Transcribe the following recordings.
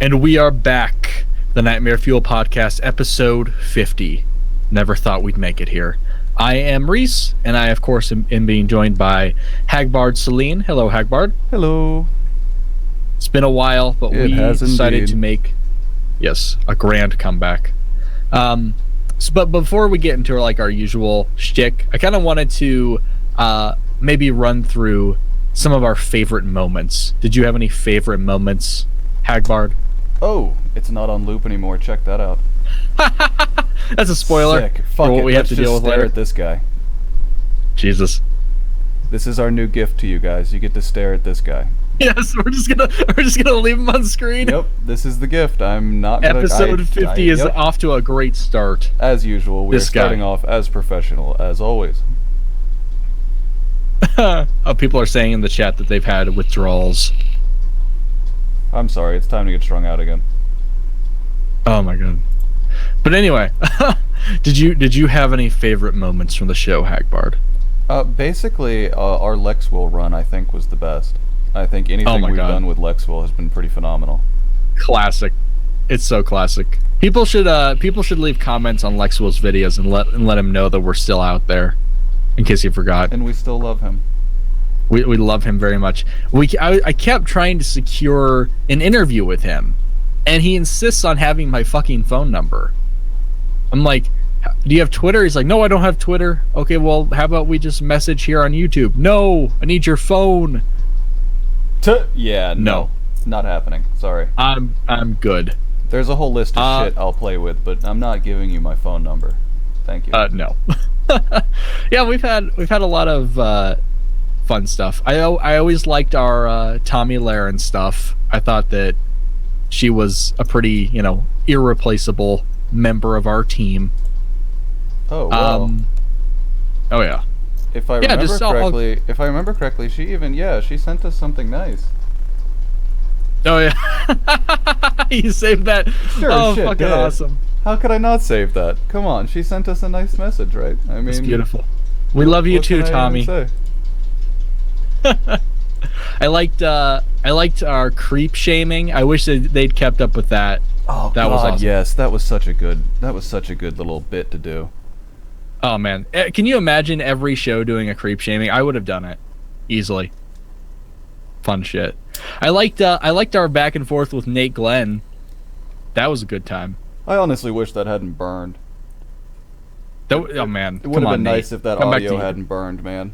And we are back. The Nightmare Fuel Podcast, episode 50. Never thought we'd make it here. I am Reese, and I, of course, am being joined by Hagbard Celine. Hello, Hagbard. Hello. It's been a while, but we decided to make, a grand comeback. But before we get into our usual shtick, I kind of wanted to maybe run through some of our favorite moments. Did you have any favorite moments, Hagbard? Oh, it's not on loop anymore. Check that out. That's a spoiler. Sick. Fuck for what it. we have to deal with stare later. At this guy. Jesus. This is our new gift to you guys. You get to stare at this guy. Yes, we're just gonna leave him on screen. Yep, this is the gift. I'm not gonna... Episode 50 is off to a great start. As usual, we're starting off as professional, as always. People are saying in the chat that they've had withdrawals. I'm sorry, it's time to get strung out again. Oh my god. But anyway, did you have any favorite moments from the show, Hagbard? Basically, our Lexwell run, I think, was the best. I think anything we've done with Lexwell has been pretty phenomenal. Classic. It's so classic. People should leave comments on Lexwell's videos and let him know that we're still out there, in case you forgot. And we still love him. We love him very much. I kept trying to secure an interview with him, and he insists on having my fucking phone number. I'm like, do you have Twitter? He's like, no, I don't have Twitter. Okay, well, how about we just message here on YouTube? No, I need your phone. Yeah, no, not happening. Sorry. I'm good. There's a whole list of shit I'll play with, but I'm not giving you my phone number. Thank you. No. Yeah, we've had a lot of fun stuff. I always liked our Tommy Laren stuff. I thought that she was a pretty, irreplaceable member of our team. Oh, wow. Oh yeah. If I remember correctly, she sent us something nice. Oh yeah. You saved that. Sure, oh, shit, fucking yeah. awesome. How could I not save that? Come on, she sent us a nice message, right? I mean, it's beautiful. We love you too, Tommy. I liked our creep shaming. I wish they'd kept up with that. Oh that God, was awesome. Yes, that was such a good little bit to do. Oh man, can you imagine every show doing a creep shaming? I would have done it easily. Fun shit. I liked our back and forth with Nate Glenn. That was a good time. I honestly wish that hadn't burned. Oh man, it would have been nice if that audio hadn't burned, man.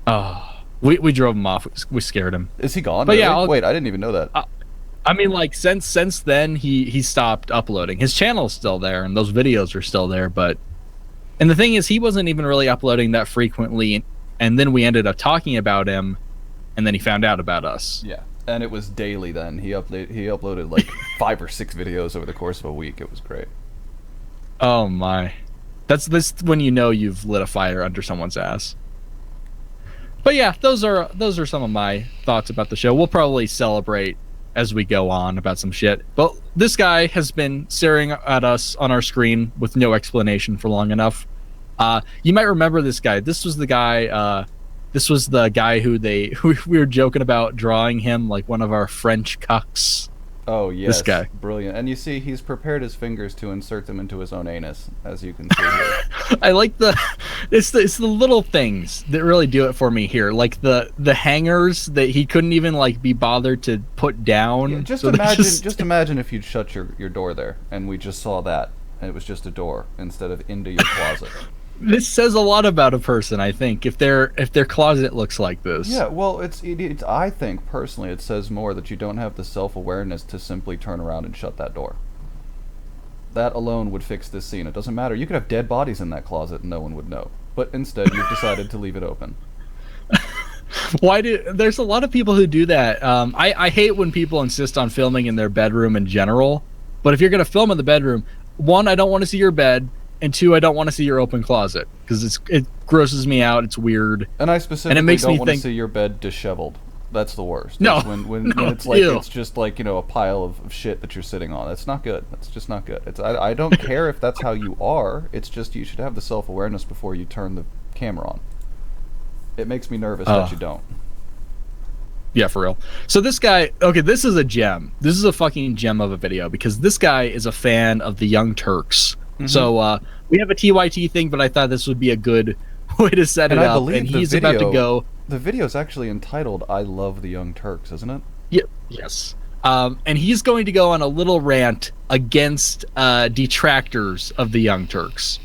Oh, we drove him off. We scared him. Is he gone? But really? yeah, wait, I didn't even know that. I mean, since then he stopped uploading. His channel's still there, and those videos are still there. And the thing is, he wasn't even really uploading that frequently. And then we ended up talking about him, and then he found out about us. Yeah, and it was daily then. He uploaded like 5 or 6 videos over the course of a week. It was great. Oh my, that's when you know you've lit a fire under someone's ass. But yeah, those are some of my thoughts about the show. We'll probably celebrate as we go on about some shit. But this guy has been staring at us on our screen with no explanation for long enough. You might remember this guy. This was the guy. Who we were joking about drawing him like one of our French cucks. Oh yes, this guy, brilliant. And you see, he's prepared his fingers to insert them into his own anus, as you can see here. I like it's the little things that really do it for me here, like the hangers that he couldn't even be bothered to put down. Yeah, just imagine if you'd shut your door there, and we just saw that, and it was just a door instead of into your closet. This says a lot about a person, I think, if their closet looks like this. Yeah, well, it's I think personally it says more that you don't have the self-awareness to simply turn around and shut that door. That alone would fix this scene. It doesn't matter. You could have dead bodies in that closet and no one would know. But instead, you've decided to leave it open. There's a lot of people who do that. I hate when people insist on filming in their bedroom in general. But if you're going to film in the bedroom, 1, I don't want to see your bed. And 2, I don't want to see your open closet because it grosses me out. It's weird. And I specifically don't want to see your bed disheveled. That's the worst. No, when it's like it's just like a pile of shit that you're sitting on. That's not good. That's just not good. I don't care if that's how you are. It's just you should have the self-awareness before you turn the camera on. It makes me nervous that you don't. Yeah, for real. So this guy, okay, this is a gem. This is a fucking gem of a video because this guy is a fan of the Young Turks. So we have a TYT thing, but I thought this would be a good way to set And it I up. believe And he's about to go. the video is actually entitled "I Love the Young Turks," isn't it? Yeah, yes. And he's going to go on a little rant against detractors of the Young Turks.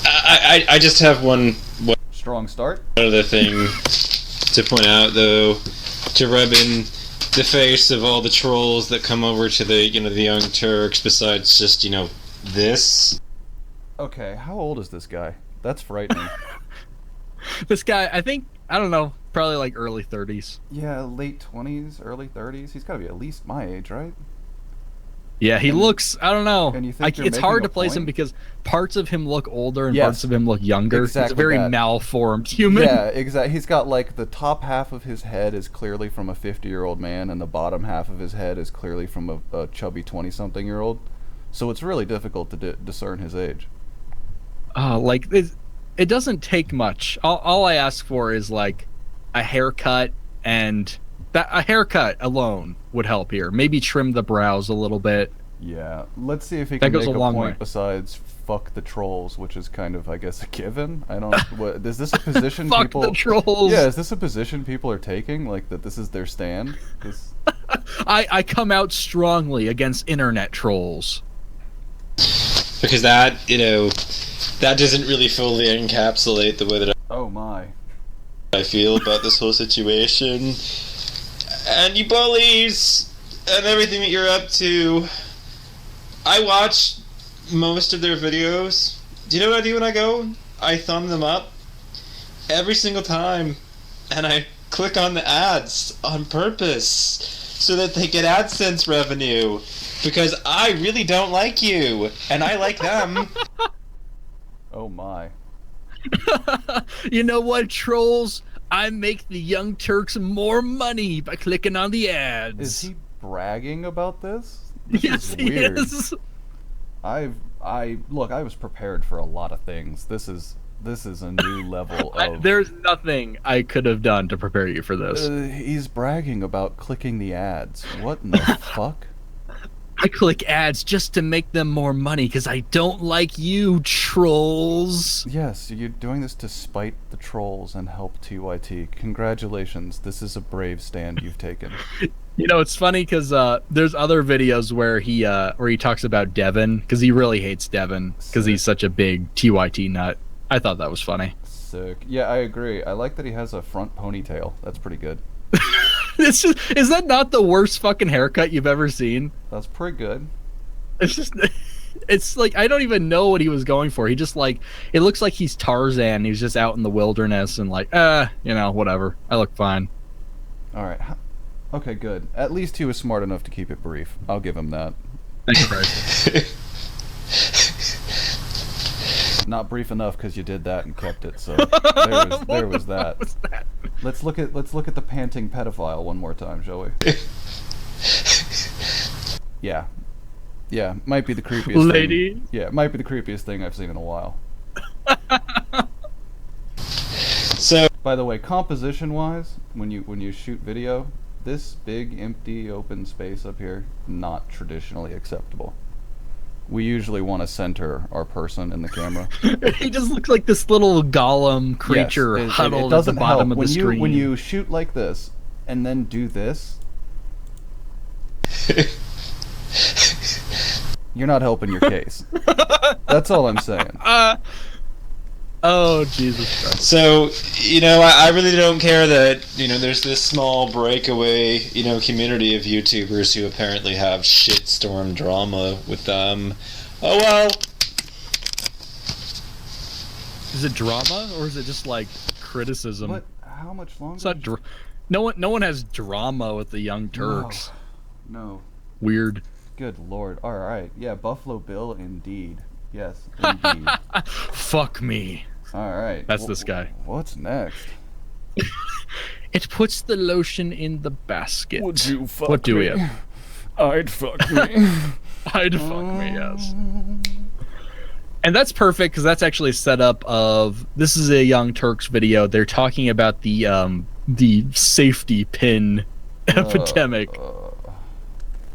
I just have one Strong start. other thing to point out, though, to rub in the face of all the trolls that come over to the the Young Turks. Besides just this. Okay, how old is this guy? That's frightening. This guy, I don't know, probably like early 30s. Yeah, late 20s, early 30s. He's got to be at least my age, right? Yeah, he looks, I don't know. And you think you're it's making hard a to place him point? because parts of him look older and Yes, parts of him look younger. He's a exactly very that. malformed human. Yeah, exactly. He's got like the top half of his head is clearly from a 50-year-old man, and the bottom half of his head is clearly from a chubby 20-something-year-old. So it's really difficult to discern his age. Like, it doesn't take much. All I ask for is like a haircut, and that a haircut alone would help here. Maybe trim the brows a little bit. Yeah, let's see if he That can goes make a a long point way. besides "fuck the trolls," which is kind of, I guess, a given. I don't. What is this a position Fuck people? the trolls. Yeah, is this a position people are taking? Like that this is their stand? This... I come out strongly against internet trolls. Because that that doesn't really fully encapsulate the way that Oh my. I feel about this whole situation. And you bullies and everything that you're up to. I watch most of their videos. Do you know what I do when I go? I thumb them up every single time, and I click on the ads on purpose so that they get AdSense revenue. Because I really don't like you, and I like them. Oh my. You know what, trolls? I make the Young Turks more money by clicking on the ads. Is he bragging about this? This Yes, is he weird. is. Look, I was prepared for a lot of things. This is a new level of. There's nothing I could have done to prepare you for this. He's bragging about clicking the ads. What in the fuck? I click ads just to make them more money because I don't like you, trolls. Yes, you're doing this to spite the trolls and help TYT. Congratulations, this is a brave stand you've taken. You know, it's funny because there's other videos where he talks about Devin because he really hates Devin because he's such a big TYT nut. I thought that was funny. Sick. Yeah, I agree. I like that he has a front ponytail. That's pretty good. Is that not the worst fucking haircut you've ever seen? That's pretty good. It's like I don't even know what he was going for. He just like it looks like he's Tarzan. He's just out in the wilderness and like whatever. I look fine. All right. Okay, good. At least he was smart enough to keep it brief. I'll give him that. Thanks, Bryce. Not brief enough because you did that and kept it. So there was that. What was that? Let's look at the panting pedophile one more time, shall we? Yeah. Yeah, might be the creepiest Lady. thing. Yeah, it might be the creepiest thing I've seen in a while. So, By the way, composition-wise, when you shoot video, this big empty open space up here, not traditionally acceptable. We usually want to center our person in the camera. He just looks like this little golem creature Yes, huddled at the bottom of the screen. When you shoot like this and then do this, you're not helping your case. That's all I'm saying. Oh, Jesus Christ. So, I really don't care that, there's this small breakaway, community of YouTubers who apparently have shitstorm drama with them. Oh well. Is it drama or is it just like criticism? What? How much longer? It's not no one has drama with the Young Turks. No. Weird. Good lord. All right. Yeah, Buffalo Bill, indeed. Yes, indeed. Fuck me. All right. That's this guy. What's next? It puts the lotion in the basket. Would you fuck What do we me? have? I'd fuck me. I'd fuck me, yes. And that's perfect because that's actually a setup of this is a Young Turks video. They're talking about the safety pin epidemic.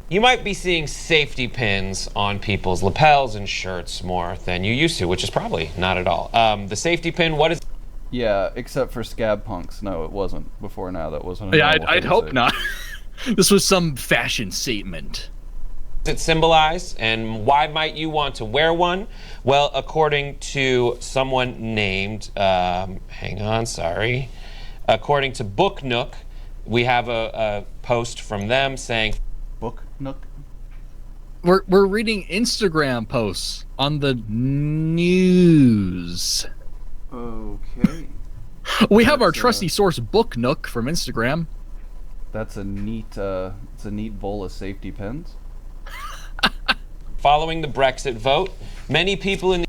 You might be seeing safety pins on people's lapels and shirts more than you used to, which is probably not at all. The safety pin, what is Yeah, except for scab punks. No, it wasn't. Before now, that wasn't. Yeah, I'd hope not. This was some fashion statement. it symbolize, and why might you want to wear one? Well, according to someone named, according to Book Nook, we have a post from them saying, Book Nook? We're reading Instagram posts on the news. Okay. We have our trusty source Book Nook from Instagram. That's a neat, it's a neat bowl of safety pins. following the Brexit vote, many people in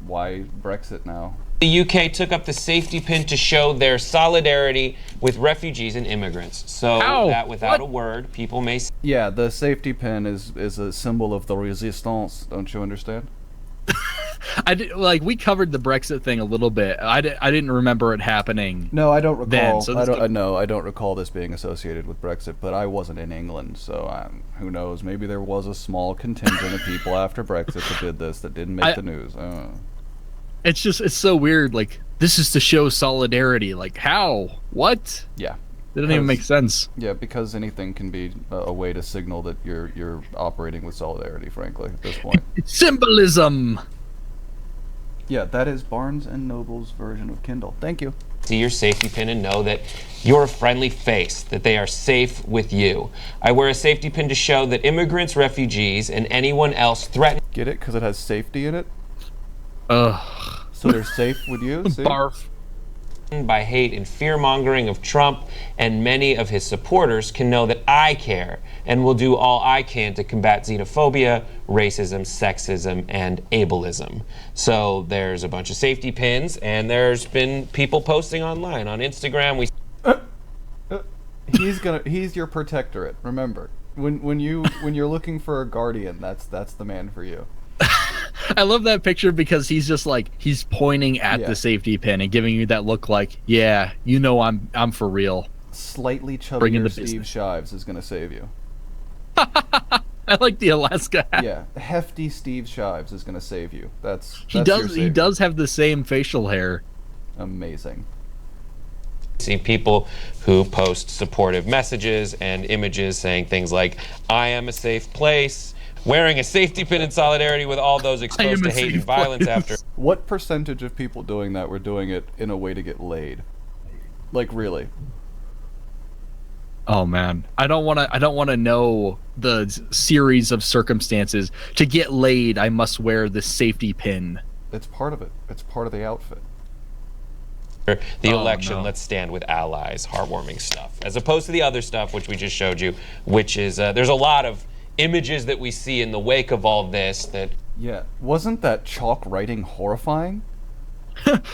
Why Brexit now? the UK took up the safety pin to show their solidarity with refugees and immigrants. So that without a word, people may say, Yeah, the safety pin is a symbol of the resistance, don't you understand? We covered the Brexit thing a little bit. I didn't remember it happening. No, I don't recall. Then, so I don't recall this being associated with Brexit, but I wasn't in England, so who knows? Maybe there was a small contingent of people after Brexit that did this that didn't make the news. It's so weird. Like, this is to show solidarity. Like, how? What? Yeah. It doesn't even make sense. Yeah, because anything can be a way to signal that you're operating with solidarity, frankly, at this point. It's symbolism. Yeah, that is Barnes and Noble's version of Kindle. Thank you. see your safety pin and know that you're a friendly face, that they are safe with you. I wear a safety pin to show that immigrants, refugees, and anyone else threatened. Get it? Because it has safety in it? Ugh. So they're safe with you? See? Barf. By hate and fear-mongering of Trump and many of his supporters can know that I care and will do all I can to combat xenophobia, racism, sexism, and ableism. So there's a bunch of safety pins, and there's been people posting online. On Instagram, He's your protectorate, remember. When you're looking for a guardian, that's the man for you. I love that picture because he's just like, he's pointing at the safety pin and giving you that look like, yeah, you know I'm for real. Slightly chubbier Steve Shives is going to save you. I like the Alaska hat. Yeah, hefty Steve Shives is going to save you. He does have the same facial hair. Amazing. see people who post supportive messages and images saying things like, I am a safe place, wearing a safety pin in solidarity with all those exposed to hate and violence after. What percentage of people doing that were doing it in a way to get laid? Like, really? Oh man, I don't want to know the series of circumstances. To get laid, I must wear the safety pin. It's part of it. It's part of the outfit. The election, let's stand with allies, heartwarming stuff, as opposed to the other stuff which we just showed you, which is there's a lot of images that we see in the wake of all this that... Yeah, wasn't that chalk writing horrifying?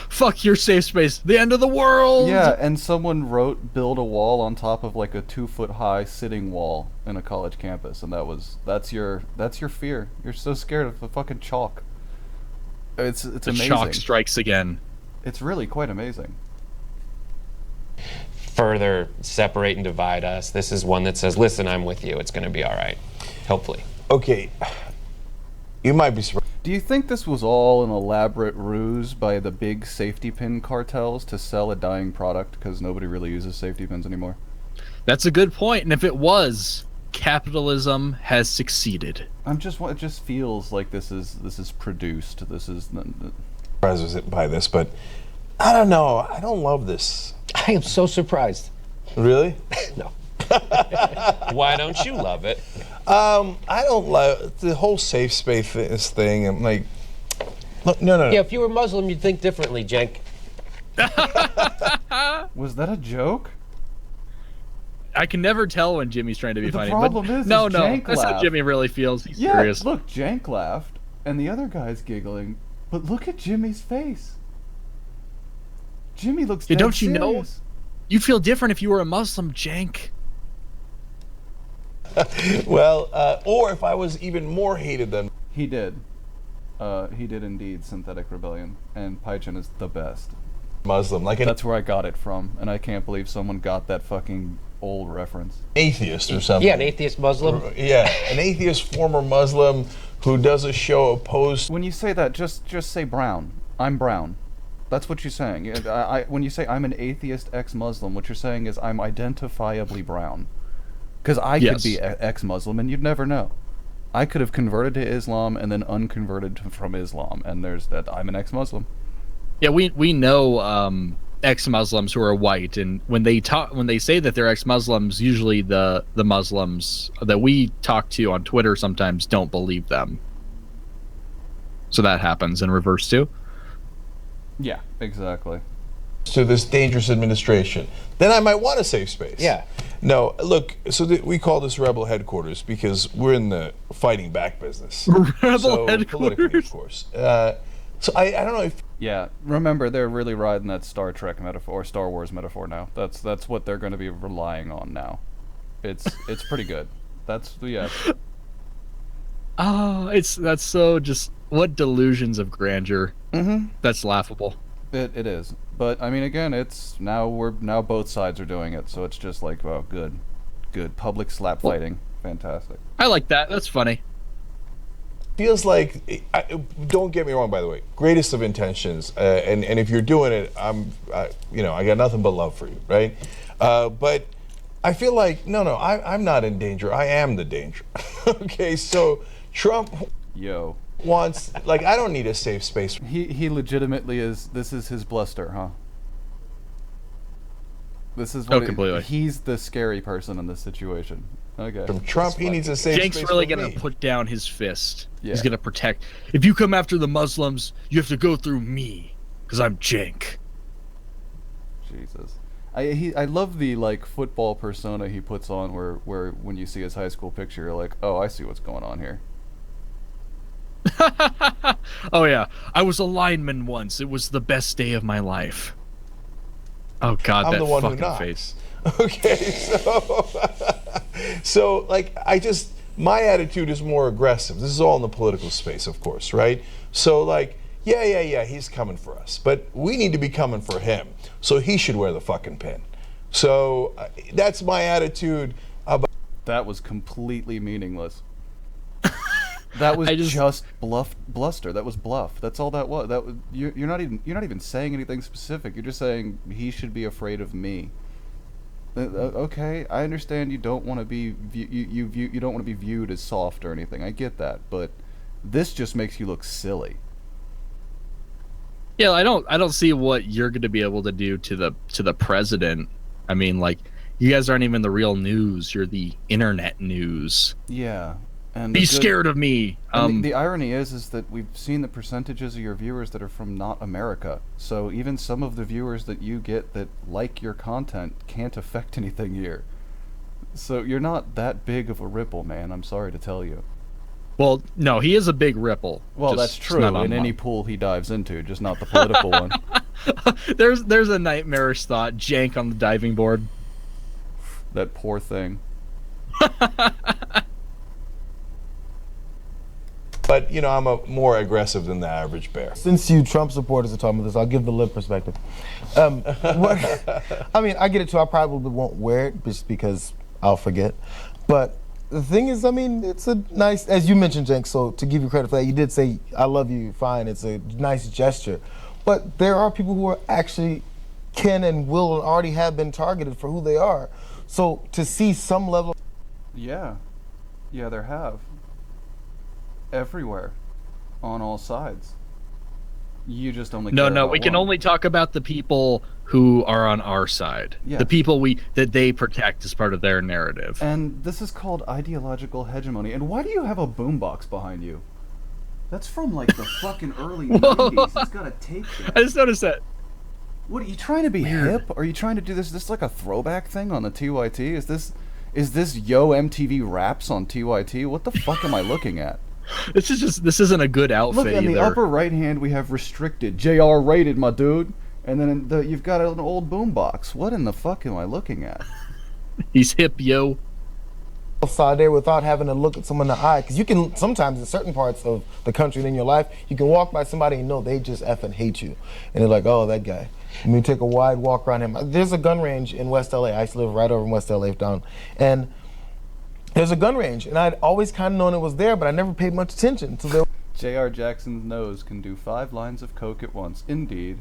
Fuck your safe space, the end of the world! Yeah, and someone wrote build a wall on top of like a 2-foot high sitting wall in a college campus, and that's your fear. You're so scared of the fucking chalk. It's amazing. The chalk strikes again. It's really quite amazing. Further separate and divide us. This is one that says, listen, I'm with you. It's going to be all right. Hopefully. Okay. You might be surprised. Do you think this was all an elaborate ruse by the big safety pin cartels to sell a dying product because nobody really uses safety pins anymore? That's a good point, and if it was, capitalism has succeeded. It just feels like this is produced. This is By this, but I don't know. I don't love this. I am so surprised. Really? No. Why don't you love it? I don't love the whole safe space thing. I'm like, look, no. Yeah, if you were Muslim, you'd think differently, Jenk. Was that a joke? I can never tell when Jimmy's trying to be funny. The problem is Jank that's how laughed. Jimmy really feels. He's serious. Look, Jank laughed, and the other guy's giggling, but look at Jimmy's face. Jimmy looks dead don't you know? serious. You'd feel different if you were a Muslim, Jank. Well, or if I was even more hated than... He did. He did indeed Synthetic Rebellion, and Python is the best. Muslim, like an That's where I got it from, and I can't believe someone got that fucking old reference. atheist or something. Yeah, an atheist Muslim. Yeah, an atheist former Muslim who does a show opposed. When you say that, just say brown. I'm brown. That's what you're saying. When you say I'm an atheist ex-Muslim, what you're saying is I'm identifiably brown. Because I could be ex-Muslim, and you'd never know. I could have converted to Islam and then unconverted from Islam, and there's that. I'm an ex-Muslim. Yeah, we know ex-Muslims who are white, and when they say that they're ex-Muslims, usually the Muslims that we talk to on Twitter sometimes don't believe them. So that happens in reverse too. Yeah, exactly. To this dangerous administration, then I might want a safe space. Yeah. No, look. So we call this rebel headquarters because we're in the fighting back business. Rebel Politically, headquarters. of course. So I don't know if. Yeah, remember they're really riding that Star Trek metaphor, or Star Wars metaphor now. That's what they're going to be relying on now. It's pretty good. That's yeah. Oh, that's so just what delusions of grandeur. Mm-hmm. That's laughable. It is, but I mean, again, it's now both sides are doing it, so it's just like, oh, good, public slap fighting, fantastic. I like that. That's funny. Feels like, don't get me wrong, by the way, greatest of intentions, and if you're doing it, I got nothing but love for you, right? But I feel like I'm not in danger. I am the danger. Okay, so Trump wants, like, I don't need a safe space. He legitimately is. This is his bluster, huh? This is what completely. He's the scary person in this situation. Okay. From Trump, he needs a safe Jank's space. really from gonna me. put down his fist. Yeah. He's gonna protect. If you come after the Muslims, you have to go through me, because I'm Jank. Jesus. I love the like football persona he puts on where when you see his high school picture, you're like, oh, I see what's going on here. Oh yeah, I was a lineman once. It was the best day of my life. Oh God, I'm that the one who fucking knocks. face. Okay, so like my attitude is more aggressive. This is all in the political space, of course, right? So like, yeah, he's coming for us, but we need to be coming for him. So he should wear the fucking pin. So that's my attitude about. That was completely meaningless. That was just bluster. That was bluff. That's all that was. That was, you're not even saying anything specific. You're just saying he should be afraid of me. Okay, I understand you don't want to be you don't want to be viewed as soft or anything. I get that, but this just makes you look silly. Yeah, I don't see what you're going to be able to do to the president. I mean, like, you guys aren't even the real news. You're the internet news. Yeah. And be scared of me. The irony is that we've seen the percentages of your viewers that are from not America. So even some of the viewers that you get that like your content can't affect anything here. So you're not that big of a ripple, man. I'm sorry to tell you. Well, no, he is a big ripple. Well, that's true in any pool he dives into, just not the political one. There's a nightmarish thought. Jank on the diving board. That poor thing. But, I'm more aggressive than the average bear. Since you Trump supporters are talking about this, I'll give the lib perspective. I mean, I get it too. I probably won't wear it just because I'll forget. But the thing is, I mean, it's a nice, as you mentioned, Jenk, so to give you credit for that, you did say, I love you, fine, it's a nice gesture. But there are people who are actually can and will and already have been targeted for who they are. So to see some level... Yeah, there have. Everywhere, on all sides. You just only care no. about We can one. only talk about the people who are on our side. Yes. The people that they protect as part of their narrative. And this is called ideological hegemony. And why do you have a boombox behind you? That's from like the fucking early 90s. It's got a tape there. I just noticed that. What, are you trying to be Weird. hip? Are you trying to do this? Is this like a throwback thing on the TYT? Is this Yo MTV Raps on TYT? What the fuck am I looking at? This isn't a good outfit Look, in either. the upper right hand we have restricted, JR rated, my dude. And then you've got an old boombox. What in the fuck am I looking at? He's hip, yo. solidarity without having to look at someone in the eye. Because you can sometimes in certain parts of the country and in your life, you can walk by somebody and know they just effing hate you, and they're like, oh, that guy. Let me take a wide walk around him. There's a gun range in West LA. I used to live right over in West LA down, and there's a gun range, and I'd always kind of known it was there, but I never paid much attention. So there. J.R. Jackson's nose can do 5 lines of coke at once. Indeed.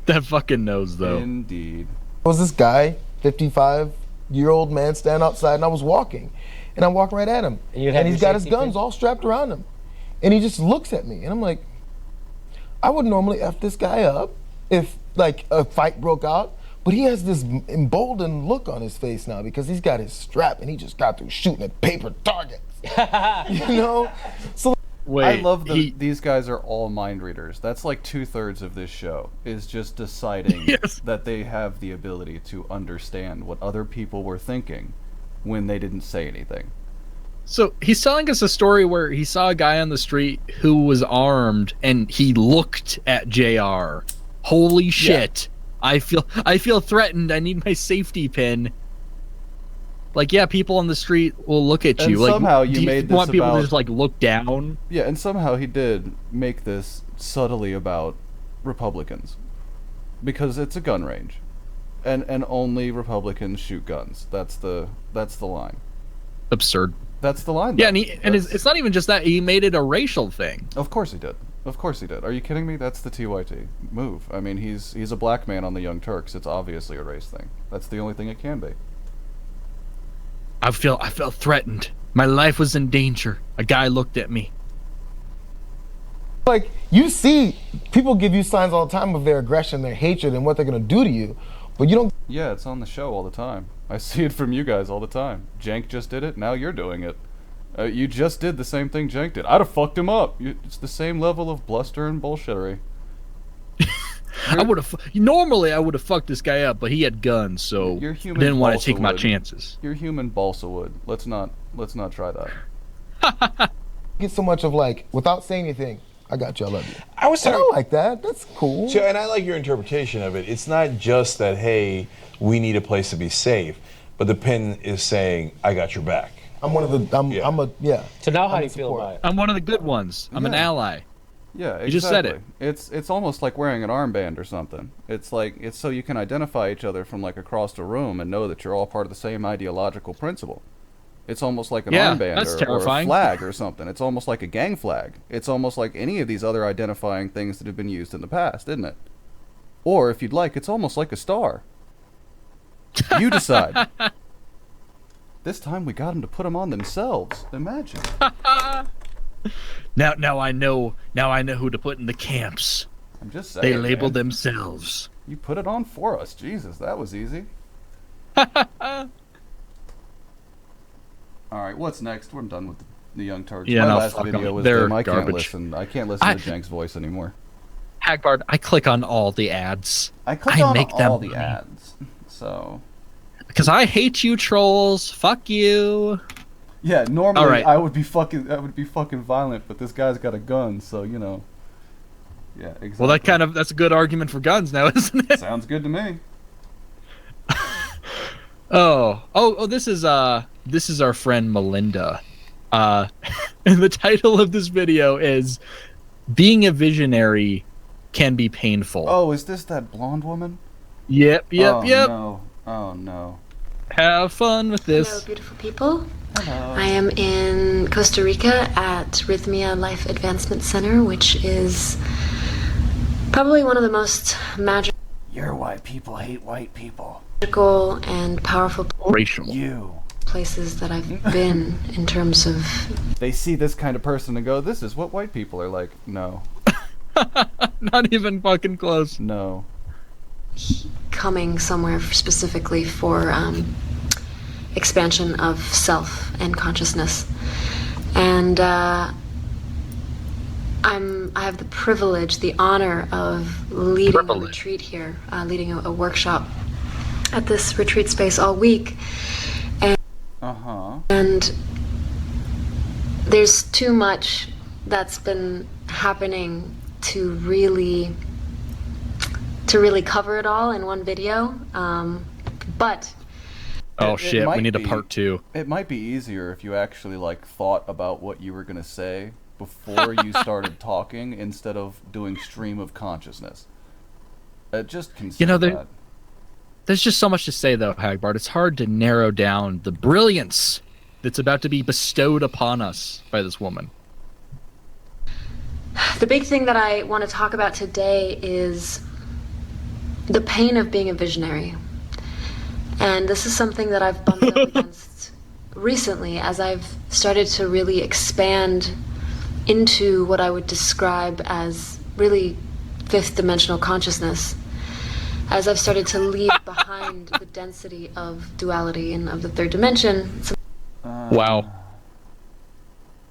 That fucking nose, though. Indeed. Was this guy, 55-year-old man, standing outside, and I was walking, and I'm walking right at him, and he's got his guns all strapped around him, and he just looks at me, and I'm like, I would normally F this guy up if like a fight broke out, but he has this emboldened look on his face now because he's got his strap and he just got through shooting at paper targets. You know? So Wait, I love that these guys are all mind readers. That's like 2/3 of this show, is just deciding Yes. that they have the ability to understand what other people were thinking when they didn't say anything. So he's telling us a story where he saw a guy on the street who was armed and he looked at JR. Holy shit. I feel threatened. I need my safety pin. Like, yeah, people on the street will look at And you. Like, somehow you do you made this want people about- to just like look down? Yeah, and somehow he did make this subtly about Republicans. Because it's a gun range. And only Republicans shoot guns. That's the line. Absurd. That's the line. Yeah, though. and it's not even just that. He made it a racial thing. Of course he did. Of course he did. Are you kidding me? That's the TYT move. I mean, he's a black man on the Young Turks. It's obviously a race thing. That's the only thing it can be. I felt threatened. My life was in danger. A guy looked at me. like you see people give you signs all the time of their aggression, their hatred, and what they're gonna do to you, but you don't. Yeah, it's on the show all the time. I see it from you guys all the time. Jank just did it. Now you're doing it. You just did the same thing Jank did. I'd have fucked him up. It's the same level of bluster and bullshittery. Normally I would have fucked this guy up, but he had guns, so You're I human didn't want to balsa take my wood. chances. You're human balsa wood. Let's not try that. Get so much of like without saying anything. I got you. I love you. I was I talking. don't like that. That's cool. So, and I like your interpretation of it. It's not just that, hey, we need a place to be safe, but the pen is saying, I got your back. I'm one of the. Yeah. I'm a yeah. So now how I'm do a you feel support. about it? I'm one of the good ones. I'm an Yeah. ally. Yeah, exactly. You just said it. It's almost like wearing an armband or something. It's like it's so you can identify each other from like across the room and know that you're all part of the same ideological principle. It's almost like an Yeah, armband that's or a terrifying. flag or something. It's almost like a gang flag. It's almost like any of these other identifying things that have been used in the past, isn't it? Or if you'd like, it's almost like a star. You decide. This time we got them to put them on themselves. Imagine. Now I know who to put in the camps. I'm just saying. They label man. themselves. You put it on for us. Jesus, that was easy. All right, what's next? We're done with the Young Turks. Yeah, My no, last fuck video 'em. was They're them. I can't garbage. listen. I can't listen to Jank's voice anymore. Hagbard, I click on all the ads. I click I on make all them the money. ads. So Because I hate you trolls. Fuck you. yeah, normally All right. I would be fucking violent, but this guy's got a gun, so you know. Yeah, exactly. Well, that's a good argument for guns now, isn't it? sounds good to me. Oh, this is our friend Melinda. And the title of this video is "Being a Visionary Can Be Painful." Oh, is this that blonde woman? Yep. Oh, No. Oh no. Have fun with Hello, this. beautiful people. Hello. I am in Costa Rica at Rhythmia Life Advancement Center, which is probably one of the most You're white people hate white people. magical and powerful Racial. You. places that I've been in terms of They see this kind of person and go, "This is what white people are like." No. Not even fucking close. No. coming somewhere specifically for expansion of self and consciousness. And I have the privilege, the honor of leading a Privilege. retreat here, leading a workshop at this retreat space all week. Uh-huh. And there's too much that's been happening to really cover it all in one video. But Oh It shit, we might need a be- part 2. It might be easier if you actually like thought about what you were gonna say before you started talking instead of doing stream of consciousness. Just consider that. There's just so much to say though, Hagbard. It's hard to narrow down the brilliance that's about to be bestowed upon us by this woman. The big thing that I want to talk about today is the pain of being a visionary. And this is something that I've bumped up against recently as I've started to really expand into what I would describe as really fifth dimensional consciousness. As I've started to leave behind the density of duality and of the third dimension. Wow.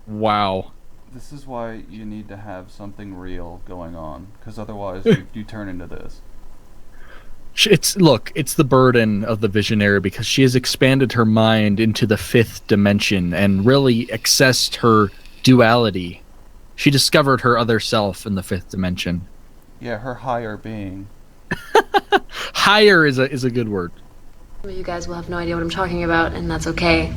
Wow. This is why you need to have something real going on, because otherwise you turn into this. It's the burden of the visionary because she has expanded her mind into the fifth dimension and really accessed her duality. She discovered her other self in the fifth dimension. Yeah, her higher being. Higher is a good word. Some of you guys will have no idea what I'm talking about, and that's okay.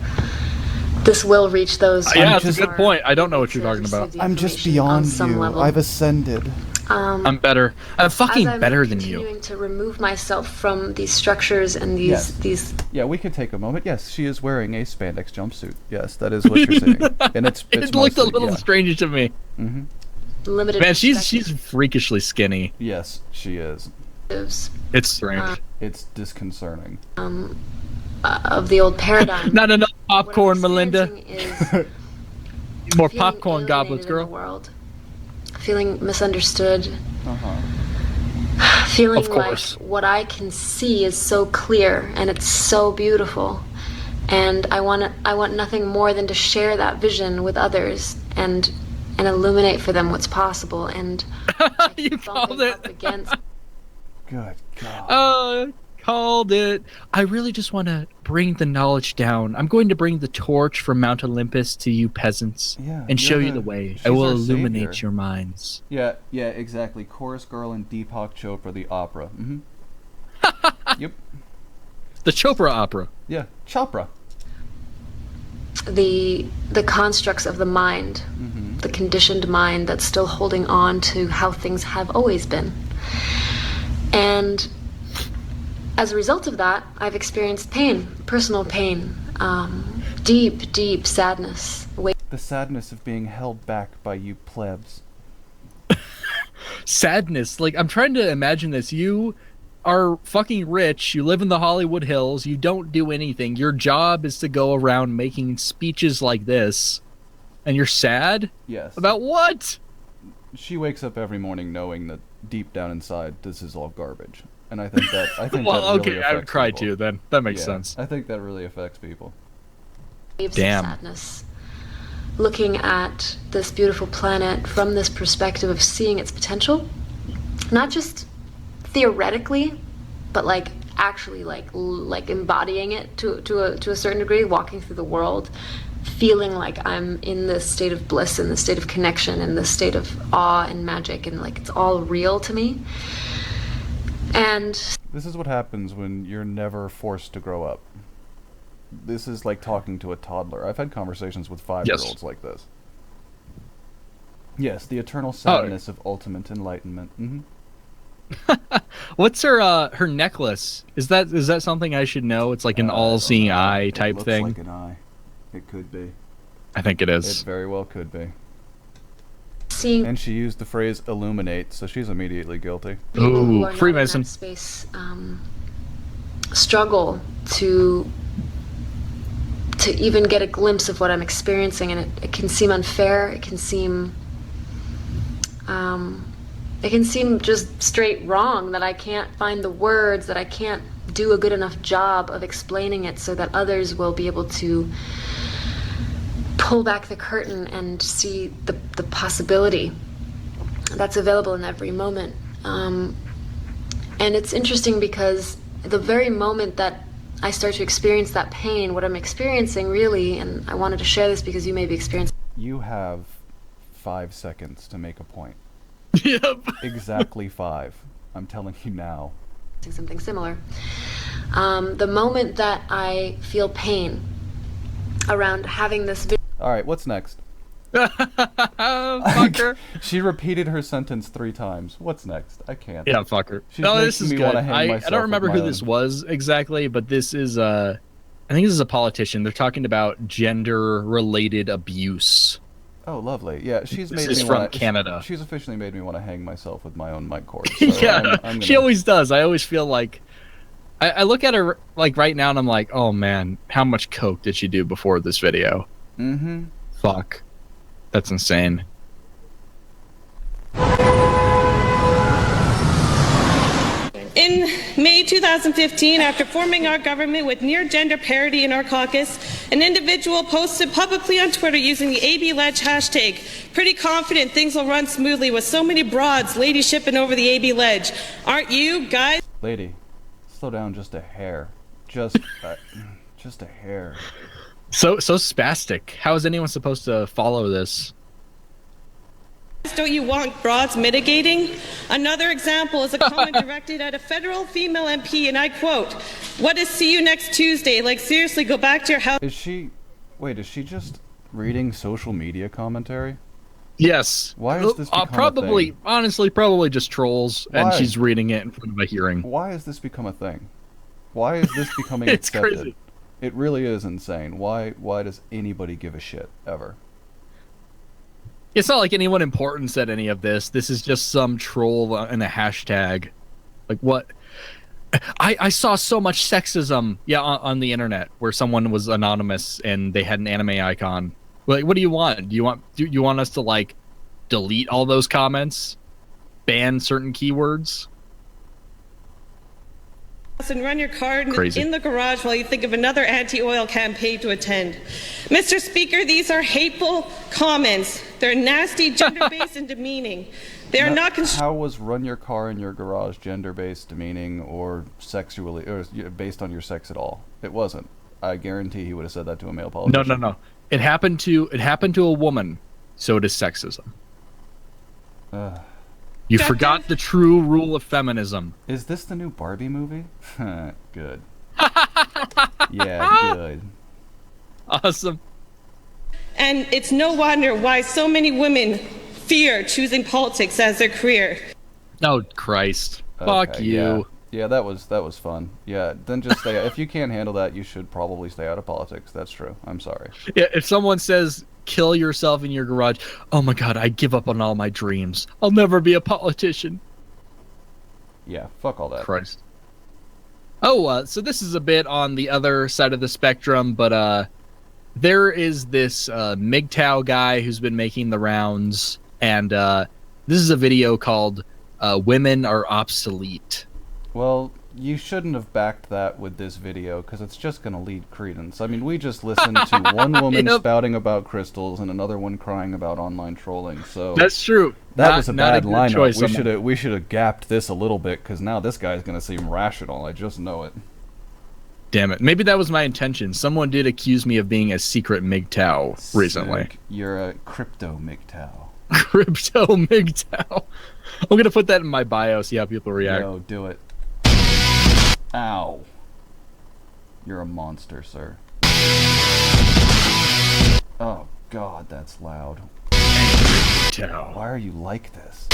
This will reach those. Yeah, that's a good point. I don't know what you're talking about. I'm just beyond you. Level. I've ascended. I'm better. I'm fucking better than you. Continuing to remove myself from these structures and these. Yeah, we could take a moment. Yes, she is wearing a spandex jumpsuit. Yes, that is what you're saying. And it's it looked a little strange to me. Mm-hmm. Limited. Man, she's freakishly skinny. Yes, she is. It's strange. It's disconcerting. Of the old paradigm. Not enough popcorn, Melinda. Is more popcorn goblets, girl. In the world. Feeling misunderstood. Uh-huh. Feeling like what I can see is so clear and it's so beautiful, and I want nothing more than to share that vision with others and illuminate for them what's possible. And you called it. Up against. Good God. Called it. I really just want to bring the knowledge down. I'm going to bring the torch from Mount Olympus to you peasants and show you the way. I will illuminate your minds. Yeah, exactly. Chorus Girl and Deepak Chopra, the opera. Mm-hmm. Yep. The Chopra opera. Yeah, Chopra. The constructs of the mind, the conditioned mind that's still holding on to how things have always been. And as a result of that, I've experienced pain, personal pain, deep, deep sadness. The sadness of being held back by you plebs. Sadness. Like, I'm trying to imagine this. You are fucking rich. You live in the Hollywood Hills. You don't do anything. Your job is to go around making speeches like this. And you're sad? Yes. About what? She wakes up every morning knowing that deep down inside, this is all garbage. And I think that well, that really okay, I would cry people. too. Then that makes sense. I think that really affects people. Damn. Sadness. Looking at this beautiful planet from this perspective of seeing its potential, not just theoretically, but like actually like embodying it to a certain degree, walking through the world, feeling like I'm in this state of bliss, in this state of connection, in this state of awe and magic, and like it's all real to me. And this is what happens when you're never forced to grow up. This is like talking to a toddler. I've had conversations with 5-year-olds like this. Yes, the eternal sadness of ultimate enlightenment. Mm-hmm. What's her necklace? Is that something I should know? It's like an all-seeing eye type thing. It looks like an eye. It could be. I think it is. It very well could be. seeing. And she used the phrase illuminate, so she's immediately guilty. Ooh, Freemason. In that space, struggle to even get a glimpse of what I'm experiencing, and it can seem unfair. It can seem just straight wrong, that I can't find the words, that I can't do a good enough job of explaining it so that others will be able to pull back the curtain and see the possibility that's available in every moment. And it's interesting because the very moment that I start to experience that pain, what I'm experiencing really, and I wanted to share this because you may be experiencing. You have 5 seconds to make a point. Yep. Exactly 5. I'm telling you now. Something similar. The moment that I feel pain around having this video. All right, what's next? Fucker. She repeated her sentence 3 times. What's next? I can't. Yeah, fucker. She's No, this making is me wanna good. hang I myself don't with remember my who own. this was exactly, but this is I think this is a politician. They're talking about gender-related abuse. Oh, lovely. Yeah, she's This made is me from wanna, Canada. She's officially made me want to hang myself with my own mic cord. So Yeah, I'm she gonna- always does. I always feel like I look at her like right now and I'm like, oh man, how much coke did she do before this video? Mm-hmm. Fuck, that's insane. In May 2015, after forming our government with near gender parity in our caucus, an individual posted publicly on Twitter using the AB-Ledge hashtag, pretty confident things will run smoothly with so many broads lady shipping over the AB-Ledge. Aren't you, guys? Lady, slow down just a hair. Just a hair. So spastic. How is anyone supposed to follow this? Don't you want broads mitigating? Another example is a comment directed at a federal female MP, and I quote, "What is see you next Tuesday? Like, seriously, go back to your house." Is she just reading social media commentary? Yes. Why is this become a probably, thing? honestly, probably just trolls, and Why? she's reading it in front of a hearing. Why has this become a thing? Why is this becoming It's accepted? crazy. It really is insane. Why does anybody give a shit ever? It's not like anyone important said any of this. This is just some troll and a hashtag. Like what? I saw so much sexism, on the internet where someone was anonymous and they had an anime icon. Like, what do you want? Do you want us to like delete all those comments, ban certain keywords? And run your car Crazy. in the garage while you think of another anti-oil campaign to attend. Mr. Speaker, these are hateful comments. They're nasty, gender-based, and demeaning. They are not How was run your car in your garage gender-based, demeaning, or sexually, or based on your sex at all? It wasn't. I guarantee he would have said that to a male politician. No. It happened to a woman, so it is sexism. You forgot the true rule of feminism. Is this the new Barbie movie? Good. Yeah, good. Awesome. And it's no wonder why so many women fear choosing politics as their career. Oh Christ! Fuck Okay, you. Yeah, that was fun. Yeah, then just stay. If you can't handle that, you should probably stay out of politics. That's true. I'm sorry. Yeah, if someone says kill yourself in your garage, oh my god, I give up on all my dreams. I'll never be a politician. Yeah, fuck all that. Christ. Oh, so this is a bit on the other side of the spectrum, but there is this Mgtow guy who's been making the rounds, and this is a video called "Women Are Obsolete." Well, you shouldn't have backed that with this video, because it's just going to lead credence. I mean, we just listened to one woman Yep. spouting about crystals and another one crying about online trolling, so... That's true. That was a bad good lineup. choice on that. We should have gapped this a little bit, because now this guy's going to seem rational. I just know it. Damn it. Maybe that was my intention. Someone did accuse me of being a secret Mgtow recently. Sick. You're a crypto Mgtow. Crypto Mgtow. I'm going to put that in my bio, see how people react. Yo, do it. Ow. You're a monster, sir. Oh, God, that's loud. Mgtow. Why are you like this?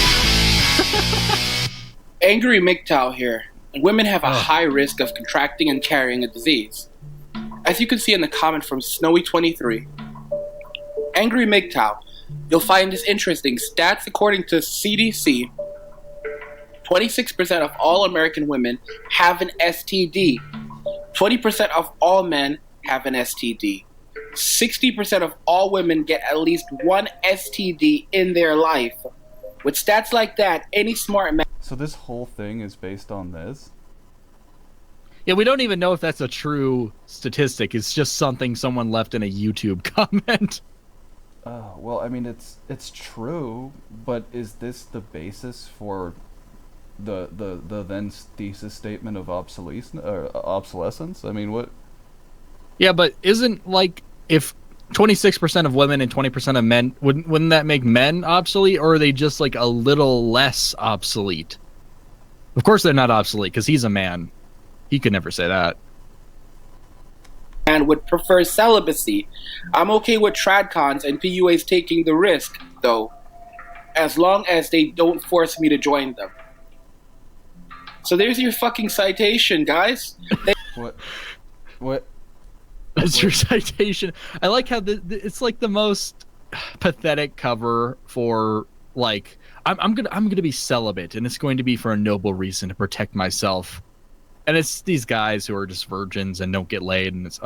Angry Mgtow here. Women have a high risk of contracting and carrying a disease. As you can see in the comment from Snowy23. Angry Mgtow, you'll find this interesting. Stats according to CDC, 26% of all American women have an STD. 20% of all men have an STD. 60% of all women get at least one STD in their life. With stats like that, any smart man... So this whole thing is based on this? Yeah, we don't even know if that's a true statistic. It's just something someone left in a YouTube comment. Oh, well, I mean, it's true, but is this the basis for the then thesis statement of obsolescence? I mean, what? Yeah, but isn't, like, if 26% of women and 20% of men, wouldn't that make men obsolete, or are they just, like, a little less obsolete? Of course they're not obsolete, because he's a man. He could never say that. And would prefer celibacy. I'm okay with tradcons and PUAs taking the risk, though, as long as they don't force me to join them. So there's your fucking citation, guys. What? That's your citation. I like how it's like the most pathetic cover for like I'm gonna be celibate, and it's going to be for a noble reason, to protect myself. And it's these guys who are just virgins and don't get laid, and it's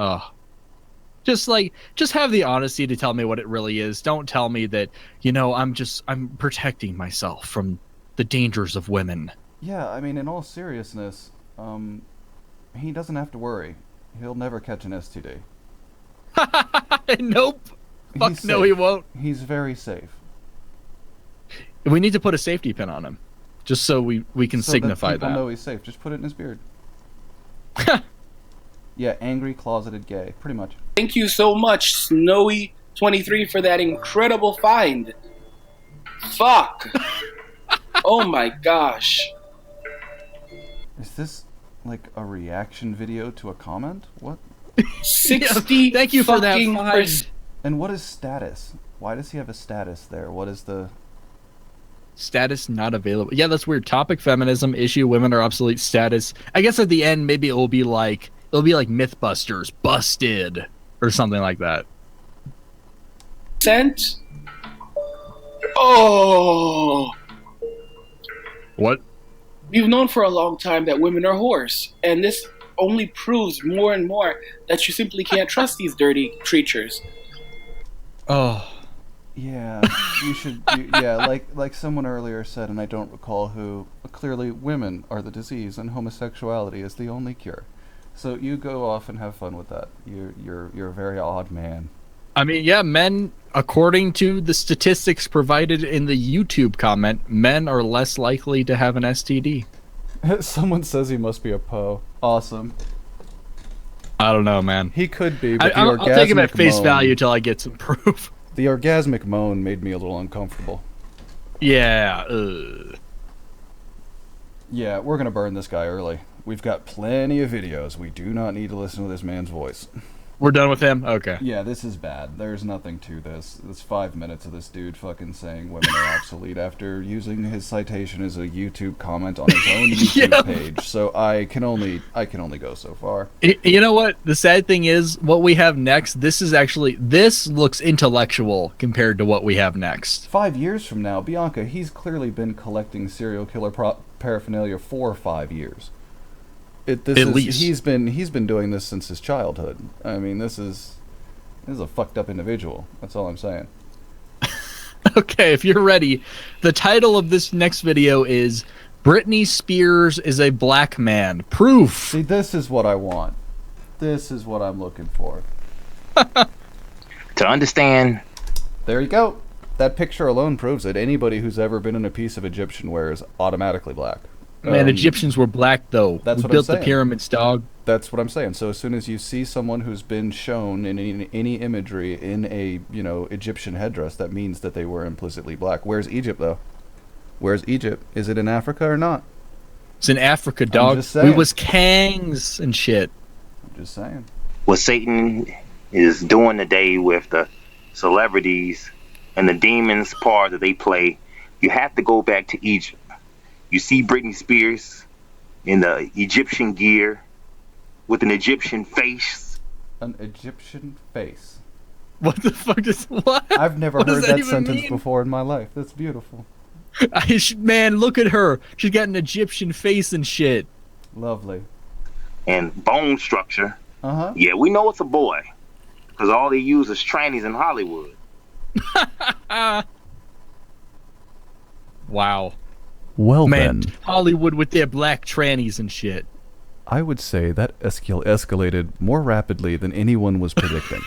just have the honesty to tell me what it really is. Don't tell me that, I'm protecting myself from the dangers of women. Yeah, I mean, in all seriousness, he doesn't have to worry. He'll never catch an STD. Nope. Fuck no, he won't. He's very safe. We need to put a safety pin on him, just so we can signify that people that. know he's safe. Just put it in his beard. Yeah, angry, closeted gay. Pretty much. Thank you so much, Snowy23, for that incredible find. Fuck. Oh my gosh. Is this like a reaction video to a comment? What? 60 yeah, thank you for that find. And what is status? Why does he have a status there? What is the status not available? Yeah, that's weird. Topic feminism, issue women are obsolete, status. I guess at the end maybe it'll be like Mythbusters busted or something like that. Sent. Oh. What? We've known for a long time that women are whores, and this only proves more and more that you simply can't trust these dirty creatures. Oh. Yeah, you should. Like someone earlier said, and I don't recall who. Clearly, women are the disease, and homosexuality is the only cure. So you go off and have fun with that. You're a very odd man. I mean, yeah, men, according to the statistics provided in the YouTube comment, men are less likely to have an STD. Someone says he must be a Poe. Awesome. I don't know, man. He could be, but I'll take him at face value till I get some proof. The orgasmic moan made me a little uncomfortable. Yeah. Yeah, we're gonna burn this guy early. We've got plenty of videos. We do not need to listen to this man's voice. We're done with him? Okay. Yeah, this is bad. There's nothing to this. It's 5 minutes of this dude fucking saying women are obsolete after using his citation as a YouTube comment on his own YouTube page. So I can only go so far. You know what? The sad thing is, what we have next, this looks intellectual compared to what we have next. 5 years from now, Bianca, he's clearly been collecting serial killer paraphernalia for 5 years. At least he's been doing this since his childhood. I mean, this is a fucked up individual. That's all I'm saying. Okay, if you're ready, the title of this next video is Britney Spears is a Black Man. Proof. See, this is what I want. This is what I'm looking for. To understand. There you go. That picture alone proves it. Anybody who's ever been in a piece of Egyptian wear is automatically black. Man, Egyptians were black, though. That's we what built I'm saying. The pyramids, dog. That's what I'm saying. So as soon as you see someone who's been shown in any imagery in a Egyptian headdress, that means that they were implicitly black. Where's Egypt, though? Where's Egypt? Is it in Africa or not? It's in Africa, dog. I'm just saying. We was kangs and shit. I'm just saying. What Satan is doing today with the celebrities and the demons part that they play, you have to go back to Egypt. You see Britney Spears in the Egyptian gear with an Egyptian face. An Egyptian face. What the fuck is what? I've never heard that sentence before in my life. That's beautiful. Man, look at her. She's got an Egyptian face and shit. Lovely. And bone structure. Uh-huh. Yeah, we know it's a boy. Because all they use is trannies in Hollywood. Wow. Well, man, then. Hollywood with their black trannies and shit. I would say that escalated more rapidly than anyone was predicting.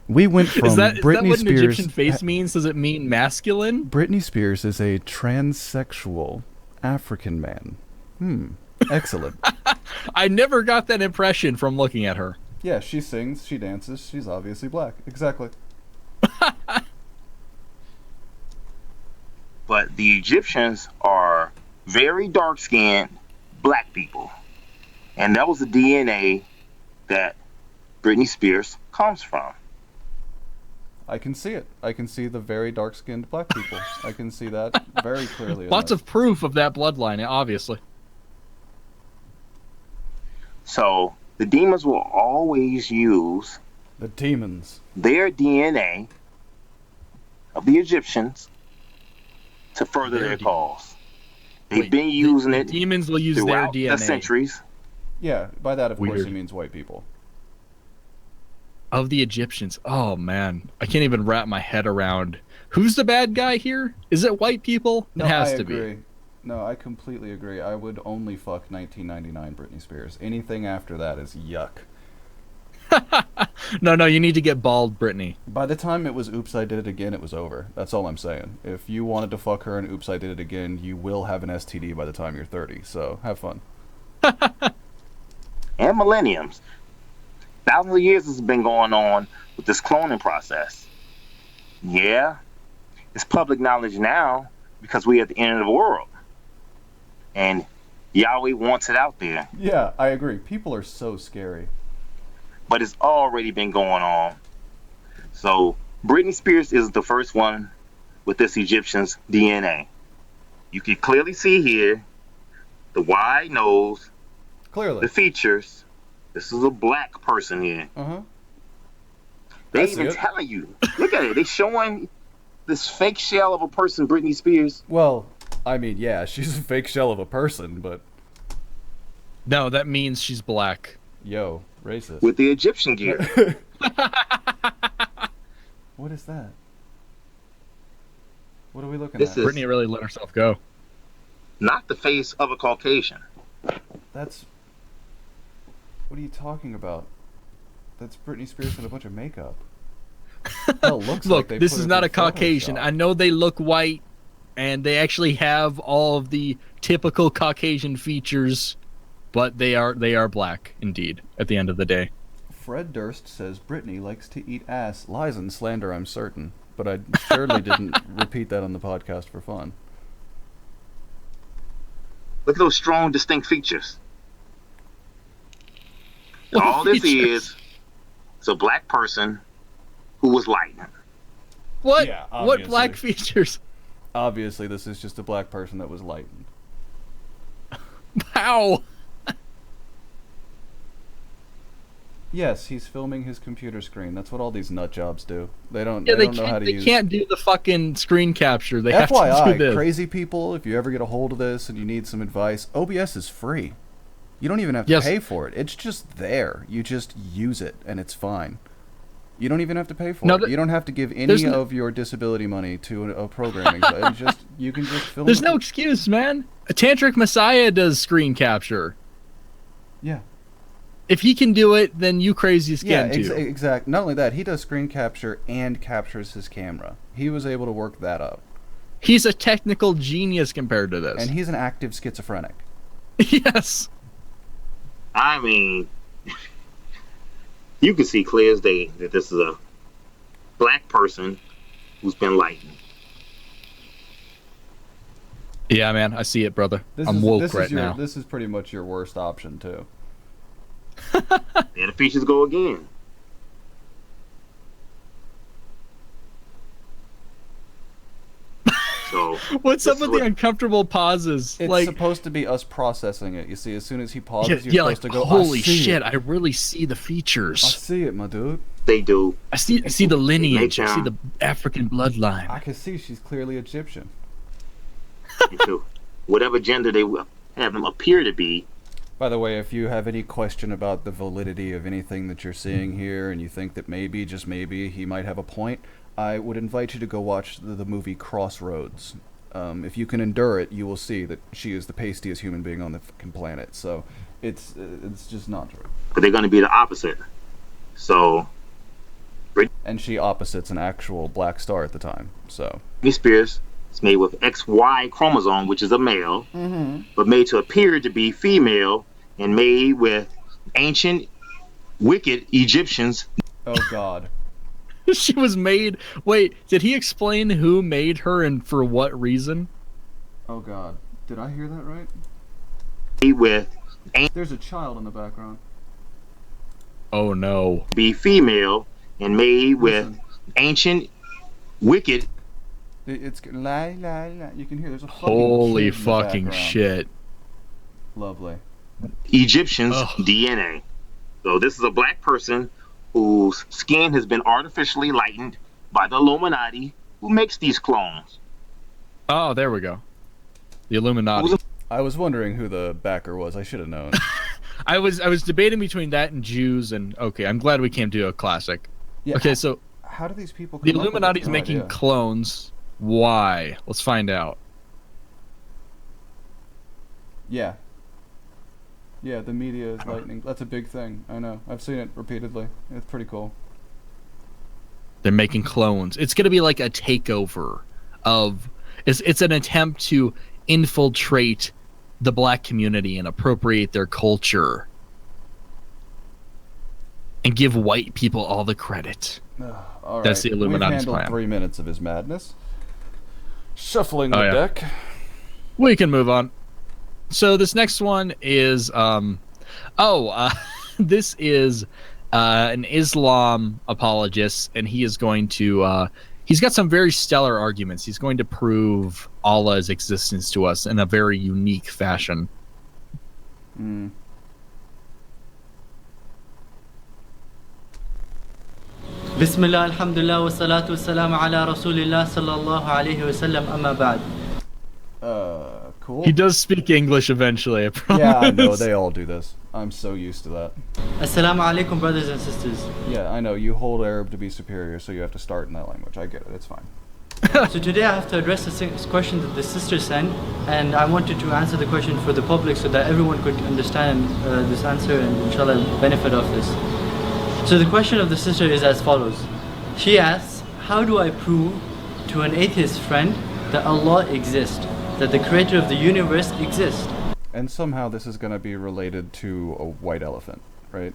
We went from is that Britney what Spears. An Egyptian face means? Does it mean masculine? Britney Spears is a transsexual African man. Excellent. I never got that impression from looking at her. Yeah, she sings, she dances, she's obviously black. Exactly. But the Egyptians are very dark-skinned black people. And that was the DNA that Britney Spears comes from. I can see it. I can see the very dark-skinned black people. I can see that very clearly. Lots of proof of that bloodline, obviously. So the demons will always use the demons, their DNA of the Egyptians to further their cause. They've been using it. Demons will use their throughout DNA. the centuries. Yeah, by that, of course, Weird. he means white people. Of the Egyptians. Oh, man. I can't even wrap my head around. Who's the bad guy here? Is it white people? No, it has I to agree. be. No, I completely agree. I would only fuck 1999 Britney Spears. Anything after that is yuck. No, you need to get bald, Britney. By the time it was Oops, I Did It Again, it was over. That's all I'm saying. If you wanted to fuck her in Oops, I Did It Again, you will have an STD by the time you're 30, so have fun. And millenniums. Thousands of years has been going on with this cloning process. Yeah, it's public knowledge now because we're at the end of the world. And Yahweh wants it out there. Yeah, I agree. People are so scary. But it's already been going on. So Britney Spears is the first one with this Egyptian's DNA. You can clearly see here the wide nose, clearly the features. This is a black person here. They even telling you. Look at it. They showing this fake shell of a person, Britney Spears. Well, I mean, yeah, she's a fake shell of a person, but... No, that means she's black. Yo, racist. With the Egyptian gear. What is that? What are we looking This at? is Britney really let herself go. not the face of a Caucasian. That's... What are you talking about? That's Britney Spears with a bunch of makeup. Hell, looks Look, like they this put is her not through a Caucasian. Photoshop. I know they look white, and they actually have all of the typical Caucasian features, but they are black, indeed, at the end of the day. Fred Durst says Britney likes to eat ass. Lies and slander, I'm certain. But I surely didn't repeat that on the podcast for fun. Look at those strong, distinct features. What All this features? is a black person who was light. What? Yeah, What obviously. black features? Obviously, this is just a black person that was lightened. How? Yes, he's filming his computer screen. That's what all these nut jobs do. They don't. Yeah, they don't know how to they use. can't do the fucking screen capture. They have to FYI, do this. crazy people, if you ever get a hold of this and you need some advice, OBS is free. You don't even have to Yes. pay for it. It's just there. You just use it, and it's fine. You don't even have to pay for No, it. You don't have to give there's any no- of your disability money to a programming. You can just film. There's it. no excuse, man. A Tantric Messiah does screen capture. Yeah. If he can do it, then you crazies Yeah, can too. exactly. Not only that, he does screen capture and captures his camera. He was able to work that up. He's a technical genius compared to this. And he's an active schizophrenic. Yes. I mean, you can see clear as day that this is a black person who's been lightened. Yeah, man, I see it, brother. This I'm is, woke this right is your, now. This is pretty much your worst option, too. And the features go again. So What's up this is with the what- uncomfortable pauses? It's like, supposed to be us processing it. You see, as soon as he pauses, yeah, you're yeah, like, supposed to go, holy I see shit, it. I really see the I features. see it, my dude. they do? I see the lineage. I see Mgtow. the African bloodline. I can see she's clearly Egyptian. Into whatever gender they have them appear to be. By the way, if you have any question about the validity of anything that you're seeing here and you think that maybe, just maybe, he might have a point, I would invite you to go watch the movie Crossroads. If you can endure it, you will see that she is the pastiest human being on the fucking planet. So it's just not true. But they're going to be the opposite. So And she opposites an actual black star at the time. So Britney Spears is made with XY chromosome, which is a male, but made to appear to be female and made with ancient, wicked Egyptians. oh god. She was made. Wait, did he explain who made her and for what reason? Oh god. Did I hear that right? Made with There's a child in the background. Oh no. Be female and made with Listen. ancient, wicked. It's la la la. You can hear there's a fucking Holy kid in the fucking background. shit. Lovely. Egyptians' Ugh. DNA. So this is a black person whose skin has been artificially lightened by the Illuminati, who makes these clones. Oh, there we go. The Illuminati. I was wondering who the backer was. I should have known. I was debating between that and Jews, and okay, I'm glad we came to a classic. Yeah, Okay, so how do these people come the up with Illuminati's no making idea. clones. Why? Let's find out. Yeah. Yeah, the media is lightning. That's a big thing. I know. I've seen it repeatedly. It's pretty cool. They're making clones. It's going to be like a takeover of. It's an attempt to infiltrate the black community and appropriate their culture and give white people all the credit. All right. That's the Illuminati's We've handled plan. 3 minutes of his madness. Shuffling the Oh, yeah. deck. We can move on. So this next one is this is an Islam apologist, and he is going to he's got some very stellar arguments. He's going to prove Allah's existence to us in a very unique fashion. Bismillah, alhamdulillah, wa salatu wa salam ala rasulillah sallallahu alayhi wa sallam, amma ba'd. Cool. He does speak English eventually, I promise. Yeah, I know. They all do this. I'm so used to that. Assalamu alaikum, brothers and sisters. Yeah, I know. You hold Arab to be superior, so you have to start in that language. I get it. It's fine. So today I have to address a question that the sister sent, and I wanted to answer the question for the public so that everyone could understand this answer and inshallah benefit of this. So the question of the sister is as follows. She asks, how do I prove to an atheist friend that Allah exists, that the creator of the universe exists? And somehow this is going to be related to a white elephant, right?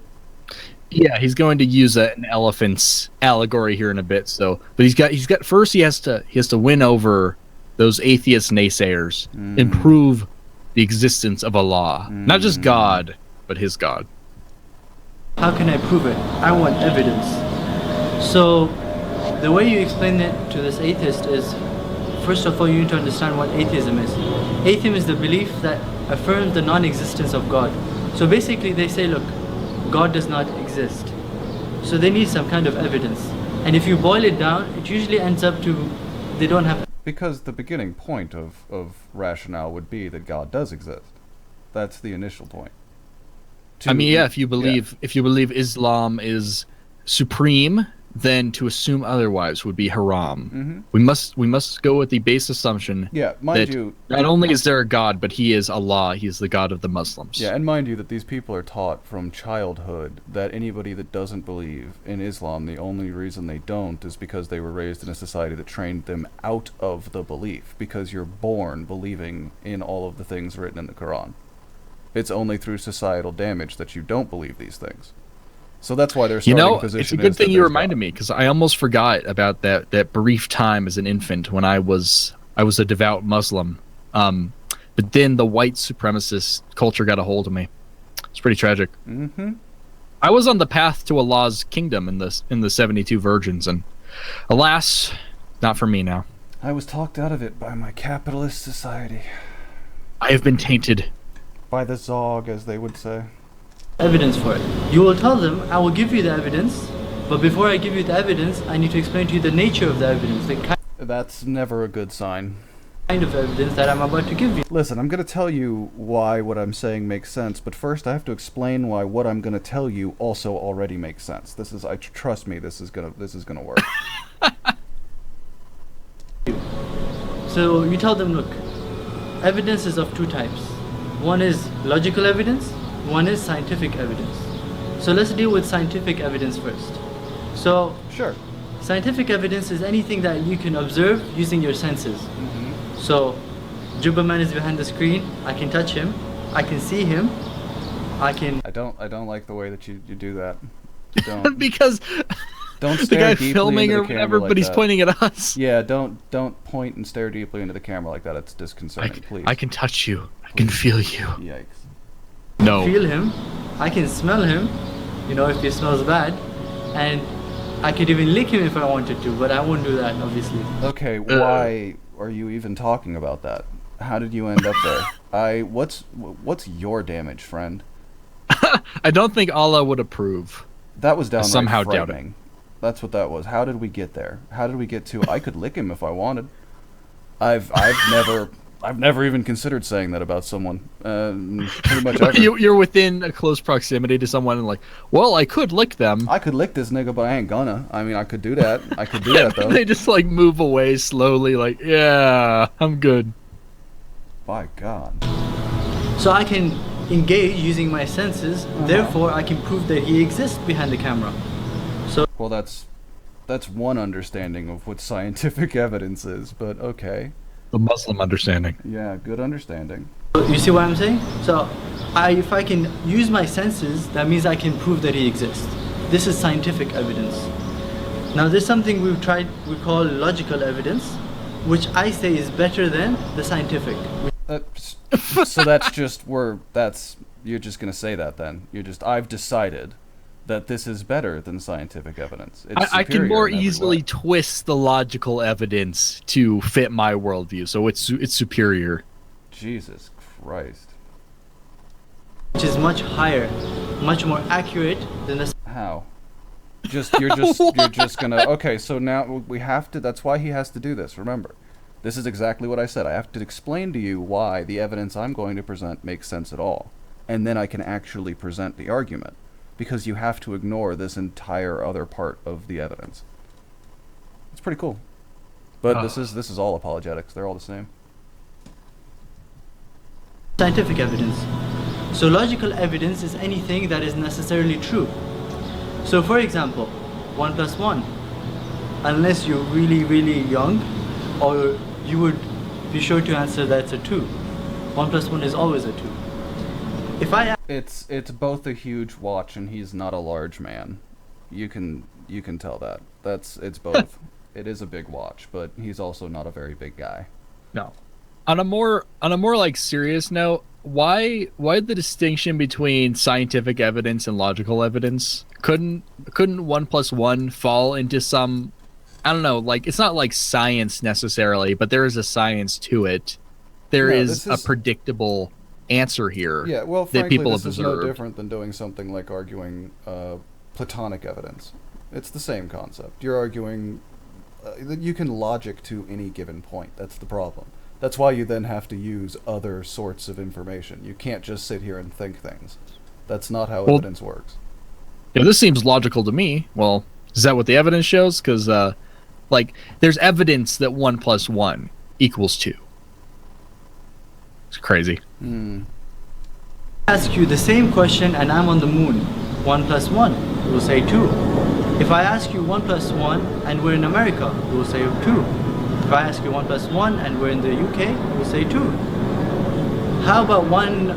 Yeah, he's going to use an elephant's allegory here in a bit. So, but he's got first he has to win over those atheist naysayers and prove the existence of Allah, not just God, but his God. How can I prove it? I want evidence. So the way you explain it to this atheist is, first of all, you need to understand what atheism is. Atheism is the belief that affirms the non-existence of God. So basically they say, look, God does not exist. So they need some kind of evidence. And if you boil it down, it usually ends up to they don't have. Because the beginning point of rationale would be that God does exist. That's the initial point. I mean, yeah, if you believe Islam is supreme, then to assume otherwise would be haram. We must go with the base assumption that not only is there a God, but he is Allah, he is the God of the Muslims. Yeah, and mind you that these people are taught from childhood that anybody that doesn't believe in Islam, the only reason they don't is because they were raised in a society that trained them out of the belief, because you're born believing in all of the things written in the Quran. It's only through societal damage that you don't believe these things. So that's why their starting position is. It's a good thing you reminded me, because I almost forgot about that brief time as an infant when I was a devout Muslim. But then the white supremacist culture got a hold of me. It's pretty tragic. I was on the path to Allah's kingdom in the 72 virgins, and alas, not for me now. I was talked out of it by my capitalist society. I have been tainted. By the Zog, as they would say. Evidence for it. You will tell them, I will give you the evidence, but before I give you the evidence, I need to explain to you the nature of the evidence. That's never a good sign. Kind of evidence that I'm about to give you. Listen, I'm going to tell you why what I'm saying makes sense, but first I have to explain why what I'm going to tell you also already makes sense. Trust me, this is gonna work. So you tell them, look, evidence is of two types. One is logical evidence, one is scientific evidence. So let's deal with scientific evidence first. So, sure. Scientific evidence is anything that you can observe using your senses. So, Jubba Man is behind the screen. I can touch him. I can see him. I don't like the way that you do that. Don't. Because don't the stare guy deeply filming into or the camera whatever, like but he's that. pointing at us. Yeah, don't point and stare deeply into the camera like that. It's disconcerting. Please. I can touch you. I can feel you. Yikes. No. feel him, I can smell him, you know, if he smells bad, and I could even lick him if I wanted to, but I won't do that, obviously. Okay, why are you even talking about that? How did you end up there? What's your damage, friend? I don't think Allah would approve. That was downright somehow doubt it. frightening. That's what that was. How did we get there? How did we get to I could lick him if I wanted? I've never even considered saying that about someone. Pretty much ever. You're within a close proximity to someone and like, well, I could lick them. I could lick this nigga, but I ain't gonna. I mean, I could do that. I could do that though. They just like move away slowly, like, yeah, I'm good. My God. So I can engage using my senses, therefore I can prove that he exists behind the camera. So well, that's one understanding of what scientific evidence is, but okay. The Muslim understanding. Yeah, good understanding. you see what I'm saying? So if I can use my senses, that means I can prove that he exists. This is scientific evidence. Now there's something we call logical evidence, which I say is better than the scientific. So you're just gonna say that then? I've decided that this is better than scientific evidence. I can more easily twist the logical evidence to fit my worldview, so it's superior. Jesus Christ. Which is much higher, much more accurate than the... How? You're just gonna... Okay, so now we have to... That's why he has to do this, remember. This is exactly what I said. I have to explain to you why the evidence I'm going to present makes sense at all. And then I can actually present the argument. Because you have to ignore this entire other part of the evidence. It's pretty cool. But this is all apologetics. They're all the same. Scientific evidence. So logical evidence is anything that is necessarily true. So for example, 1 + 1. Unless you're really, really young, or you would be sure to answer that's a 2. 1 + 1 is always a 2. If I... It's both a huge watch and he's not a large man. You can tell that. It's both. It is a big watch, but he's also not a very big guy. No. On a more like serious note, why the distinction between scientific evidence and logical evidence? Couldn't 1 + 1 fall into some, I don't know, like it's not like science necessarily, but there is a science to it. There is a predictable answer here. Yeah, well, that frankly, people this have is no observed. different than doing something like arguing Platonic evidence. It's the same concept. You're arguing that you can logic to any given point. That's the problem. That's why you then have to use other sorts of information. You can't just sit here and think things. That's not how evidence works. Yeah, this seems logical to me. Well, is that what the evidence shows? Because, like, there's evidence that 1 + 1 = 2. It's crazy. ask you the same question and I'm on the moon, 1 + 1, you will say 2. If I ask you 1 + 1 and we're in America, you will say 2. If I ask you 1 + 1 and we're in the UK, you will say 2. How about 1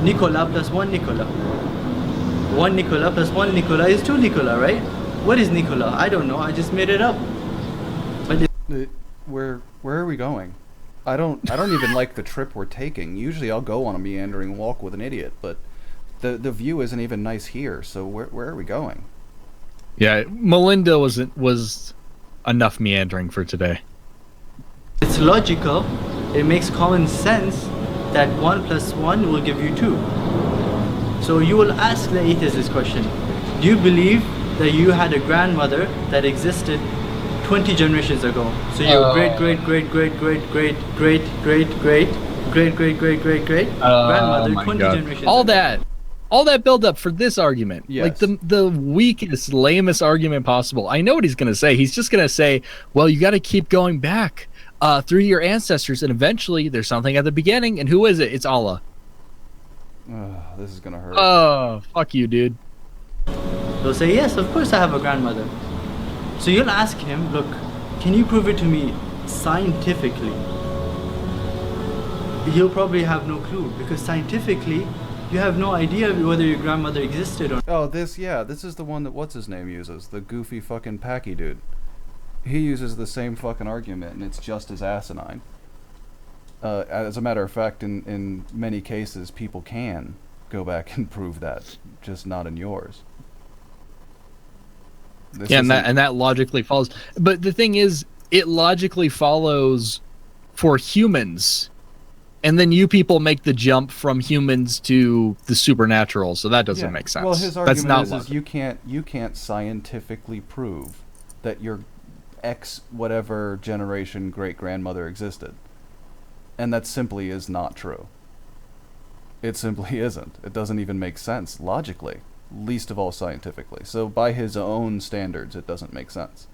Nicola + 1 Nicola? 1 Nicola + 1 Nicola is 2 Nicola, right? What is Nicola? I don't know, I just made it up. But where are we going? I don't even like the trip we're taking. Usually I'll go on a meandering walk with an idiot, but the view isn't even nice here, so where are we going? Yeah, Melinda was enough meandering for today. it's logical, it makes common sense that 1 + 1 will give you 2. So you will ask the atheist this question: do you believe that you had a grandmother that existed 20 generations ago? So your great grandmother 20 generations ago. All that build up for this argument. Yes. Like the weakest, lamest argument possible. I know what he's going to say. He's just going to say, well, you got to keep going back through your ancestors, and eventually there's something at the beginning, and who is it? It's Allah. This is going to hurt. Oh, fuck you, dude. They'll say, yes, of course I have a grandmother. So you'll ask him, look, can you prove it to me scientifically? He'll probably have no clue, because scientifically, you have no idea whether your grandmother existed or not. Oh, this is the one that what's-his-name uses, the goofy fucking Packy dude. He uses the same fucking argument, and it's just as asinine. As a matter of fact, in many cases, people can go back and prove that, just not in yours. Yeah, and that logically follows. But the thing is, it logically follows for humans, and then you people make the jump from humans to the supernatural, so that doesn't make sense. Well, his That's argument not is you can't scientifically prove that your X whatever generation great grandmother existed, and that simply is not true. It simply isn't. It doesn't even make sense logically, least of all scientifically. So by his own standards, it doesn't make sense.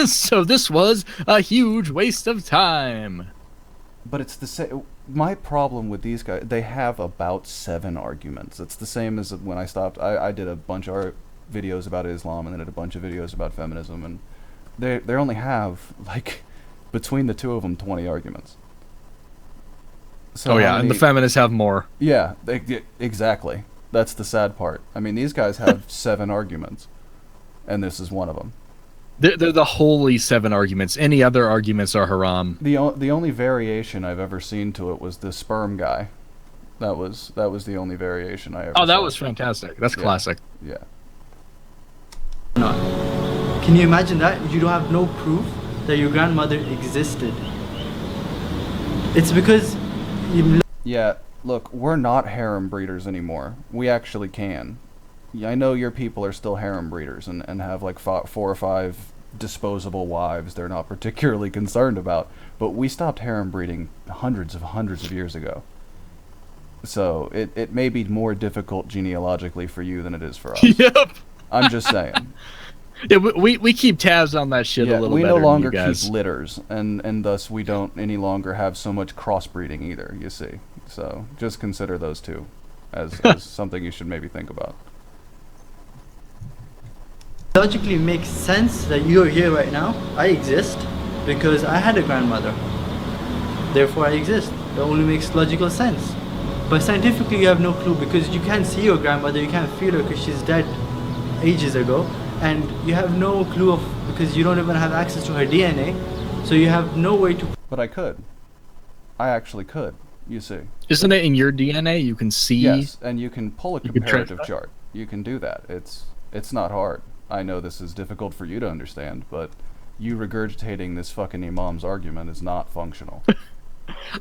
So this was a huge waste of time. But it's the same. My problem with these guys, they have about 7 arguments. It's the same as when I stopped. I did a bunch of videos about Islam and then did a bunch of videos about feminism, and they only have, like, between the two of them, 20 arguments. So and the feminists have more. Yeah, exactly. That's the sad part. I mean, these guys have 7 arguments, and this is one of them. They're the holy 7 arguments. Any other arguments are haram. The only variation I've ever seen to it was the sperm guy. That was the only variation I ever saw. Oh, that was fantastic. That's classic. Yeah. Can you imagine that? You don't have no proof that your grandmother existed. It's because Yeah, look, we're not harem breeders anymore. We actually can. Yeah, I know your people are still harem breeders and have like 4 or 5 disposable wives they're not particularly concerned about, but we stopped harem breeding hundreds of years ago. So it may be more difficult genealogically for you than it is for us. Yep. I'm just saying. Yeah, we keep tabs on that shit a little we better no longer than you guys. keep litters, and thus we don't any longer have so much crossbreeding either, you see. So just consider those two as something you should maybe think about. logically makes sense that you're here right now. I exist because I had a grandmother. Therefore I exist. That only makes logical sense. But scientifically you have no clue because you can't see your grandmother, you can't feel her because she's dead ages ago. And you have no clue because you don't even have access to her DNA. So you have no way to... But I could. I actually could, you see. Isn't it in your DNA? You can see... Yes, and you can pull a comparative chart. You can do that. It's not hard. I know this is difficult for you to understand, but you regurgitating this fucking imam's argument is not functional.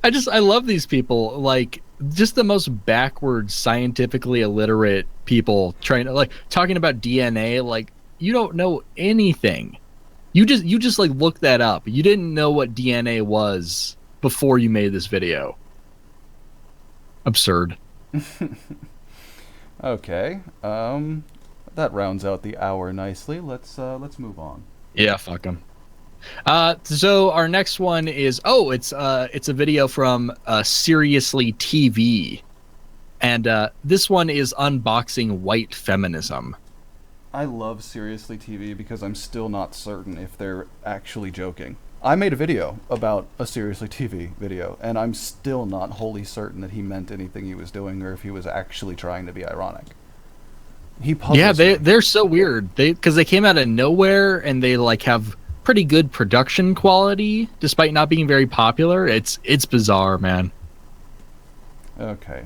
I love these people, like, just the most backwards, scientifically illiterate people trying to, like, talking about DNA, like, you don't know anything. You just like look that up. You didn't know what DNA was before you made this video. Absurd. Okay. That rounds out the hour nicely. Let's move on. Yeah, fuck them. So our next one is it's a video from Seriously TV, and this one is unboxing white feminism. I love Seriously TV because I'm still not certain if they're actually joking. I made a video about a Seriously TV video, and I'm still not wholly certain that he meant anything he was doing or if he was actually trying to be ironic. They're so weird. Because they came out of nowhere and they like have pretty good production quality despite not being very popular. It's bizarre, man. Okay.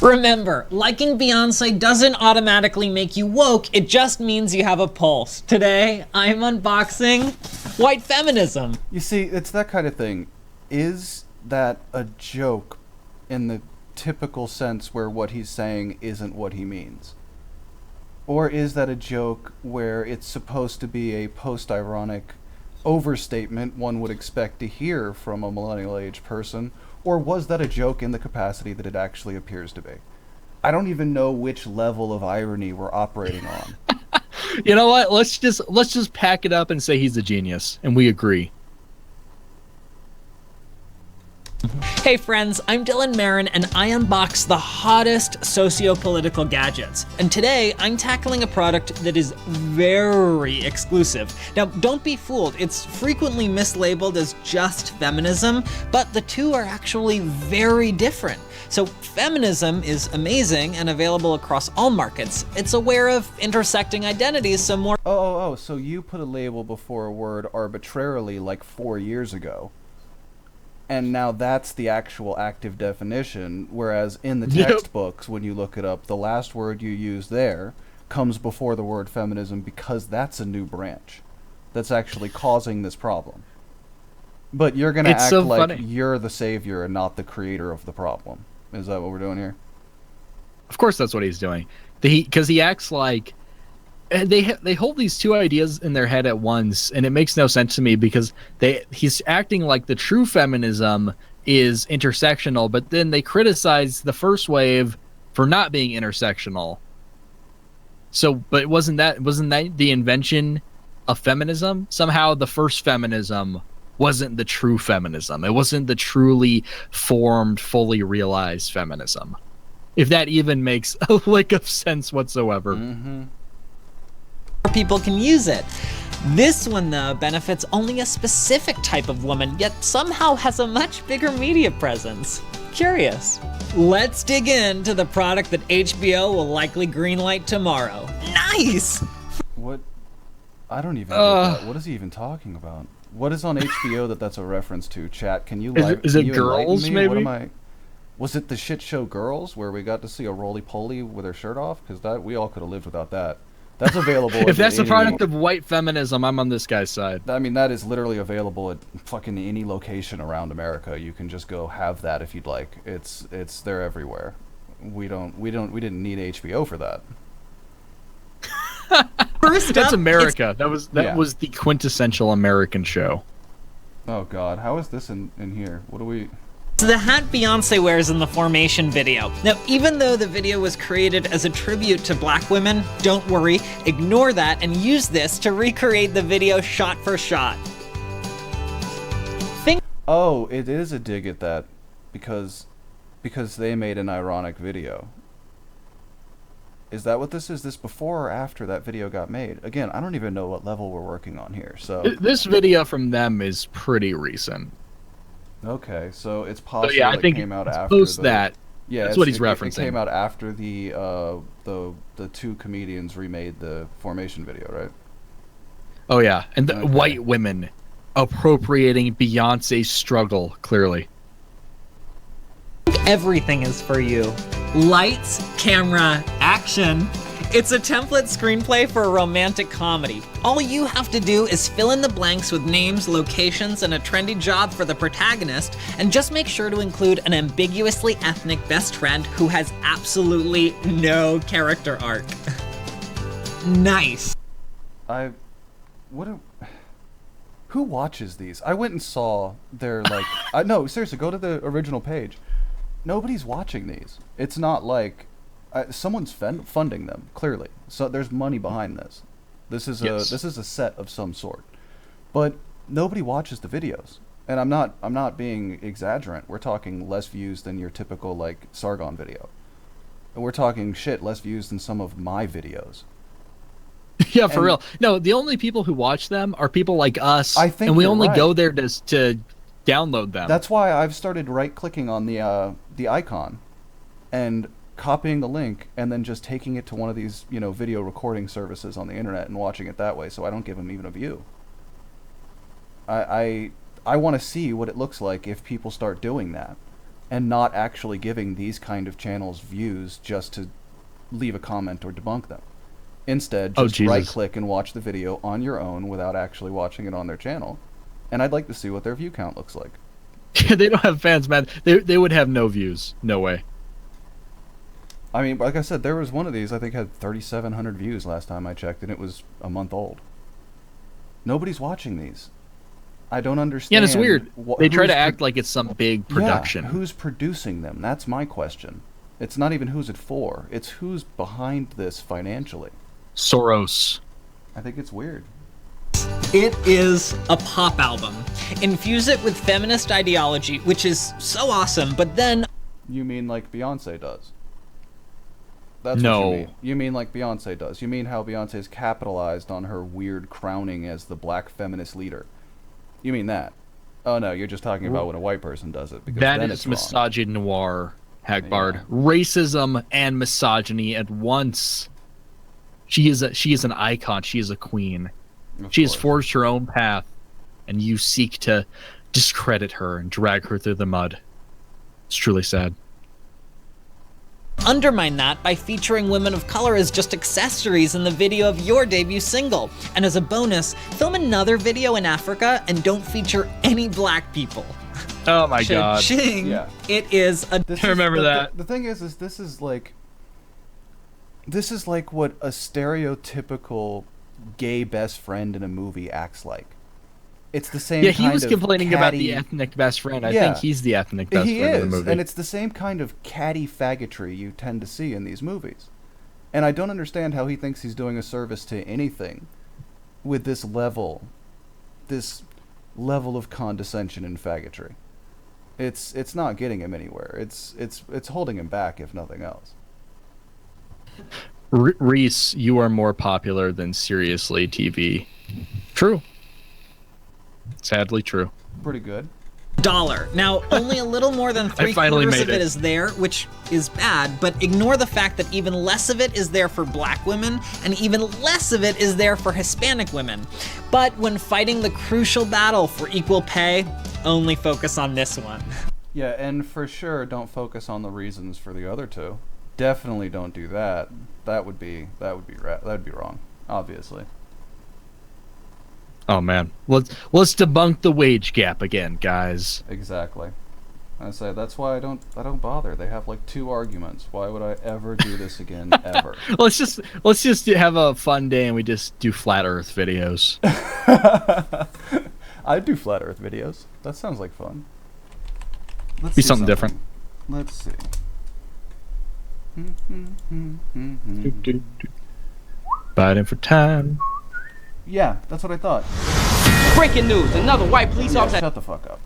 Remember, liking Beyonce doesn't automatically make you woke, it just means you have a pulse. Today, I'm unboxing white feminism. You see, it's that kind of thing. Is that a joke in the typical sense where what he's saying isn't what he means? Or is that a joke where it's supposed to be a post-ironic overstatement one would expect to hear from a millennial-age person? Or was that a joke in the capacity that it actually appears to be? I don't even know which level of irony we're operating on. You know what? Let's just pack it up and say he's a genius, and we agree. Hey friends, I'm Dylan Marin and I unbox the hottest socio-political gadgets. And today I'm tackling a product that is very exclusive. Now don't be fooled, it's frequently mislabeled as just feminism, but the two are actually very different. So feminism is amazing and available across all markets. It's aware of intersecting identities, so more... So you put a label before a word arbitrarily like 4 years ago. And now that's the actual active definition, whereas in the Yep. textbooks, when you look it up, the last word you use there comes before the word feminism because that's a new branch that's actually causing this problem. But you're going to It's act so like funny. you're the savior and not the creator of the problem. Is that what we're doing here? Of course, that's what he's doing. Because he acts like they hold these two ideas in their head at once, and it makes no sense to me because he's acting like the true feminism is intersectional, but then they criticize the first wave for not being intersectional. So, but wasn't that the invention of feminism? Somehow, the first feminism wasn't the true feminism. It wasn't the truly formed, fully realized feminism. If that even makes a lick of sense whatsoever. Mm-hmm. People can use it. This one, though, benefits only a specific type of woman, yet somehow has a much bigger media presence. Curious. Let's dig into the product that HBO will likely greenlight tomorrow. Nice! What? I don't even get that. What is he even talking about? What is on HBO that's a reference to? Chat, can you Is it Girls, me? maybe? What am I? Was it the shit show Girls, where we got to see a roly-poly with her shirt off? Because that we all could have lived without that. That's available. If that's a product of white feminism, I'm on this guy's side. I mean, that is literally available at fucking any location around America. You can just go have that if you'd like. It's they're everywhere. We didn't need HBO for that. First That's up, America. That was the quintessential American show. Oh God, how is this in here? What do we? It's the hat Beyonce wears in the Formation video. Now, even though the video was created as a tribute to black women, don't worry, ignore that and use this to recreate the video shot for shot. Oh, it is a dig at that, because they made an ironic video. Is that what this is? This before or after that video got made? Again, I don't even know what level we're working on here. So This video from them is pretty recent. okay, so it's possible yeah, I it think came out it's after post the, that. Yeah, That's what he's it referencing. came out after the two comedians remade the Formation video, right? Oh yeah, and the Okay. white women appropriating Beyonce's struggle, clearly. Everything is for you. Lights, camera, action. It's a template screenplay for a romantic comedy. All you have to do is fill in the blanks with names, locations, and a trendy job for the protagonist, and just make sure to include an ambiguously ethnic best friend who has absolutely no character arc. Nice. Who watches these? I went and saw their no, seriously, go to the original page. Nobody's watching these. It's not like someone's funding them, clearly. So there's money behind this. This is a set of some sort. But nobody watches the videos. And I'm not being exaggerant. We're talking less views than your typical like Sargon video. And we're talking less views than some of my videos. Yeah, for real. No, the only people who watch them are people like us, I think and we you're only right. go there to download them. That's why I've started right-clicking on the icon and copying the link and then just taking it to one of these, video recording services on the internet and watching it that way, so I don't give them even a view. I want to see what it looks like if people start doing that and not actually giving these kind of channels views just to leave a comment or debunk them. Instead, just right-click and watch the video on your own without actually watching it on their channel. And I'd like to see what their view count looks like. They don't have fans, man. They would have no views. No way. I mean, like I said, there was one of these I think had 3,700 views last time I checked, and it was a month old. Nobody's watching these. I don't understand. Yeah, and it's weird. They try to act like it's some big production. Yeah, who's producing them? That's my question. It's not even who's it for. It's who's behind this financially. Soros. I think it's weird. It is a pop album. Infuse it with feminist ideology, which is so awesome, but then... You mean like Beyonce does? That's no. What you mean. You mean like Beyonce does. You mean how Beyonce's capitalized on her weird crowning as the black feminist leader. You mean that. Oh no, you're just talking about when a white person does it. Because that then is it's wrong. misogynoir, Hagbard. Yeah. Racism and misogyny at once. She is an icon. She is a queen. She has forged her own path, and you seek to discredit her and drag her through the mud. It's truly sad. Undermine that by featuring women of color as just accessories in the video of your debut single. And as a bonus, film another video in Africa and don't feature any black people. Oh my god. Cha-ching. Yeah. It is a... I remember that. The thing is this is like what a stereotypical gay best friend in a movie acts like. It's the same. Yeah, he kind was of complaining about catty- the ethnic best friend. I Yeah. think he's the ethnic best He friend is, in the movie. and it's the same kind of catty faggotry you tend to see in these movies. And I don't understand how he thinks he's doing a service to anything with this level of condescension and faggotry. It's not getting him anywhere. It's holding him back, if nothing else. Reese, you are more popular than Seriously TV. True. Sadly true. Pretty good. $1. Now, only a little more than I finally three-quarters made of it it. is there, which is bad, but ignore the fact that even less of it is there for black women, and even less of it is there for Hispanic women. But when fighting the crucial battle for equal pay, only focus on this one. Yeah, and for sure, don't focus on the reasons for the other two. Definitely don't do that. That would be wrong, obviously. Oh man, let's debunk the wage gap again, guys. Exactly. I say that's why I don't bother. They have like 2 arguments. Why would I ever do this again ever? let's just have a fun day and we just do flat Earth videos. I'd do flat Earth videos. That sounds like fun. Let's Be see something different. Let's see. Biding for time. Yeah, that's what I thought. Breaking news, another white police Yeah, officer... shut the fuck up.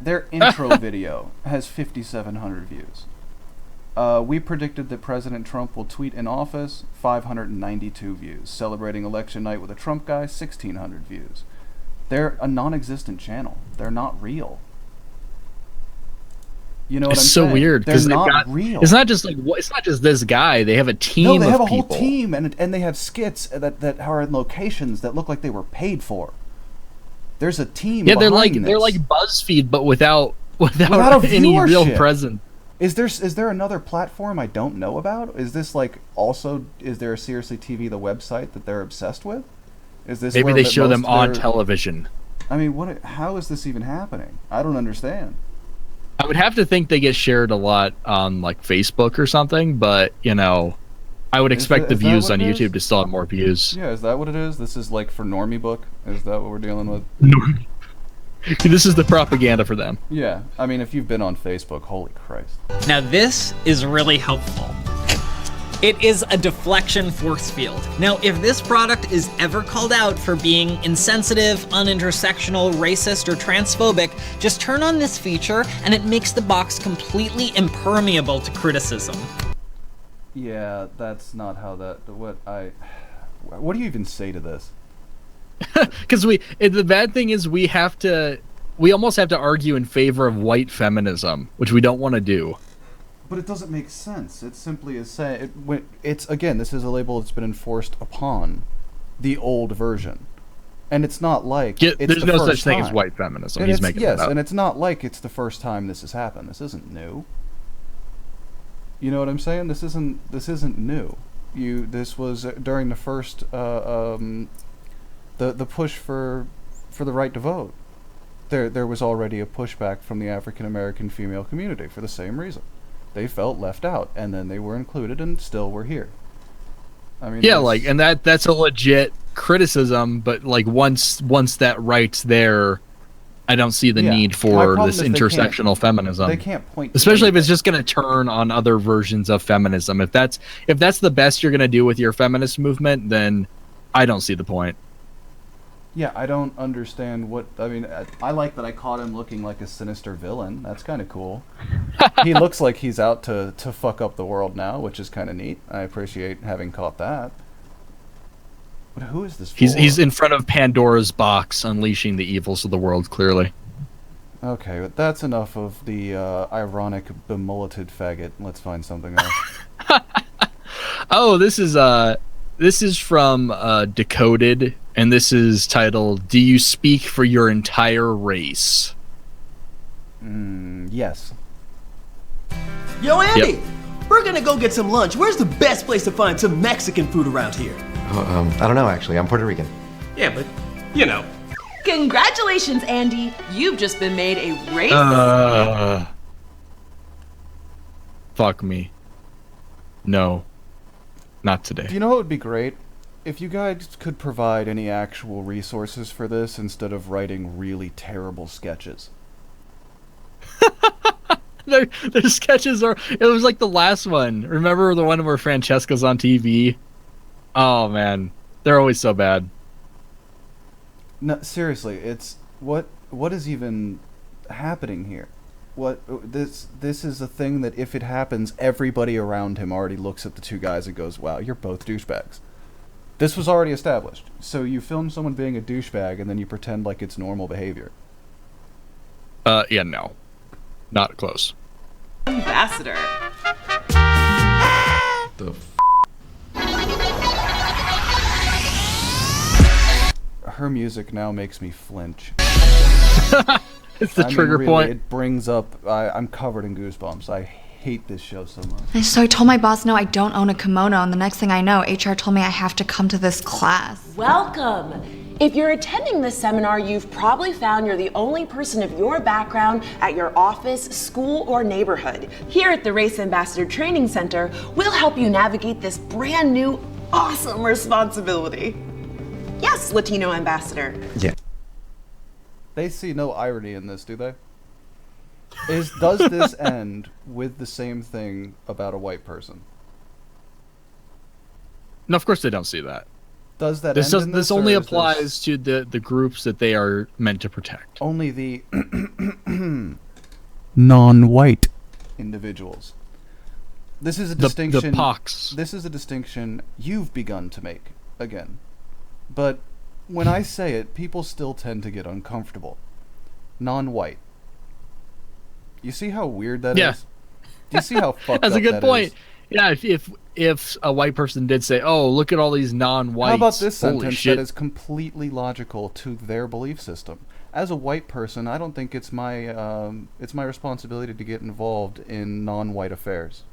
Their intro video has 5,700 views. We predicted that President Trump will tweet in office, 592 views. Celebrating election night with a Trump guy, 1,600 views. They're a non-existent channel. They're not real. You know what I'm It's so saying? weird They're because not real. It's not just like it's not just this guy. They have a team. No, they have of a whole people. team, and they have skits that are in locations that look like they were paid for. There's a team. Yeah, they're like behind they're this. like BuzzFeed, but without Without a any real viewership. presence. Is there another platform I don't know about? Is this like also? Is there a Seriously TV, the website that they're obsessed with? Is this Maybe where they that show them most of on their- television. I mean, what? How is this even happening? I don't understand. I would have to think they get shared a lot on like Facebook or something, but you know, I would expect the is that views what on it is? YouTube to still have more views. Yeah, is that what it is? This is like for Normie Book. Is that what we're dealing with? This is the propaganda for them. Yeah, I mean, if you've been on Facebook, holy Christ. Now this is really helpful. It is a deflection force field. Now, if this product is ever called out for being insensitive, unintersectional, racist, or transphobic, just turn on this feature and it makes the box completely impermeable to criticism. Yeah, that's not how that. What do you even say to this? Because the bad thing is we almost have to argue in favor of white feminism, which we don't want to do. But it doesn't make sense. It simply is saying it's again. This is a label that's been enforced upon the old version, and it's not like it's there's the no first such thing as time. white feminism. And He's it's- making yes, that up. and it's not like it's the first time this has happened. This isn't new. You know what I'm saying? This isn't new. This was during the first the push for the right to vote. There was already a pushback from the African American female community for the same reason. They felt left out, and then they were included, and still we're here. I mean, Yeah, like, and that's a legit criticism, but like once that right's there, I don't see the Yeah. need My for problem this is they can't- intersectional feminism. they can't point to especially if it's just going to turn on other versions of feminism. If that's the best you're going to do with your feminist movement, then I don't see the point. Yeah, I don't understand what. I mean, I like that I caught him looking like a sinister villain. That's kind of cool. He looks like he's out to fuck up the world now, which is kind of neat. I appreciate having caught that. But who is this for? He's in front of Pandora's box, unleashing the evils of the world. Clearly. Okay, but that's enough of the ironic, bemulleted faggot. Let's find something else. Oh, this is from Decoded, and this is titled "Do You Speak for Your Entire Race?" Yes. Yo, Andy! We're gonna go get some lunch. Where's the best place to find some Mexican food around here? I don't know, actually. I'm Puerto Rican. Yeah, but, you know. Congratulations, Andy. You've just been made a racist. Fuck me. No. Not today. Do you know what would be great? If you guys could provide any actual resources for this instead of writing really terrible sketches. Their sketches are... It was like the last one. Remember the one where Francesca's on TV? Oh, man. They're always so bad. No, seriously, it's... What is even happening here? This is a thing that if it happens, everybody around him already looks at the two guys and goes, wow, you're both douchebags. This was already established. So you film someone being a douchebag and then you pretend like it's normal behavior. Yeah, no. Not close. Ambassador. The Her music now makes me flinch. It's the trigger really, point. It brings up... I'm covered in goosebumps. I hate this show so much. So I told my boss, no, I don't own a kimono, and the next thing I know, HR told me I have to come to this class. Welcome. If you're attending this seminar, you've probably found you're the only person of your background at your office, school, or neighborhood. Here at the Race Ambassador Training Center, we'll help you navigate this brand new, awesome responsibility. Yes, Latino Ambassador. Yeah. They see no irony in this, do they? Does this end with the same thing about a white person? No, of course they don't see that. Does that this end in this or only is applies to the groups that they are meant to protect. Only the non-white individuals. This is a distinction. The pox. This is a distinction you've begun to make again. But when I say it, people still tend to get uncomfortable. Non-white. You see how weird that is? Do you see how fucked up That's a good that point. is? Yeah, if a white person did say, "Oh, look at all these non-whites," How about this holy sentence shit. that is completely logical to their belief system? As a white person, I don't think it's my responsibility to get involved in non-white affairs.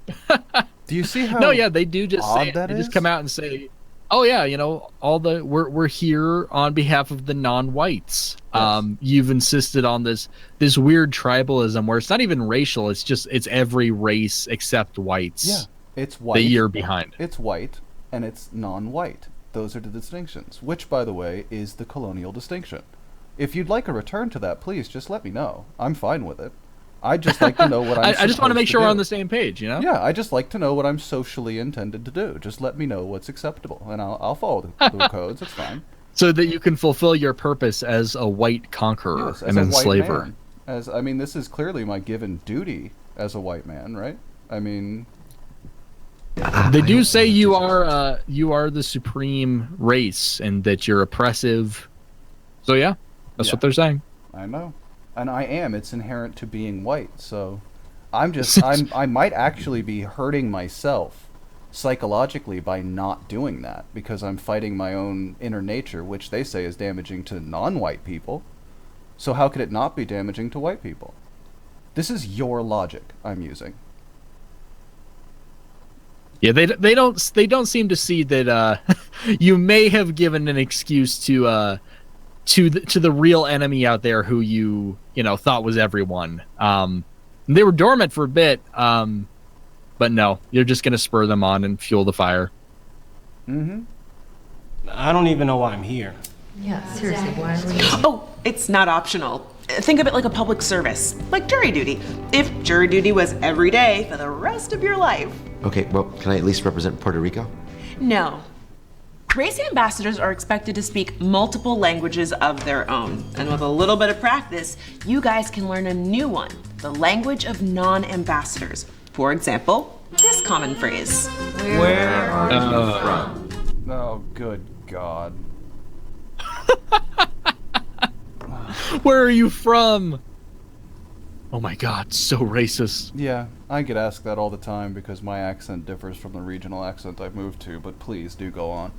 Do you see how? No, yeah, they do just odd say that they is? just come out and say, "Oh yeah, you know, we're here on behalf of the non-whites." Yes. You've insisted on this weird tribalism where it's not even racial; it's every race except whites. Yeah, it's white. The year behind. It's white and it's non-white. Those are the distinctions, which, by the way, is the colonial distinction. If you'd like a return to that, please just let me know. I'm fine with it. I'd just like to know what I'm I just want to make sure we're do. on the same page, you know? Yeah, I just like to know what I'm socially intended to do. Just let me know what's acceptable, and I'll follow the codes. It's fine. So that you can fulfill your purpose as a white conqueror Yes, and as a white enslaver. man. This is clearly my given duty as a white man, right? I mean, They do say you are the supreme race and that you're oppressive. So yeah, that's what they're saying. I know. And I am. It's inherent to being white. So I might actually be hurting myself psychologically by not doing that because I'm fighting my own inner nature, which they say is damaging to non-white people. So how could it not be damaging to white people? This is your logic I'm using. Yeah, they don't seem to see that you may have given an excuse to the real enemy out there who you thought was everyone. They were dormant for a bit, but no, you're just gonna spur them on and fuel the fire. Mm-hmm. I don't even know why I'm here. Yeah, seriously, why are we... Oh, it's not optional. Think of it like a public service, like jury duty. If jury duty was every day for the rest of your life. Okay, well, can I at least represent Puerto Rico? No. Race ambassadors are expected to speak multiple languages of their own. And with a little bit of practice, you guys can learn a new one, the language of non-ambassadors. For example, this common phrase. Where are you from? Oh, good God. Where are you from? Oh my God, so racist. Yeah, I get asked that all the time because my accent differs from the regional accent I've moved to, but please do go on.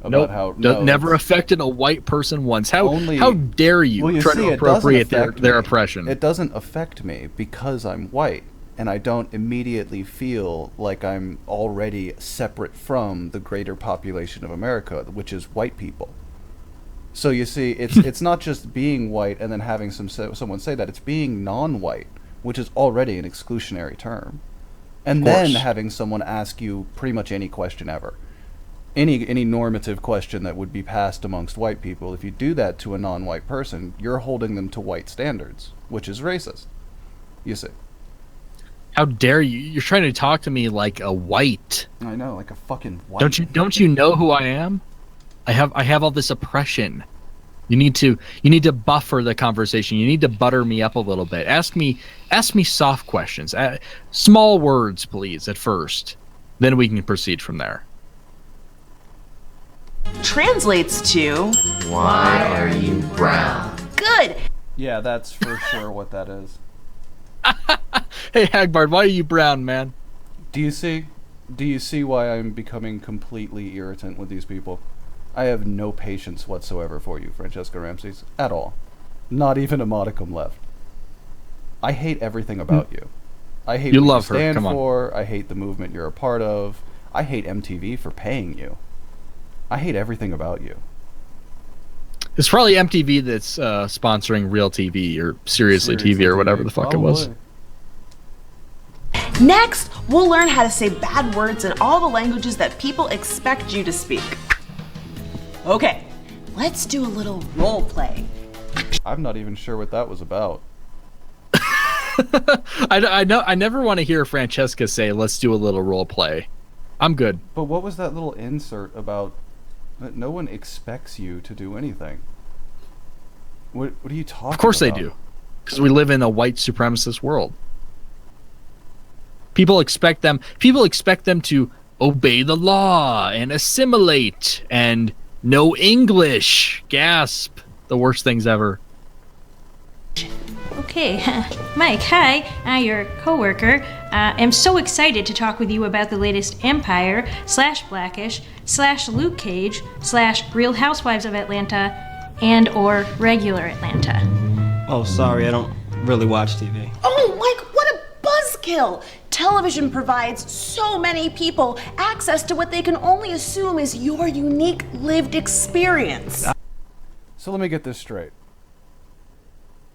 about how never affected a white person once. How dare you, well, try see, to appropriate their oppression? It doesn't affect me because I'm white, and I don't immediately feel like I'm already separate from the greater population of America, which is white people. So you see, it's not just being white and then having someone say that. It's being non-white, which is already an exclusionary term, and then having someone ask you pretty much any question ever, any normative question that would be passed amongst white people. If you do that to a non-white person, you're holding them to white standards, which is racist. You see. How dare you? You're trying to talk to me like a white. I know, like a fucking white. Don't you know who I am? I have all this oppression. You need to buffer the conversation. You need to butter me up a little bit. Ask me soft questions. Small words, please, at first. Then we can proceed from there. Translates to Why are you brown? Good. Yeah, that's for sure what that is. Hey Hagbard, why are you brown, man? Do you see why I'm becoming completely irritant with these people? I have no patience whatsoever for you, Francesca Ramses, at all. Not even a modicum left. I hate everything about you. I hate what you stand for. I hate the movement you're a part of. I hate MTV for paying you. I hate everything about you. It's probably MTV that's sponsoring Real TV or Seriously TV or whatever the fuck it was. Next, we'll learn how to say bad words in all the languages that people expect you to speak. Okay, let's do a little role play. I'm not even sure what that was about. I never want to hear Francesca say, "Let's do a little role play." I'm good. But what was that little insert about? That no one expects you to do anything. What are you talking about? Of course they do, because we live in a white supremacist world. People expect them to obey the law and assimilate and know English. Gasp. The worst things ever. Okay, Mike, hi. Your coworker. I'm so excited to talk with you about the latest Empire /Blackish /Luke Cage /Real Housewives of Atlanta and/or regular Atlanta. Oh, sorry, I don't really watch TV. Oh, Mike, what a buzzkill! Television provides so many people access to what they can only assume is your unique lived experience. So let me get this straight.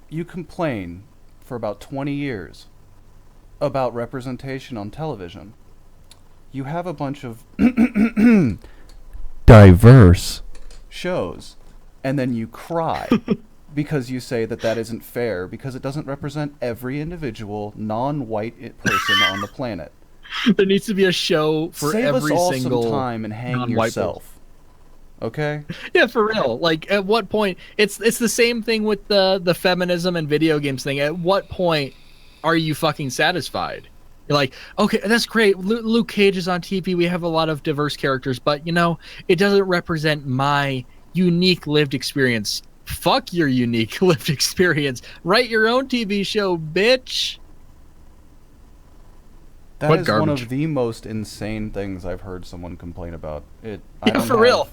You complain for about 20 years about representation on television. You have a bunch of diverse shows, and then you cry because you say that isn't fair because it doesn't represent every individual non-white person on the planet. There needs to be a show for Save every us all single some time and hang yourself. Okay? Yeah, for real. Like, at what point... It's the same thing with the feminism and video games thing. At what point are you fucking satisfied? You're like, okay, that's great. Luke Cage is on TV. We have a lot of diverse characters, but, it doesn't represent my unique lived experience. Fuck your unique lived experience. Write your own TV show, bitch. That is one of the most insane things I've heard someone complain about. Real.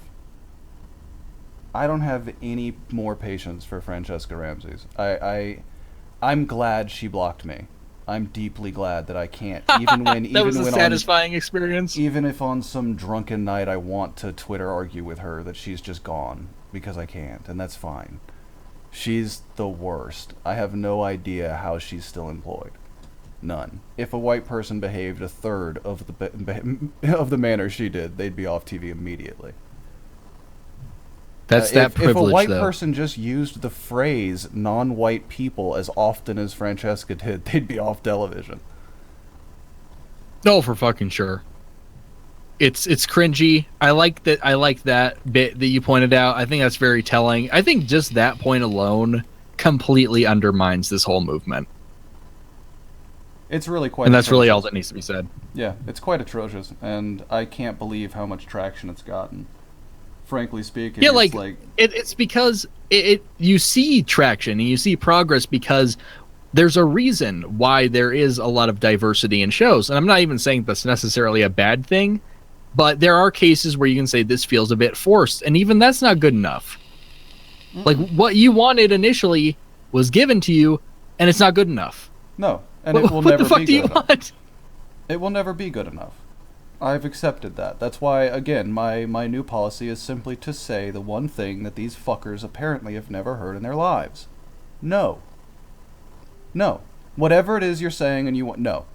I don't have any more patience for Francesca Ramses. I'm glad she blocked me. I'm deeply glad that I can't. That was a satisfying experience. Even if on some drunken night I want to Twitter argue with her, that she's just gone because I can't, and that's fine. She's the worst. I have no idea how she's still employed. None. If a white person behaved a third of the manner she did, they'd be off TV immediately. That's that privilege, if a white though. person just used the phrase non-white people as often as Francesca did, they'd be off television. No, for fucking sure. It's cringy. I like that bit that you pointed out. I think that's very telling. I think just that point alone completely undermines this whole movement. It's really quite And that's atrocious. really all that needs to be said. Yeah, it's quite atrocious, and I can't believe how much traction it's gotten. Frankly speaking, Yeah, it's it's because you see traction and you see progress because there's a reason why there is a lot of diversity in shows. And I'm not even saying that's necessarily a bad thing. But there are cases where you can say this feels a bit forced, and even that's not good enough. Like, what you wanted initially was given to you, and it's not good enough. No, and it will What never the fuck be do you good enough. want? It will never be good enough. I've accepted that. That's why, again, my new policy is simply to say the one thing that these fuckers apparently have never heard in their lives. No. No. Whatever it is you're saying and you want... No.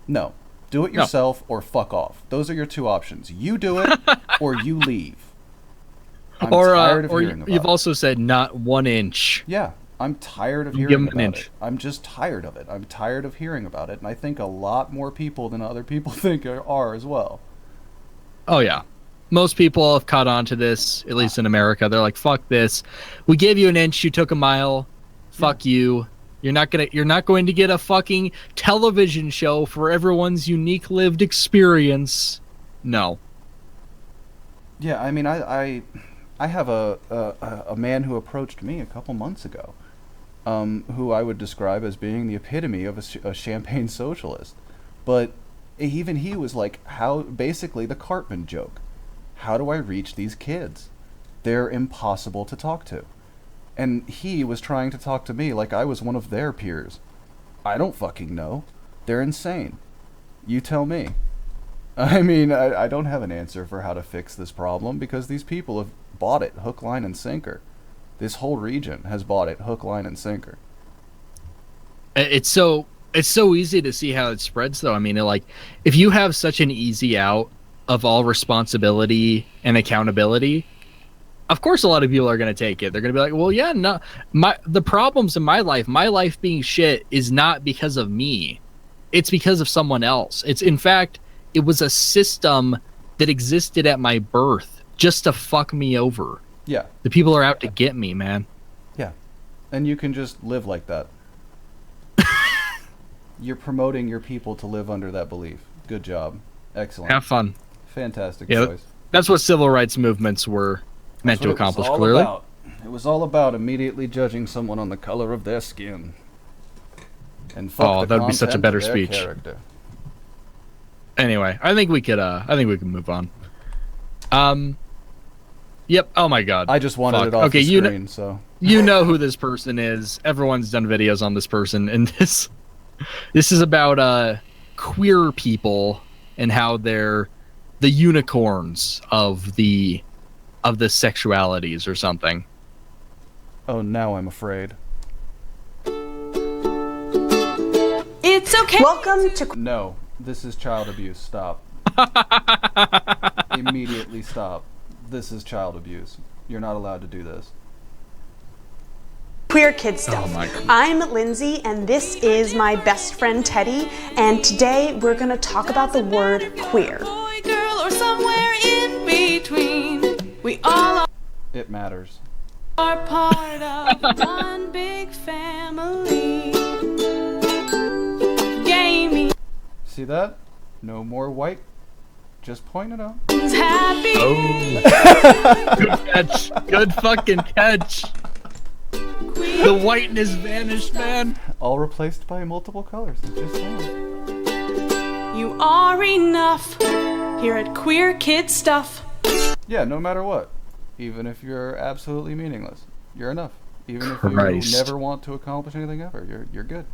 No. Do it yourself or fuck off. Those are your two options. You do it or you leave. I'm tired of hearing about you've it. also said not 1 inch. Yeah. I'm tired of Give hearing them an about inch. it. I'm just tired of it. I'm tired of hearing about it, and I think a lot more people than other people think are as well. Oh yeah, most people have caught on to this, at least in America. They're like, "Fuck this! We gave you an inch, you took a mile. Fuck you! You're not going to get a fucking television show for everyone's unique lived experience." No. Yeah, I mean, I have a man who approached me a couple months ago, who I would describe as being the epitome of a champagne socialist, but even he was like, basically the Cartman joke. How do I reach these kids? They're impossible to talk to. And he was trying to talk to me like I was one of their peers. I don't fucking know. They're insane. You tell me. I mean, I don't have an answer for how to fix this problem because these people have bought it hook, line, and sinker. This whole region has bought it hook, line, and sinker. It's so easy to see how it spreads, though. I mean, like, if you have such an easy out of all responsibility and accountability, of course a lot of people are going to take it. They're going to be like, well, yeah, no, the problems in my life being shit is not because of me. It's because of someone else. In fact, it was a system that existed at my birth just to fuck me over. Yeah. The people are out to get me, man. Yeah. And you can just live like that. You're promoting your people to live under that belief. Good job. Excellent. Have fun. Fantastic Yeah, choice. that's what civil rights movements were meant to accomplish, clearly. It was all about immediately judging someone on the color of their skin. And Oh, that'd be such a content better of their speech. character. Anyway, I think we could move on. Yep. Oh my god. I just wanted it off the screen, so. You know who this person is. Everyone's done videos on this person, and this is about queer people and how they're the unicorns of the sexualities or something. Oh, now I'm afraid. It's okay. Welcome to. No, this is child abuse. Stop. Immediately stop. This is child abuse. You're not allowed to do this. Queer Kid Stuff. Oh my God. I'm Lindsay, and this is my best friend Teddy, and today we're going to talk about the word queer. Boy, girl, or somewhere in between. We all It matters. are part of one big family. Gaming See that? No more white. Just point it out. is happy. Oh. Good catch. Good fucking catch. The whiteness vanished, man. All replaced by multiple colors. I'm just saying. You are enough here at Queer Kid Stuff. Yeah, no matter what. Even if you're absolutely meaningless, you're enough. Even if Christ. you never want to accomplish anything ever, you're good.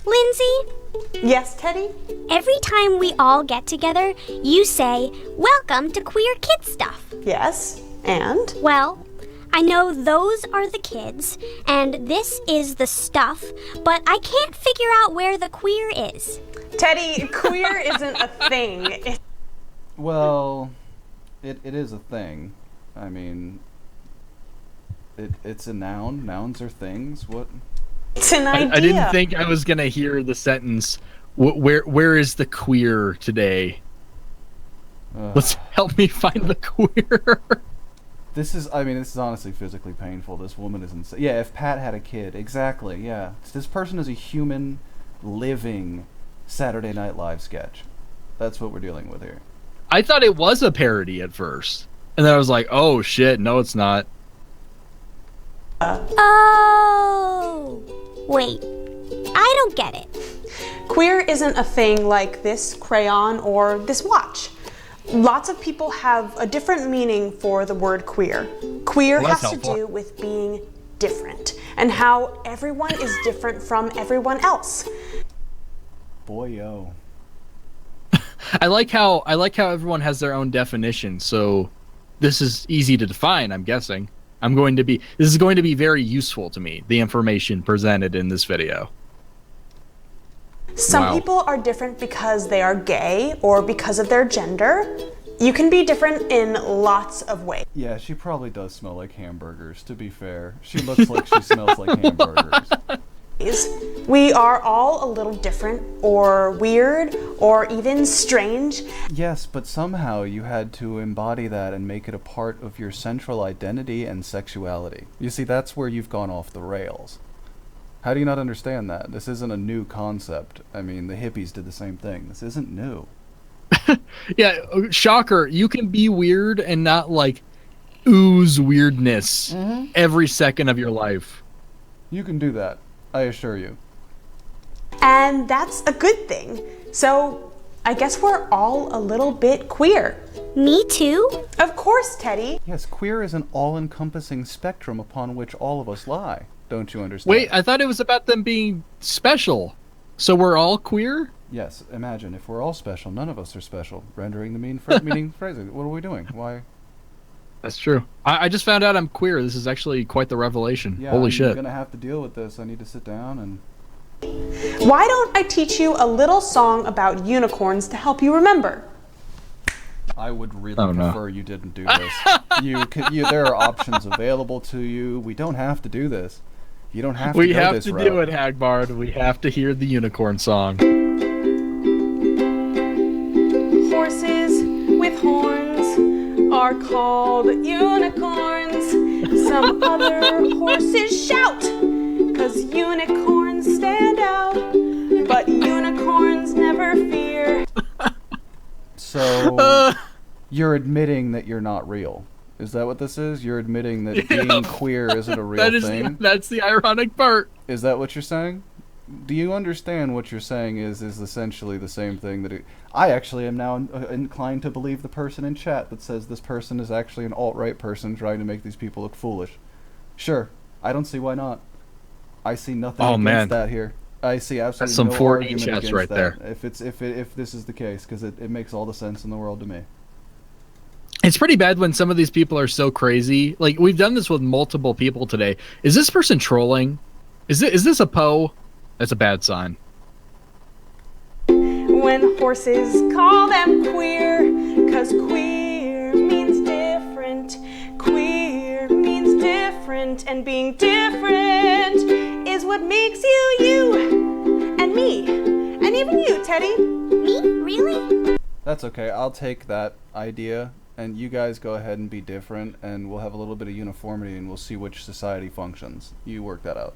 Lindsay, Yes, Teddy? every time we all get together, you say, "Welcome to Queer Kid Stuff." Yes. And? Well, I know those are the kids, and this is the stuff, but I can't figure out where the queer is. Teddy, queer isn't a thing. Well, it is a thing. I mean, it's a noun. Nouns are things. What? It's an idea. I didn't think I was gonna hear the sentence. Where is the queer today? Let's help me find the queer. This is honestly physically painful. This woman is insane. Yeah, if Pat had a kid, exactly. Yeah, this person is a human, living Saturday Night Live sketch. That's what we're dealing with here. I thought it was a parody at first, and then I was like, "Oh shit, no, it's not." Oh, wait. I don't get it. Queer isn't a thing like this crayon or this watch. Lots of people have a different meaning for the word queer. Queer has to do with being different and how everyone is different from everyone else. Boy-o. I like how everyone has their own definition, so this is easy to define, I'm guessing. This is going to be very useful to me, the information presented in this video. Some people are different because they are gay or because of their gender. You can be different in lots of ways. Yeah, she probably does smell like hamburgers, to be fair. She looks like she smells like hamburgers. We are all a little different or weird or even strange. Yes, but somehow you had to embody that and make it a part of your central identity and sexuality. You see, that's where you've gone off the rails. How do you not understand that? This isn't a new concept. I mean, the hippies did the same thing. This isn't new. Yeah, shocker. You can be weird and not, like, ooze weirdness every second of your life. You can do that, I assure you. And that's a good thing. So, I guess we're all a little bit queer. Me too? Of course, Teddy. Yes, queer is an all-encompassing spectrum upon which all of us lie. Don't you understand? Wait, I thought it was about them being special. So we're all queer? Yes, imagine if we're all special, none of us are special. Rendering the meaning phrasing. What are we doing? Why? That's true. I just found out I'm queer. This is actually quite the revelation. Yeah, Holy shit. I'm gonna have to deal with this. I need to sit down and... Why don't I teach you a little song about unicorns to help you remember? I would really prefer you didn't do this. There are options available to you. We don't have to do this. You don't have to We go have this to route. do it, Hagbard. We have to hear the unicorn song. Horses with horns are called unicorns. Some other horses shout, 'cause unicorns stand out. But unicorns never fear. So, you're admitting that you're not real. Is that what this is? You're admitting that being queer isn't a real thing? That's the ironic part. Is that what you're saying? Do you understand what you're saying is essentially the same thing that I actually am now inclined to believe the person in chat that says this person is actually an alt-right person trying to make these people look foolish. Sure, I don't see why not. I see nothing against that here. I see absolutely That's some no 4 argument chats against right that. there. If this is the case, because it makes all the sense in the world to me. It's pretty bad when some of these people are so crazy. Like, we've done this with multiple people today. Is this person trolling? Is this a Poe? That's a bad sign. When horses call them queer, 'cause queer means different. Queer means different, and being different is what makes you you and me, and even you, Teddy. Me? Really? That's okay. I'll take that idea, and you guys go ahead and be different, and we'll have a little bit of uniformity, and we'll see which society functions. You work that out.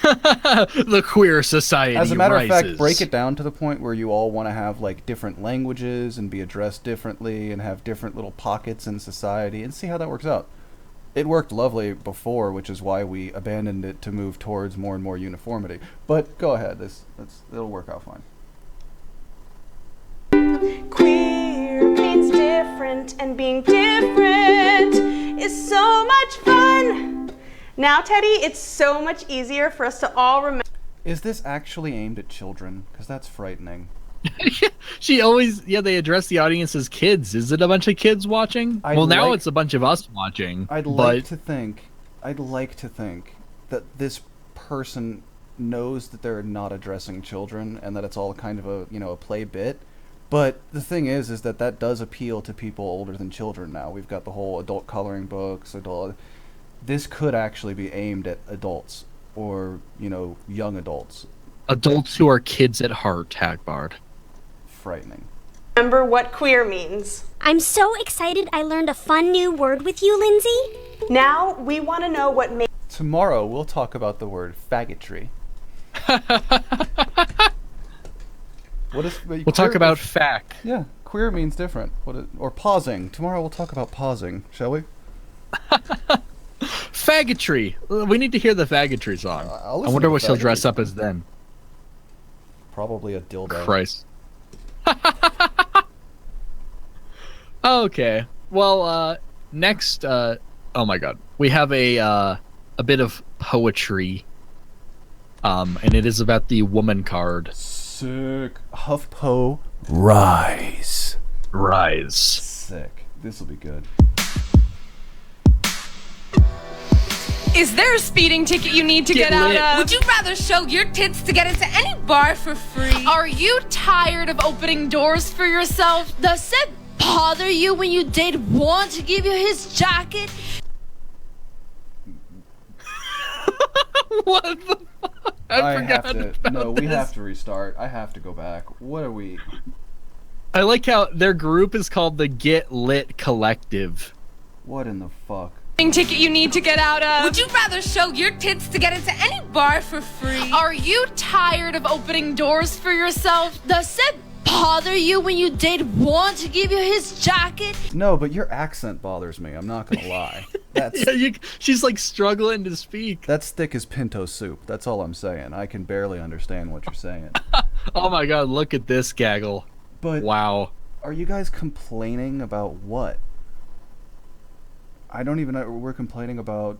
The queer society As a matter rises. of fact, break it down to the point where you all want to have like different languages and be addressed differently and have different little pockets in society and see how that works out. It worked lovely before, which is why we abandoned it to move towards more and more uniformity. But go ahead, it'll work out fine. Queer means different, and being different is so much fun. Now, Teddy, it's so much easier for us to all remember. Is this actually aimed at children? Because that's frightening. They address the audience as kids. Is it a bunch of kids watching? Now it's a bunch of us watching. I'd like to think that this person knows that they're not addressing children and that it's all kind of a play bit. But the thing is that does appeal to people older than children now. We've got the whole adult coloring books, this could actually be aimed at adults or, young adults. Adults who are kids at heart, Hagbard. Frightening. Remember what queer means. I'm so excited I learned a fun new word with you, Lindsay. Now we want to know what makes... Tomorrow we'll talk about the word faggotry. We'll talk about fact. Yeah, queer means different. Or pausing. Tomorrow we'll talk about pausing, shall we? Faggotry. We need to hear the faggotry song. I wonder what she'll dress up as then. Probably a dildo. Christ. Okay. Well, next, oh my god, we have a bit of poetry, and it is about the woman card. Sick. HuffPo Rise. Rise. Sick. This will be good. Is there a speeding ticket you need to get out lit. of? Would you rather show your tits to get into any bar for free? Are you tired of opening doors for yourself? Does it bother you when you date want to give you his jacket? What the fuck? I forgot about No, we this. have to restart. I have to go back. What are we? I like how their group is called the Get Lit Collective. What in the fuck? Ticket you need to get out of? Would you rather show your tits to get into any bar for free? Are you tired of opening doors for yourself? Does it bother you when you date want to give you his jacket? No, but your accent bothers me. I'm not gonna lie. That's Yeah, she's like struggling to speak. that's thick as pinto soup. That's all I'm saying. I can barely understand what you're saying. Oh my god, look at this gaggle. But wow. Are you guys complaining about what? I don't even know. We're complaining about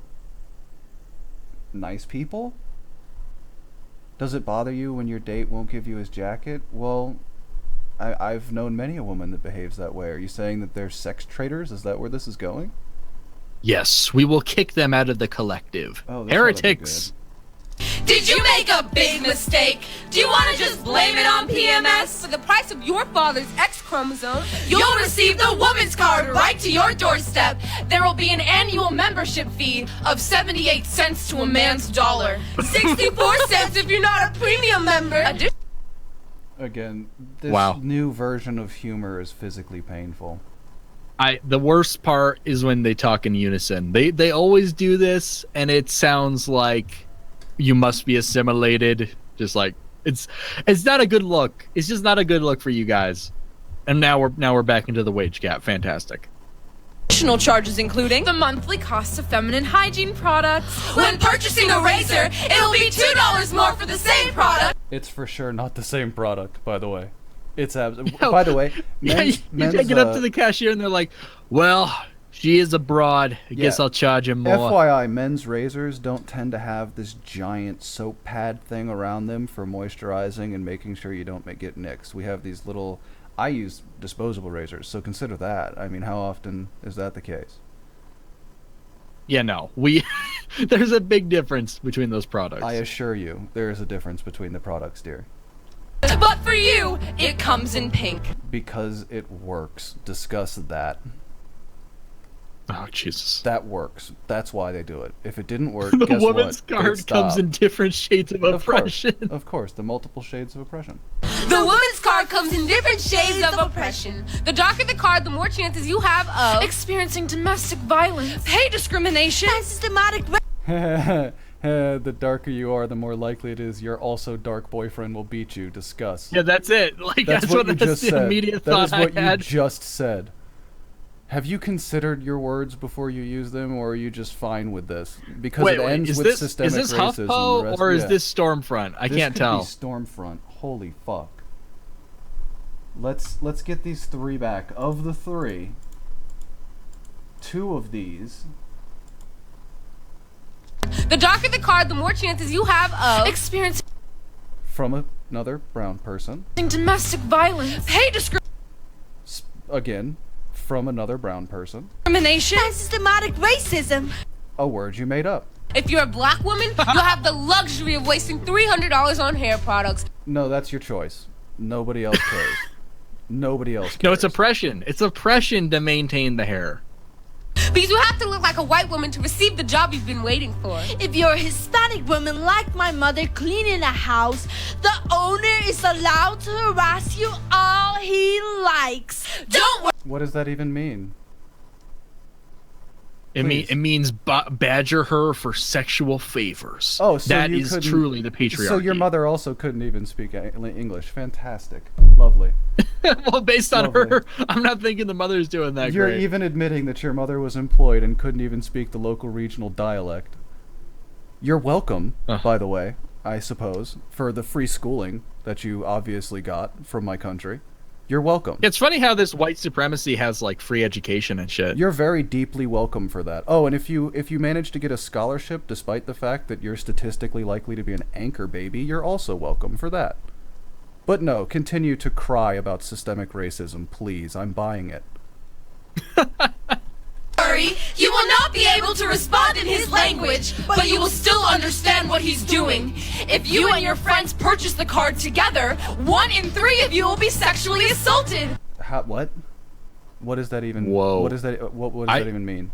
nice people? Does it bother you when your date won't give you his jacket? Well, I've known many a woman that behaves that way. Are you saying that they're sex traders? Is that where this is going? Yes, we will kick them out of the collective. Oh, this Heretics. Did you make a big mistake? Do you want to just blame it on PMS? For the price of your father's X chromosome, you'll receive the woman's card right to your doorstep. There will be an annual membership fee of 78 cents to a man's dollar. 64 cents if you're not a premium member. Again, this Wow. new version of humor is physically painful. The worst part is when they talk in unison. They always do this, and it sounds like you must be assimilated. Just like it's not a good look. It's just not a good look for you guys. And now we're back into the wage gap. Fantastic. Additional charges including the monthly cost of feminine hygiene products. When purchasing a razor, it'll be $2 more for the same product. It's for sure not the same product, by the way. It's by the way, Yeah, you take it up to the cashier, and they're like, "Well, she is a broad. I guess I'll charge him more." FYI, men's razors don't tend to have this giant soap pad thing around them for moisturizing and making sure you don't get nicks. We have these little. I use disposable razors, so consider that. I mean, how often is that the case? Yeah, no, there's a big difference between those products. I assure you, there is a difference between the products, dear. But for you, it comes in pink. Because it works. Discuss that. Oh, Jesus. That works. That's why they do it. If it didn't work, The guess woman's what? card They'd comes stop. in different shades of oppression. Of course, the multiple shades of oppression. The woman's card comes in different shades of oppression. The darker the card, the more chances you have of experiencing domestic violence, pay discrimination, and systematic The darker you are, the more likely it is your also dark boyfriend will beat you. Discuss. Yeah, that's it. Like that's what you that's just the said. immediate That thought is what I you had. just said. Have you considered your words before you use them, or are you just fine with this? Because Wait, it ends is with this systemic racism. The HuffPo rest- or is yeah. this Stormfront? I This can't could tell. Be Stormfront. Holy fuck. Let's get these three back. Of the three, two of these. The darker the card, the more chances you have of experiencing From another brown person. domestic violence, pay Again, from another brown person. discrimination, and systematic racism. A word you made up. If you're a black woman, you'll have the luxury of wasting $300 on hair products. No, that's your choice. Nobody else cares. Nobody else cares. No, it's oppression. It's oppression to maintain the hair. Because you have to look like a white woman to receive the job you've been waiting for. If you're a Hispanic woman like my mother cleaning a house, the owner is allowed to harass you all he likes. Don't worry. What does that even mean? It means badger her for sexual favors. Oh, so that you is couldn't- truly the patriarchy. So your mother also couldn't even speak English. Fantastic. Lovely. Well, based on Lovely. her, I'm not thinking the mother's doing that You're great. even admitting that your mother was employed and couldn't even speak the local regional dialect. You're welcome, by the way, I suppose, for the free schooling. that you obviously got from my country. You're welcome. It's funny how this white supremacy has like free education and shit. You're very deeply welcome for that. Oh, and if you manage to get a scholarship despite the fact that you're statistically likely to be an anchor baby, you're also welcome for that. But no, continue to cry about systemic racism, please. I'm buying it. You will not be able to respond in his language, but you will still understand what he's doing. If you and your friends purchase the card together, 1 in 3 of you will be sexually assaulted. What? What does that even? Whoa. What does that? What does that even mean?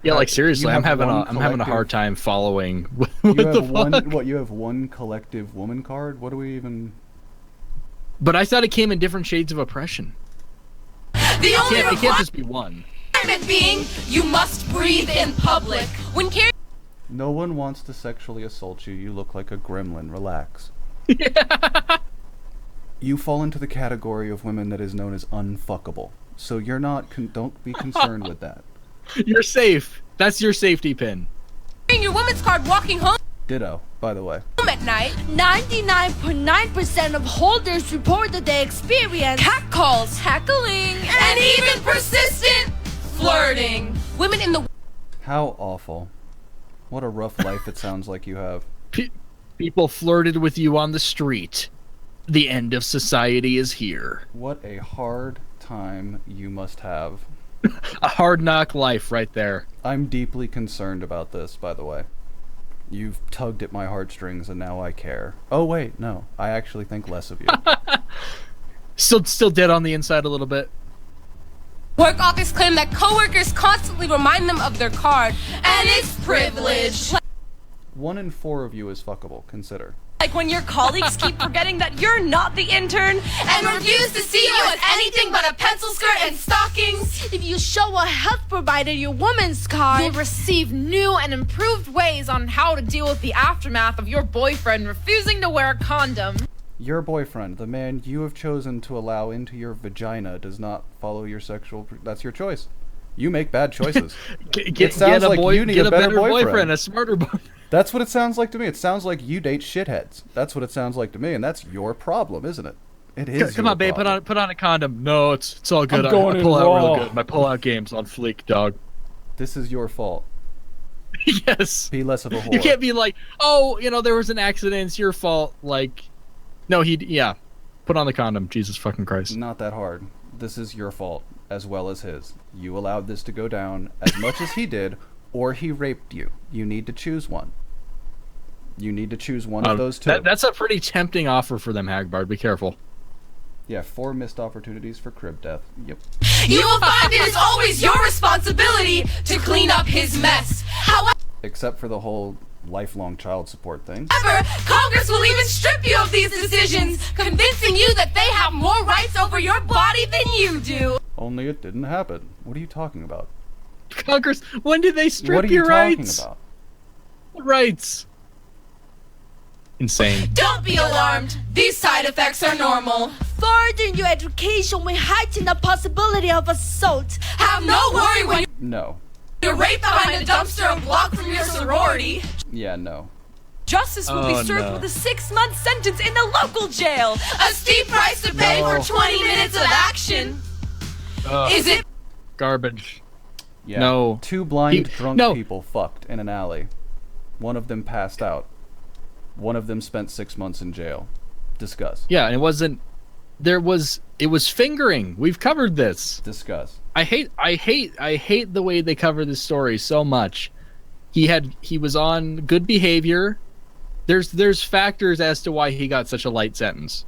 Yeah, like seriously, I'm having a collective- hard time following. What You the have one. fuck? What? You have one collective woman card? What do we even? But I thought it came in different shades of oppression. The only It can't just be one. requirement being, you must breathe in public. When carrying No one wants to sexually assault you. You look like a gremlin. Relax. You fall into the category of women that is known as unfuckable. So you're not. Don't be concerned with that. You're safe. That's your safety pin. your woman's card walking home Ditto, by the way. At night, 99.9% of holders report that they experience catcalls, heckling, and even persistent flirting. Women in the How awful. What a rough life it sounds like you have. People flirted with you on the street. The end of society is here. What a hard time you must have. A hard knock life right there. I'm deeply concerned about this, by the way. You've tugged at my heartstrings and now I care. Oh wait, no. I actually think less of you. Still dead on the inside a little bit. work office claim that coworkers constantly remind them of their card and its privilege. 1 in 4 of you is fuckable, consider. Like when your colleagues keep forgetting that you're not the intern and refuse to see you as anything but a pencil skirt and stockings. If you show a health provider your woman's card, you'll receive new and improved ways on how to deal with the aftermath of your boyfriend refusing to wear a condom. Your boyfriend, the man you have chosen to allow into your vagina, does not follow your sexual... That's your choice. You make bad choices. Get a better boyfriend, a smarter boyfriend. That's what it sounds like to me. It sounds like you date shitheads. That's what it sounds like to me, and that's your problem, isn't it? It is. Come on, babe. Problem. Put on a condom. No, it's all good. I'm going I pull in out raw. real good. My pull out game's on fleek, dog. This is your fault. Yes. Be less of a whore. You can't be like, oh, there was an accident. It's your fault. Like, no, yeah. Put on the condom. Jesus fucking Christ. Not that hard. This is your fault as well as his. You allowed this to go down as much as he did, or he raped you. You need to choose one. You need to choose one of those two. That's a pretty tempting offer for them, Hagbard. Be careful. Yeah, 4 missed opportunities for crib death. Yep. You will find it is always your responsibility to clean up his mess. However, except for the whole lifelong child support thing. Congress will even strip you of these decisions, convincing you that they have more rights over your body than you do. Only it didn't happen. What are you talking about? Congress, when did they strip what are your you rights? Talking about? What rights? Insane. Don't be alarmed. These side effects are normal. Furthering your education will heighten the possibility of assault. Have no worry when No. you're raped behind a dumpster a block from your sorority. Yeah, no. Justice will be served no. with a 6-month sentence in the local jail. A steep price to pay for 20 minutes of action. Is it garbage? Yeah. No. 2 blind drunk people fucked in an alley. One of them passed out. One of them spent 6 months in jail. Discuss. Yeah, and it wasn't. It was fingering. We've covered this. Discuss. I hate the way they cover this story so much. He was on good behavior. There's factors as to why he got such a light sentence.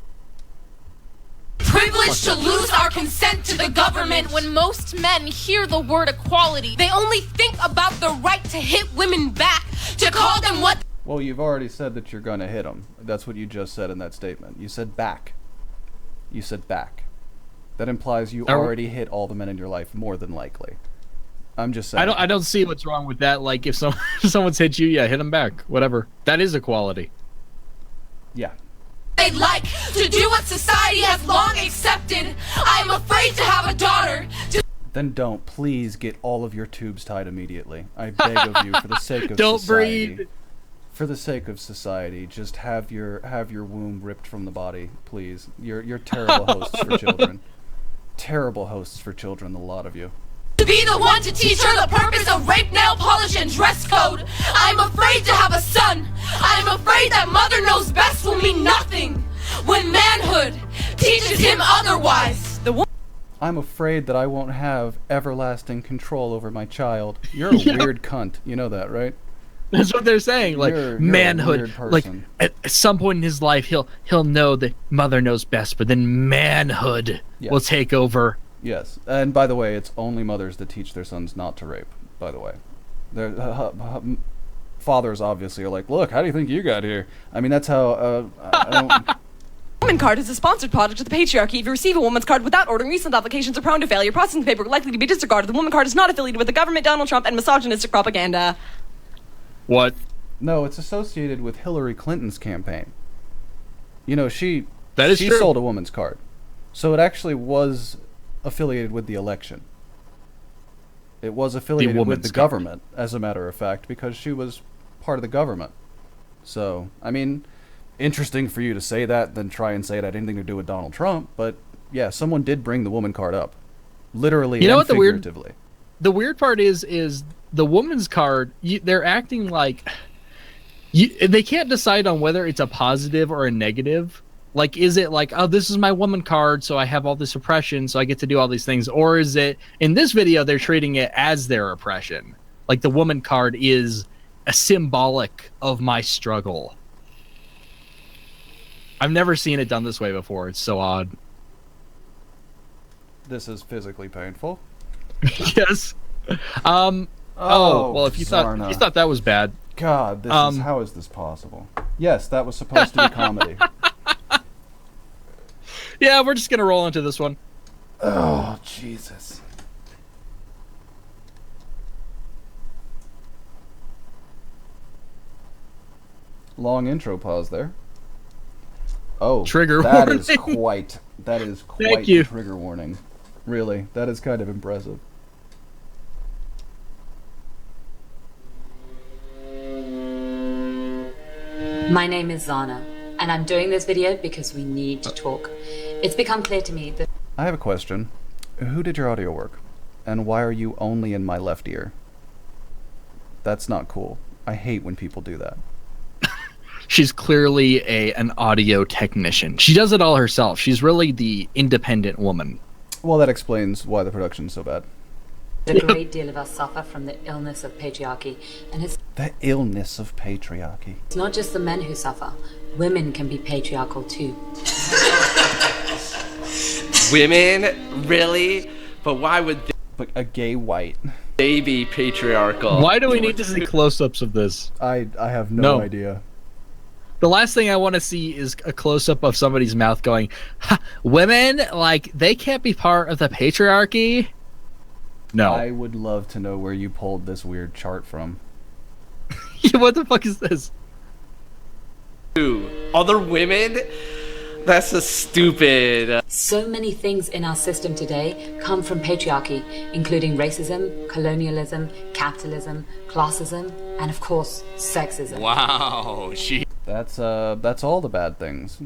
privilege to lose our consent to the government? When most men hear the word equality, They only think about the right to hit women back, to call them what. Well, you've already said that you're gonna hit him. That's what you just said in that statement. You said back. You said back. That implies you already hit all the men in your life, more than likely. I'm just saying. I don't see what's wrong with that. Like, if someone's hit you, yeah, hit them back. Whatever. That is equality. Yeah. They'd like to do what society has long accepted. I am afraid to have a daughter. Then don't. Please get all of your tubes tied immediately. I beg of you, for the sake of Don't society. breathe. For the sake of society, just have your womb ripped from the body, please. You're terrible hosts for children. Terrible hosts for children, the lot of you. To be the one to teach her the purpose of rape, nail polish, and dress code. I'm afraid to have a son. I'm afraid that mother knows best will mean nothing when manhood teaches him otherwise. I'm afraid that I won't have everlasting control over my child. You're a weird cunt. You know that, right? That's what they're saying. Like, you're manhood. Like, at some point in his life, he'll know that mother knows best, but then manhood will take over. Yes, and by the way, it's only mothers that teach their sons not to rape, by the way. Fathers obviously are like, look, how do you think you got here? I mean, that's how... Woman card is a sponsored product of the patriarchy. If you receive a woman's card without ordering, recent applications are prone to failure. Processing paperwork likely to be disregarded. The woman card is not affiliated with the government, Donald Trump, and misogynistic propaganda. What? No, it's associated with Hillary Clinton's campaign. You know, she true. sold a woman's card. So it actually was affiliated with the election. It was affiliated with the government, as a matter of fact, because she was part of the government. So, I mean, interesting for you to say that, then try and say it had anything to do with Donald Trump, but yeah, someone did bring the woman card up. Literally and figuratively. The weird part is the woman's card, they're acting like... they can't decide on whether it's a positive or a negative. Like, is it like, oh, this is my woman card, so I have all this oppression, so I get to do all these things? Or is it, in this video, they're treating it as their oppression. Like, the woman card is a symbolic of my struggle. I've never seen it done this way before. It's so odd. This is physically painful. Yes. Well, if you thought that was bad. God, how is this possible? Yes, that was supposed to be comedy. Yeah, we're just gonna roll into this one. Oh, Jesus. Long intro pause there. Oh, trigger warning. That is quite a trigger warning. Really, that is kind of impressive. My name is Zarna, and I'm doing this video because we need to talk. It's become clear to me that... I have a question. Who did your audio work? And why are you only in my left ear? That's not cool. I hate when people do that. She's clearly an audio technician. She does it all herself. She's really the independent woman. Well, that explains why the production's so bad. A great deal of us suffer from the illness of patriarchy, and it's... The illness of patriarchy. It's not just the men who suffer. Women can be patriarchal too. Women? Really? But why would they... But a gay white. They be patriarchal. Why do we need to see close-ups of this? I have no idea. The last thing I want to see is a close-up of somebody's mouth going, women, like, they can't be part of the patriarchy? No. I would love to know where you pulled this weird chart from. What the fuck is this? Other women? That's a stupid... So many things in our system today come from patriarchy, including racism, colonialism, capitalism, classism, and of course, sexism. Wow, That's all the bad things.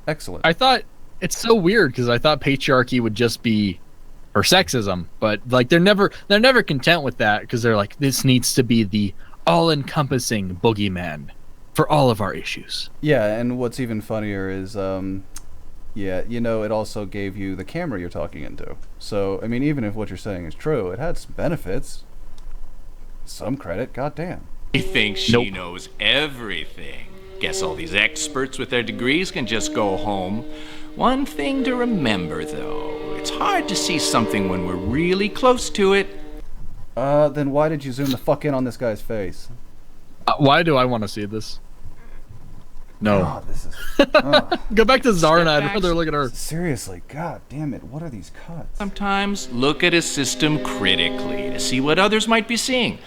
Excellent. I thought, it's so weird, because I thought patriarchy would just be for sexism, but like they're never content with that, because they're like, this needs to be the all-encompassing boogeyman for all of our issues. Yeah, and what's even funnier is, yeah, you know, it also gave you the camera you're talking into. So, I mean, even if what you're saying is true, it had some benefits. Some credit, goddamn. She thinks she knows everything. Guess all these experts with their degrees can just go home. One thing to remember, though, it's hard to see something when we're really close to it. Then why did you zoom the fuck in on this guy's face? Why do I want to see this? No. God, this is... Go back to Zarna. I'd rather look at her. Seriously, god damn it. What are these cuts? Sometimes look at a system critically to see what others might be seeing.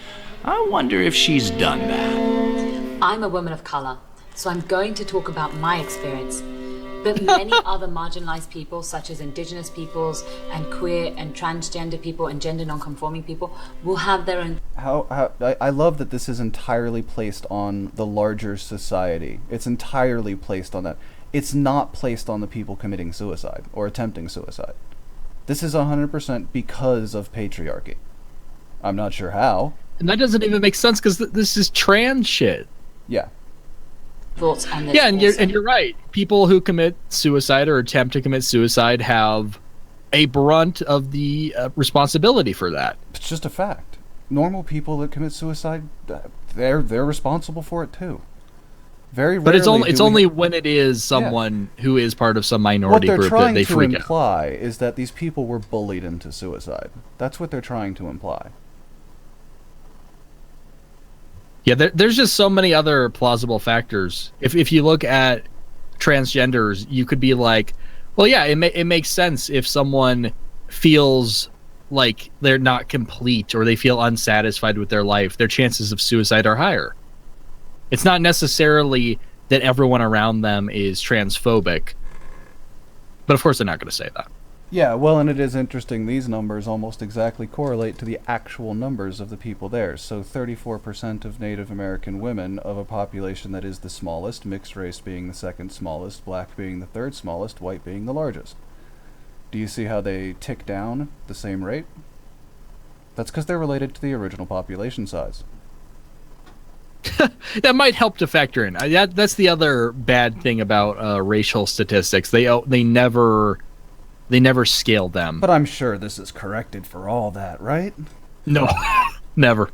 I wonder if she's done that. I'm a woman of color, so I'm going to talk about my experience. But many other marginalized people, such as indigenous peoples and queer and transgender people and gender non-conforming people, will have their own... I love that this is entirely placed on the larger society. It's entirely placed on that. It's not placed on the people committing suicide or attempting suicide. This is 100% because of patriarchy. I'm not sure how. And that doesn't even make sense because this is trans shit. Yeah. Thoughts on this. Yeah, and you're right. People who commit suicide or attempt to commit suicide have a brunt of the responsibility for that. It's just a fact. Normal people that commit suicide, they're responsible for it too. Very rarely. But it's only when it is someone who is part of some minority group that they freak out. What they're trying to imply is that these people were bullied into suicide. That's what they're trying to imply. Yeah, there's just so many other plausible factors. If you look at transgenders, you could be like, well, yeah, it makes sense if someone feels like they're not complete or they feel unsatisfied with their life, their chances of suicide are higher. It's not necessarily that everyone around them is transphobic, but of course they're not going to say that. Yeah, well, and it is interesting, these numbers almost exactly correlate to the actual numbers of the people there. So 34% of Native American women of a population that is the smallest, mixed race being the second smallest, black being the third smallest, white being the largest. Do you see how they tick down the same rate? That's because they're related to the original population size. That might help to factor in. That's the other bad thing about racial statistics. They never scale them. But I'm sure this is corrected for all that, right? No, never.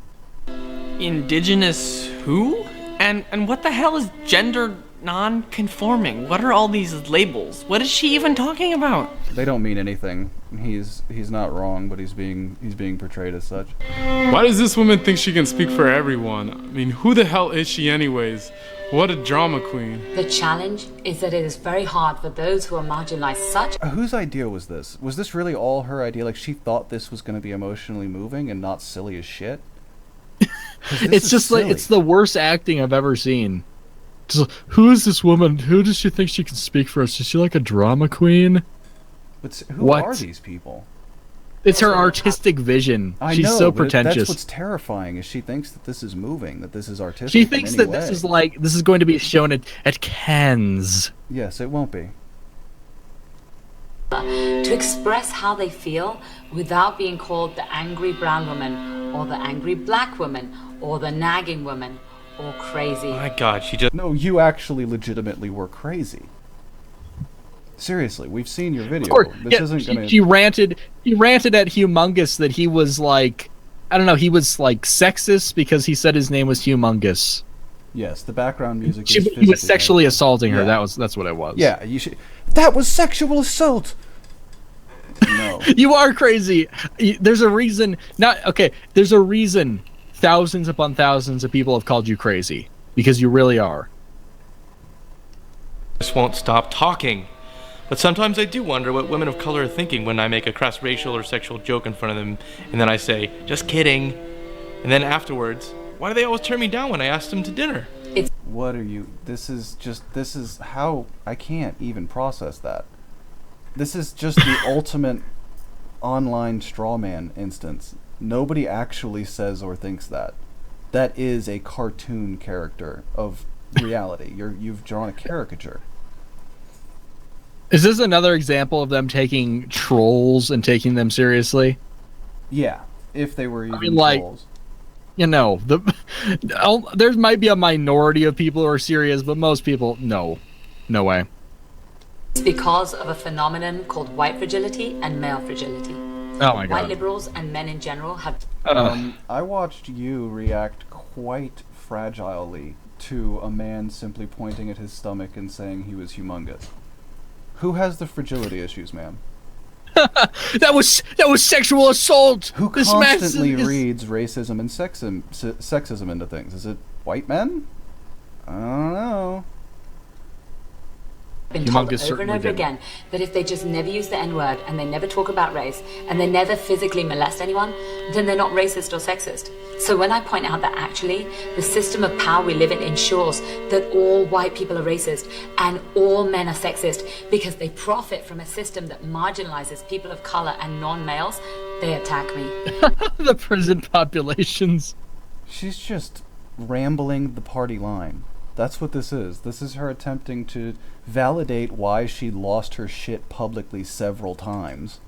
Indigenous who? And what the hell is gender non-conforming? What are all these labels? What is she even talking about? They don't mean anything. He's not wrong, but he's being portrayed as such. Why does this woman think she can speak for everyone? I mean, who the hell is she anyways? What a drama queen. The challenge is that it is very hard for those who are marginalized such... Whose idea was this? Was this really all her idea? Like, she thought this was going to be emotionally moving and not silly as shit? It's just silly. Like, it's the worst acting I've ever seen. Just like, who is this woman? Who does she think she can speak for us? Is she like a drama queen? But who are these people? It's her artistic vision. She's so pretentious. That's what's terrifying, is she thinks that this is moving, that this is artistic. She thinks that this is going to be shown at Cannes. Yes, it won't be. To express how they feel without being called the angry brown woman, or the angry black woman, or the nagging woman, or crazy. My God, she just... No, you actually legitimately were crazy. Seriously, we've seen your video. Of course, this isn't gonna... He ranted at Humongous that he was like, I don't know, he was like sexist because he said his name was Humongous. Yes, the background music. He was sexually assaulting her. Yeah. That's what it was. Yeah, that was sexual assault. No, you are crazy. There's a reason. There's a reason. Thousands upon thousands of people have called you crazy because you really are. Just won't stop talking. But sometimes I do wonder what women of color are thinking when I make a crass racial or sexual joke in front of them, and then I say, just kidding. And then afterwards, why do they always turn me down when I ask them to dinner? What are you... This is how... I can't even process that. This is just the ultimate online straw man instance. Nobody actually says or thinks that. That is a cartoon character of reality. You've drawn a caricature. Is this another example of them taking trolls and taking them seriously? Yeah, if they were even trolls. You know, there might be a minority of people who are serious, but most people, no way. It's because of a phenomenon called white fragility and male fragility. Oh my God. White liberals and men in general have... I watched you react quite fragilely to a man simply pointing at his stomach and saying he was humongous. Who has the fragility issues, ma'am? that was sexual assault. Who constantly reads racism and sexism into things? Is it white men? I don't know. been told Humongous over and certainly over did. again that if they just never use the N-word and they never talk about race and they never physically molest anyone, then they're not racist or sexist. So when I point out that actually the system of power we live in ensures that all white people are racist and all men are sexist because they profit from a system that marginalizes people of color and non-males, they attack me. The prison populations. She's just rambling the party line. That's what this is. This is her attempting to validate why she lost her shit publicly several times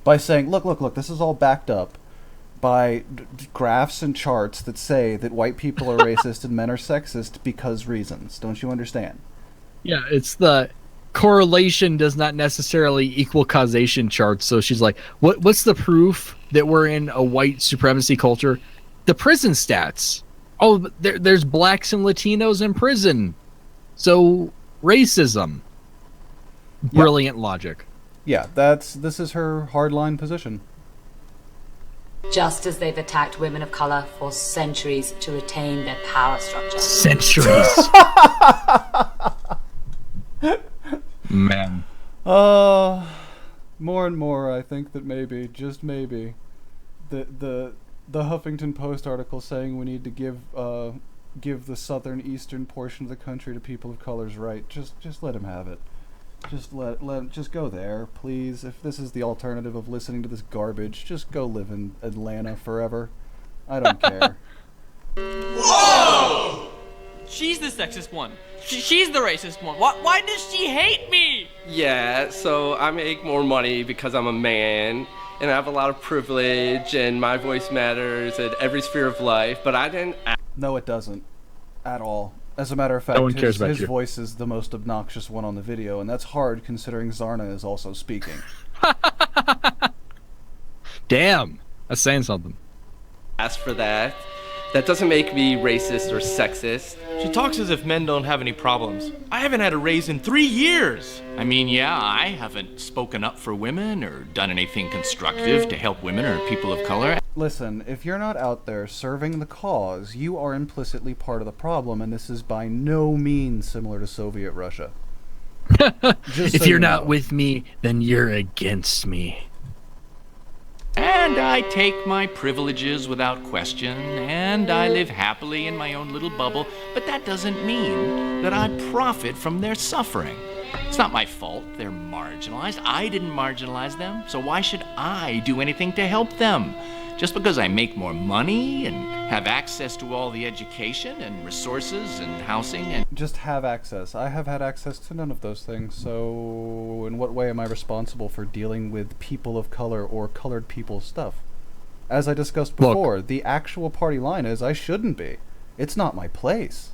by saying, look, this is all backed up by graphs and charts that say that white people are racist and men are sexist because reasons. Don't you understand? Yeah, it's the correlation does not necessarily equal causation charts. So she's like, what's the proof that we're in a white supremacy culture? The prison stats. Oh, there's blacks and Latinos in prison. So racism. Brilliant logic. Yeah, this is her hardline position. Just as they've attacked women of color for centuries to retain their power structure. Centuries. Man. More and more I think that maybe, just maybe, the Huffington Post article saying we need to give the southern eastern portion of the country to people of color's right. Just let him have it. Just go there, please. If this is the alternative of listening to this garbage, just go live in Atlanta forever. I don't care. Whoa! She's the sexist one. She's the racist one. Why does she hate me? Yeah, so I make more money because I'm a man, and I have a lot of privilege, and my voice matters in every sphere of life, but I didn't... No, it doesn't. At all. As a matter of fact, No one cares about his you. voice is the most obnoxious one on the video, and that's hard considering Zarna is also speaking. Damn. That's saying something. Ask for that. That doesn't make me racist or sexist. She talks as if men don't have any problems. I haven't had a raise in 3 years. I mean, yeah, I haven't spoken up for women or done anything constructive to help women or people of color. Listen, if you're not out there serving the cause, you are implicitly part of the problem, and this is by no means similar to Soviet Russia. If you're not with me, then you're against me. And I take my privileges without question, and I live happily in my own little bubble, but that doesn't mean that I profit from their suffering. It's not my fault they're marginalized. I didn't marginalize them, so why should I do anything to help them? Just because I make more money and have access to all the education and resources and housing and... Just have access. I have had access to none of those things, so in what way am I responsible for dealing with people of color or colored people stuff? As I discussed before, the actual party line is I shouldn't be. It's not my place.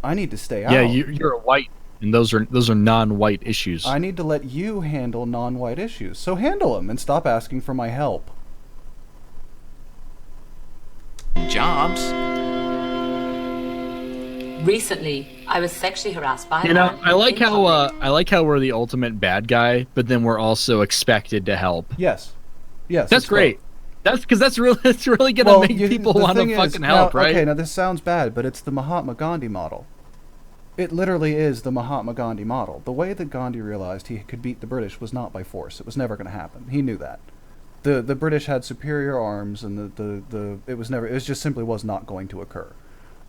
I need to stay out. Yeah, you're a white, and those are non-white issues. I need to let you handle non-white issues, so handle them and stop asking for my help. jobs. Recently, I was sexually harassed by You know, I like how we're the ultimate bad guy, but then we're also expected to help. Yes. Yes. That's great. That's because that's really gonna make people want to fucking help, right? Okay, now this sounds bad, but it's the Mahatma Gandhi model. It literally is the Mahatma Gandhi model. The way that Gandhi realized he could beat the British was not by force. It was never going to happen. He knew that. The British had superior arms, and it was just simply was not going to occur.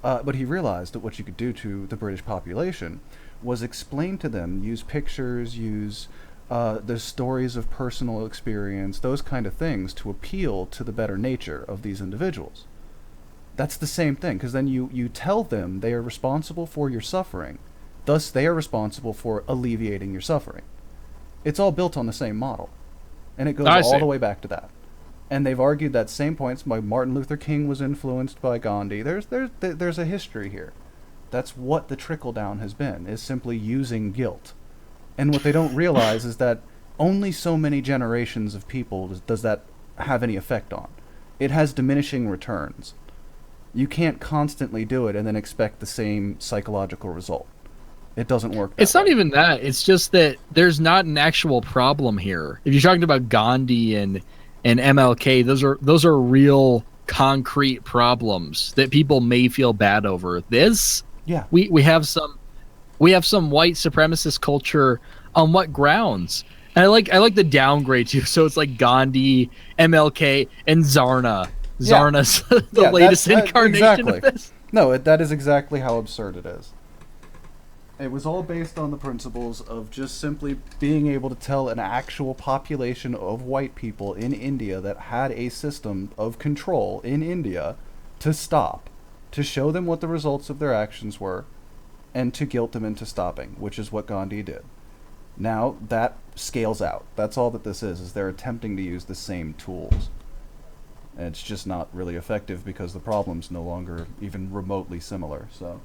But he realized that what you could do to the British population was explain to them, use pictures, use the stories of personal experience, those kind of things to appeal to the better nature of these individuals. That's the same thing, because then you tell them they are responsible for your suffering, thus they are responsible for alleviating your suffering. It's all built on the same model, and it goes all the way back to that. And they've argued that same points. Martin Luther King was influenced by Gandhi. There's a history here. That's what the trickle-down has been, is simply using guilt. And what they don't realize is that only so many generations of people does that have any effect on. It has diminishing returns. You can't constantly do it and then expect the same psychological result. It doesn't work that It's not even that. It's just that there's not an actual problem here. If you're talking about Gandhi and MLK, those are real concrete problems that people may feel bad over. This, yeah, we have some we have some white supremacist culture on what grounds? And I like the downgrade too. So it's like Gandhi, MLK, and Zarna. Yeah. Zarna's the latest incarnation of this. No, that is exactly how absurd it is. It was all based on the principles of just simply being able to tell an actual population of white people in India that had a system of control in India to stop, to show them what the results of their actions were, and to guilt them into stopping, which is what Gandhi did. Now, that scales out. That's all that this is they're attempting to use the same tools. And it's just not really effective because the problem's no longer even remotely similar, so...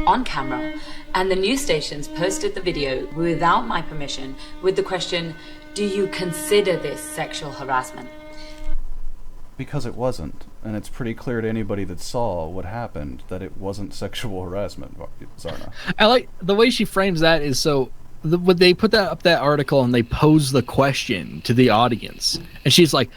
On camera, and the news stations posted the video without my permission with the question, do you consider this sexual harassment? Because it wasn't, and it's pretty clear to anybody that saw what happened that it wasn't sexual harassment, Zarna. I like the way she frames that is so when they put that up that article and they pose the question to the audience, and she's like,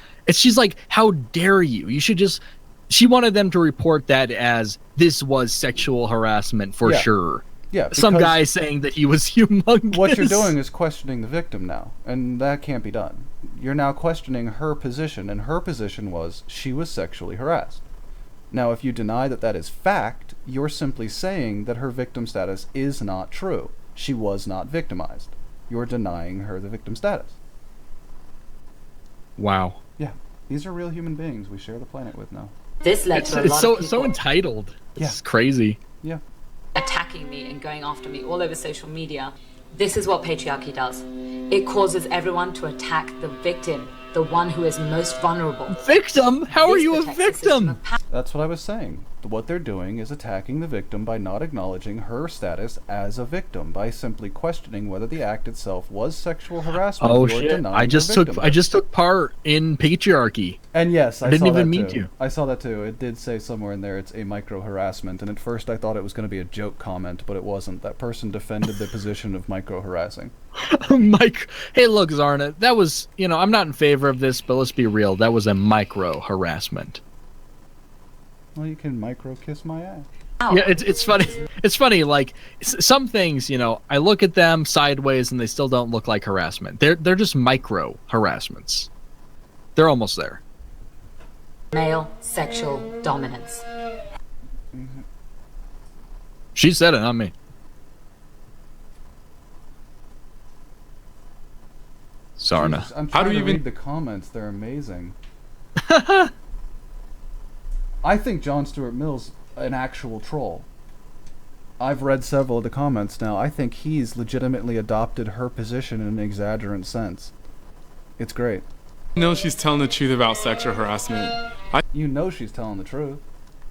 how dare you? You should just. She wanted them to report that as this was sexual harassment for sure. Yeah, some guy saying that he was humongous. What you're doing is questioning the victim now, and that can't be done. You're now questioning her position, and her position was she was sexually harassed. Now, if you deny that that is fact, you're simply saying that her victim status is not true. She was not victimized. You're denying her the victim status. Wow. Yeah, these are real human beings we share the planet with now. This led to a lot of people so entitled. It's crazy. Yeah. Attacking me and going after me all over social media. This is what patriarchy does. It causes everyone to attack the victim, the one who is most vulnerable. Victim? How are you a victim? That's what I was saying. What they're doing is attacking the victim by not acknowledging her status as a victim, by simply questioning whether the act itself was sexual harassment. Oh shit! I just took part in patriarchy. And yes, I didn't saw even that mean too. to. I saw that too. It did say somewhere in there it's a micro harassment, and at first I thought it was going to be a joke comment, but it wasn't. That person defended the position of micro harassing. Mike, hey, look, Zarna, that was, I'm not in favor of this, but let's be real. That was a micro harassment. Well, you can micro kiss my ass. Yeah, it's funny. It's funny. Like some things, I look at them sideways and they still don't look like harassment. They're just micro harassments. They're almost there. Male sexual dominance. She said it, not me. Zarna. Jesus, I'm trying to read the comments. They're amazing. I think John Stuart Mill's an actual troll. I've read several of the comments now. I think he's legitimately adopted her position in an exaggerant sense. It's great. I know she's telling the truth about sexual harassment. You know she's telling the truth.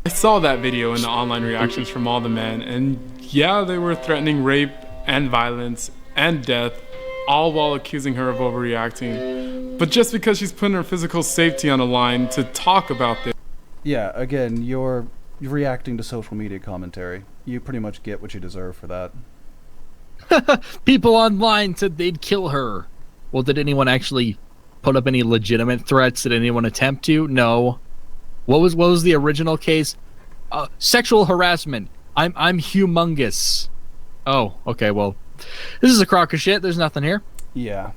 I saw that video and the online reactions from all the men, and yeah, they were threatening rape and violence and death, all while accusing her of overreacting. But just because she's putting her physical safety on the line to talk about this. Yeah, again, you're reacting to social media commentary. You pretty much get what you deserve for that. People online said they'd kill her. Well, did anyone actually put up any legitimate threats? Did anyone attempt to? No. What was the original case? Sexual harassment. I'm humongous. Oh, okay, well, this is a crock of shit. There's nothing here. Yeah.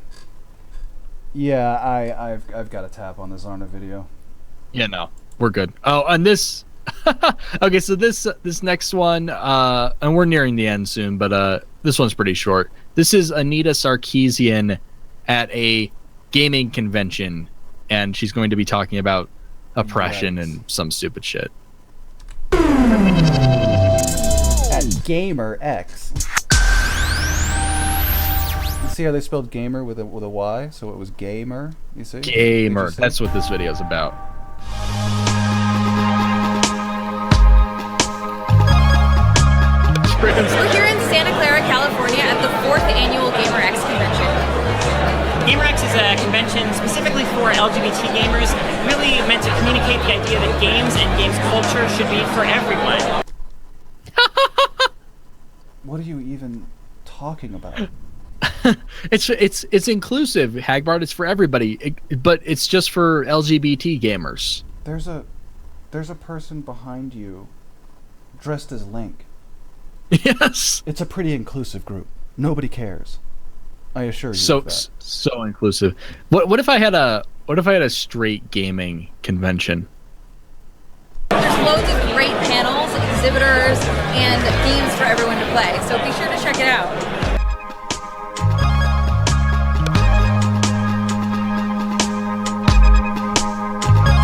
Yeah, I've got a tap on the Zarna video. Yeah, no. We're good. Oh, and this... okay, so this next one, and we're nearing the end soon, but this one's pretty short. This is Anita Sarkeesian at a gaming convention, and she's going to be talking about oppression and some stupid shit. At Gamer X. You see how they spelled gamer with a Y? So it was gamer, you see? Gamer. That's what this video is about. We're here in Santa Clara, California at the 4th annual GamerX convention. GamerX is a convention specifically for LGBT gamers, really meant to communicate the idea that games and games culture should be for everyone. What are you even talking about? It's inclusive, Hagbard. It's for everybody, but it's just for LGBT gamers. There's a person behind you dressed as Link. Yes. It's a pretty inclusive group. Nobody cares. I assure you So of that. so inclusive. What if I had a straight gaming convention? There's loads of great panels, exhibitors, and games for everyone to play, so be sure to check it out.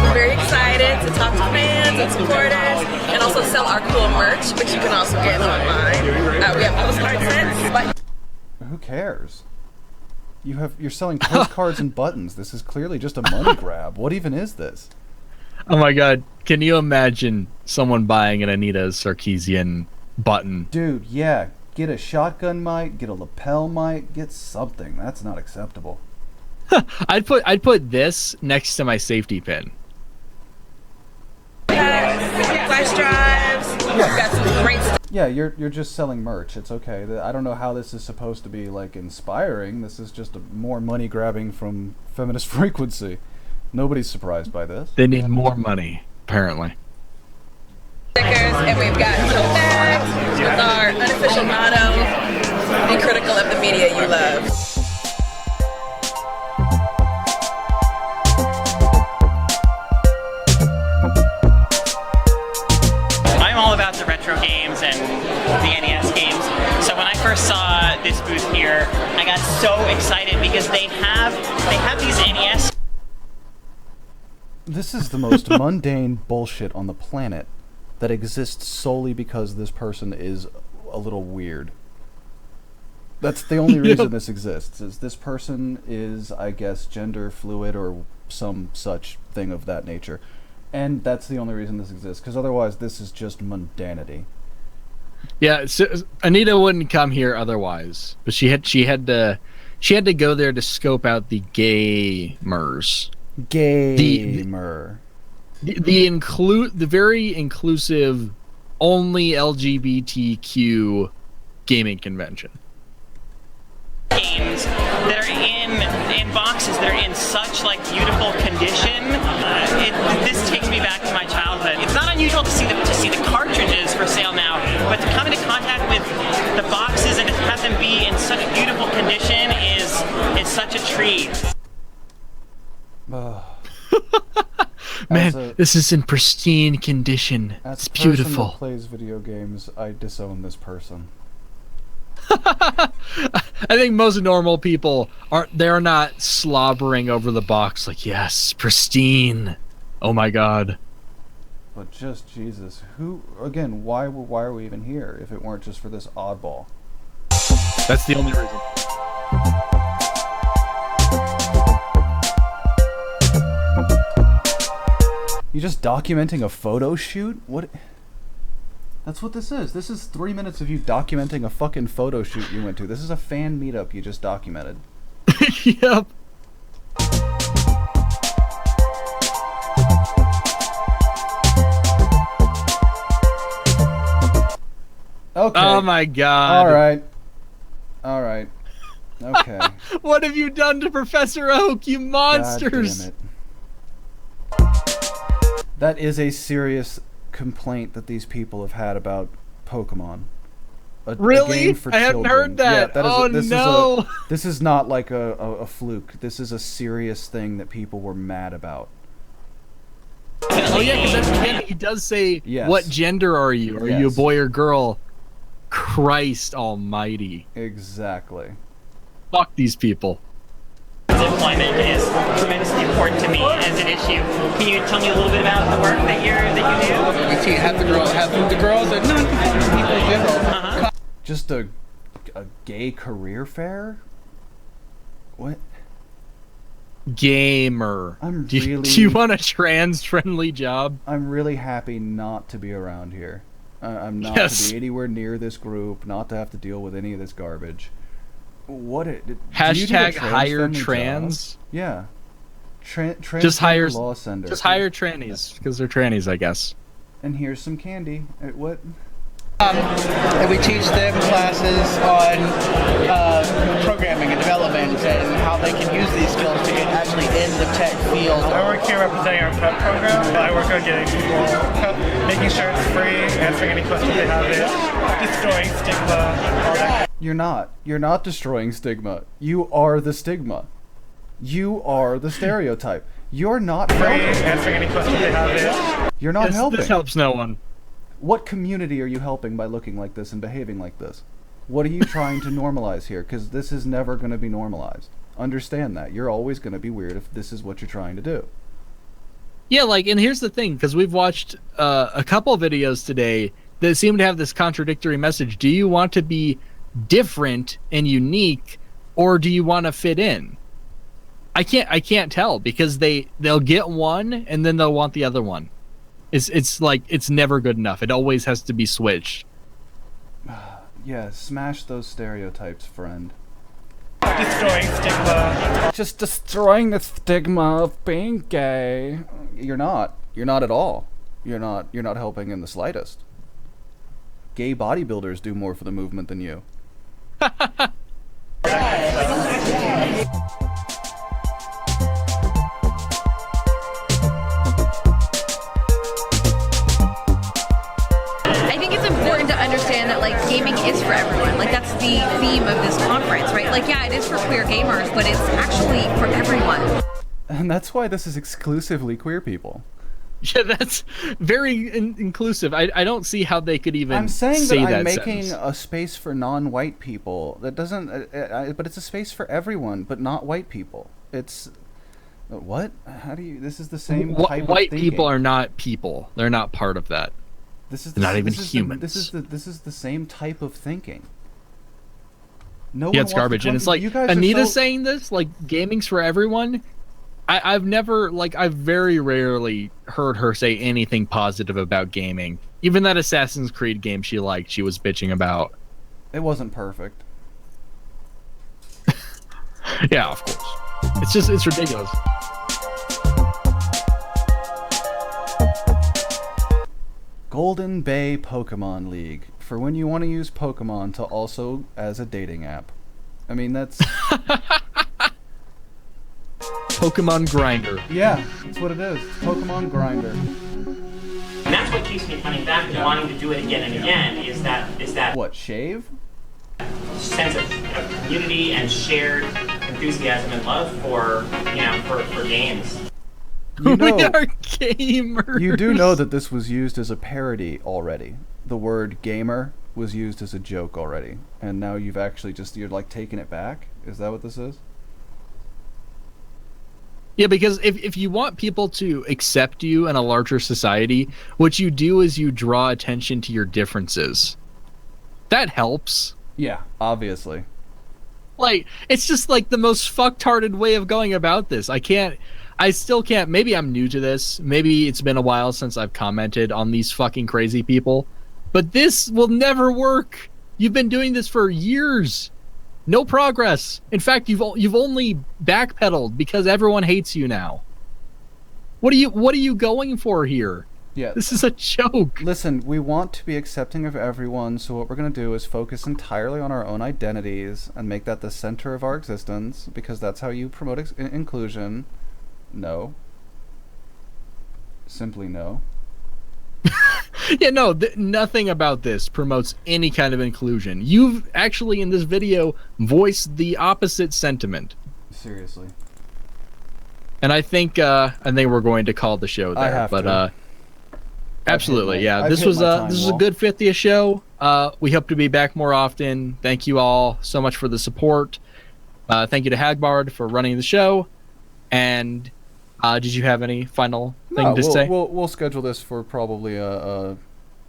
We're very excited to talk to fans and supporters and also sell our cool merch, which you can also get online. We have postcard sets. But Who cares? You're selling postcards and buttons. This is clearly just a money grab. What even is this? Oh my god, can you imagine someone buying an Anita Sarkeesian button? Dude, yeah. Get a shotgun mic, get a lapel mic, get something. That's not acceptable. I'd put this next to my safety pin. flash drives, we've got some great stuff. Yeah, you're just selling merch. It's okay. I don't know how this is supposed to be like inspiring. This is just more money grabbing from feminist frequency. Nobody's surprised by this. They need more money, apparently. Stickers, and we've got tote bags with our unofficial motto, be critical of the media you love. I'm all about the retro games and the NES games. So when I first saw this booth here, I got so excited because they have these NES. This is the most mundane bullshit on the planet that exists solely because this person is a little weird. That's the only reason this exists, is this person is, I guess, gender fluid or some such thing of that nature. And that's the only reason this exists, because otherwise this is just mundanity. Yeah, so Anita wouldn't come here otherwise, but she had to go there to scope out the gamers. Gamer. The very inclusive, only LGBTQ gaming convention. Games that are in boxes that are in such like beautiful condition. This takes me back to my childhood. It's not unusual to see the cartridges for sale now, but to come into contact with the boxes and to have them be in such beautiful condition is such a treat. Man, this is in pristine condition. It's beautiful. As a person that plays video games, I disown this person. I think most normal people they're not slobbering over the box like, yes, pristine. Oh my god. But just Jesus, again, why are we even here if it weren't just for this oddball? That's the only reason. You just documenting a photo shoot? What? That's what this is. This is 3 minutes of you documenting a fucking photo shoot you went to. This is a fan meetup you just documented. Yep. Okay. Oh my god. All right. Okay. What have you done to Professor Oak, you monsters? God damn it. That is a serious complaint that these people have had about Pokemon. Really? A game for I hadn't heard that. Yeah, No. This is not like a fluke. This is a serious thing that people were mad about. Oh yeah, because that's again, he does say, Yes. what gender are you? Are you a Yes. boy or girl? Christ almighty. Exactly. Fuck these people. Employment is tremendously important to me as an issue. Can you tell me a little bit about the work that you do? We see half the girls are non-conforming people in general. Just a gay career fair? What? Gamer. Do you want a trans-friendly job? I'm really happy not to be around here. I'm not Yes. to be anywhere near this group, not to have to deal with any of this garbage. What it? Do you do a Hashtag hire trans-friendly trans. job? Yeah. Just hire law center. Just hire trannies because they're trannies, I guess. And here's some candy. What? And we teach them classes on programming and development and how they can use these skills to actually in the tech field. I work here representing our prep program. I work on getting people, making sure it's free, answering any questions they have, destroying stigma, all that. You're not destroying stigma. You are the stigma. You are the stereotype. You're not helping. Answering any questions they have. You're not helping. This helps no one. What community are you helping by looking like this and behaving like this? What are you trying to normalize here? Because this is never going to be normalized. Understand that. You're always going to be weird if this is what you're trying to do. Yeah, like, and here's the thing, because we've watched a couple videos today that seem to have this contradictory message. Do you want to be different and unique, or do you want to fit in? I can't tell, because they'll get one and then they'll want the other one. It's like it's never good enough. It always has to be switched. Yeah, smash those stereotypes, friend. Destroying stigma. Just destroying the stigma of being gay. You're not. You're not at all. You're not helping in the slightest. Gay bodybuilders do more for the movement than you. I think it's important to understand that like gaming is for everyone. Like that's the theme of this conference, right? Like yeah, it is for queer gamers, but it's actually for everyone. And that's why this is exclusively queer people. Yeah, that's very inclusive. I don't see how they could even I'm saying say that I'm that making sentence. a space for non-white people. That doesn't... but it's a space for everyone, but not white people. It's... What? How do you... This is the same type of White thinking. people are not people. They're not part of that. This is They're not even this is humans. This is the same type of thinking. No Yeah, one it's wants to garbage. come And it's to- like, you guys are Anita's so- saying this, like, gaming's for everyone. I've never, like, I've very rarely heard her say anything positive about gaming. Even that Assassin's Creed game she liked, she was bitching about. It wasn't perfect. Yeah, of course. It's ridiculous. Golden Bay Pokemon League. For when you want to use Pokemon to also as a dating app. I mean, that's... Pokemon Grinder. Yeah, that's what it is. Pokemon Grinder. And that's what keeps me coming back and wanting to do it again and again, is that What, shave? sense of community and shared enthusiasm and love for, for games. You know, We are gamers. You do know that this was used as a parody already. The word gamer was used as a joke already. And now you've actually you're like taking it back? Is that what this is? Yeah, because if you want people to accept you in a larger society, what you do is you draw attention to your differences. That helps. Yeah, obviously. Like, it's just like the most fucktarded way of going about this. I still can't. Maybe I'm new to this. Maybe it's been a while since I've commented on these fucking crazy people. But this will never work. You've been doing this for years. No progress. In fact, you've only backpedaled because everyone hates you now. What are you going for here? Yeah. This is a joke. Listen, we want to be accepting of everyone, so what we're going to do is focus entirely on our own identities and make that the center of our existence, because that's how you promote inclusion. No. Simply no. Yeah, no, nothing about this promotes any kind of inclusion. You've actually, in this video, voiced the opposite sentiment. Seriously. And I think we're going to call the show there. I have to. Absolutely, yeah. I've This hit was my time this was a wall. good 50th show. We hope to be back more often. Thank you all so much for the support. Thank you to Hagbard for running the show. And did you have any final thing to say? We'll schedule this for probably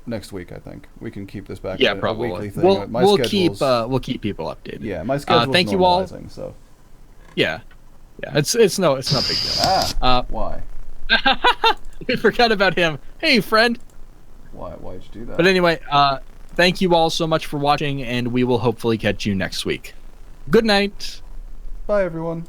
next week. I think we can keep this back. Yeah, a probably. weekly thing. We'll keep people updated. Yeah, my schedule's thank you all. normalizing, so. Yeah, it's no big deal. Why? We forgot about him. Hey, friend. Why'd you do that? But anyway, thank you all so much for watching, and we will hopefully catch you next week. Good night. Bye, everyone.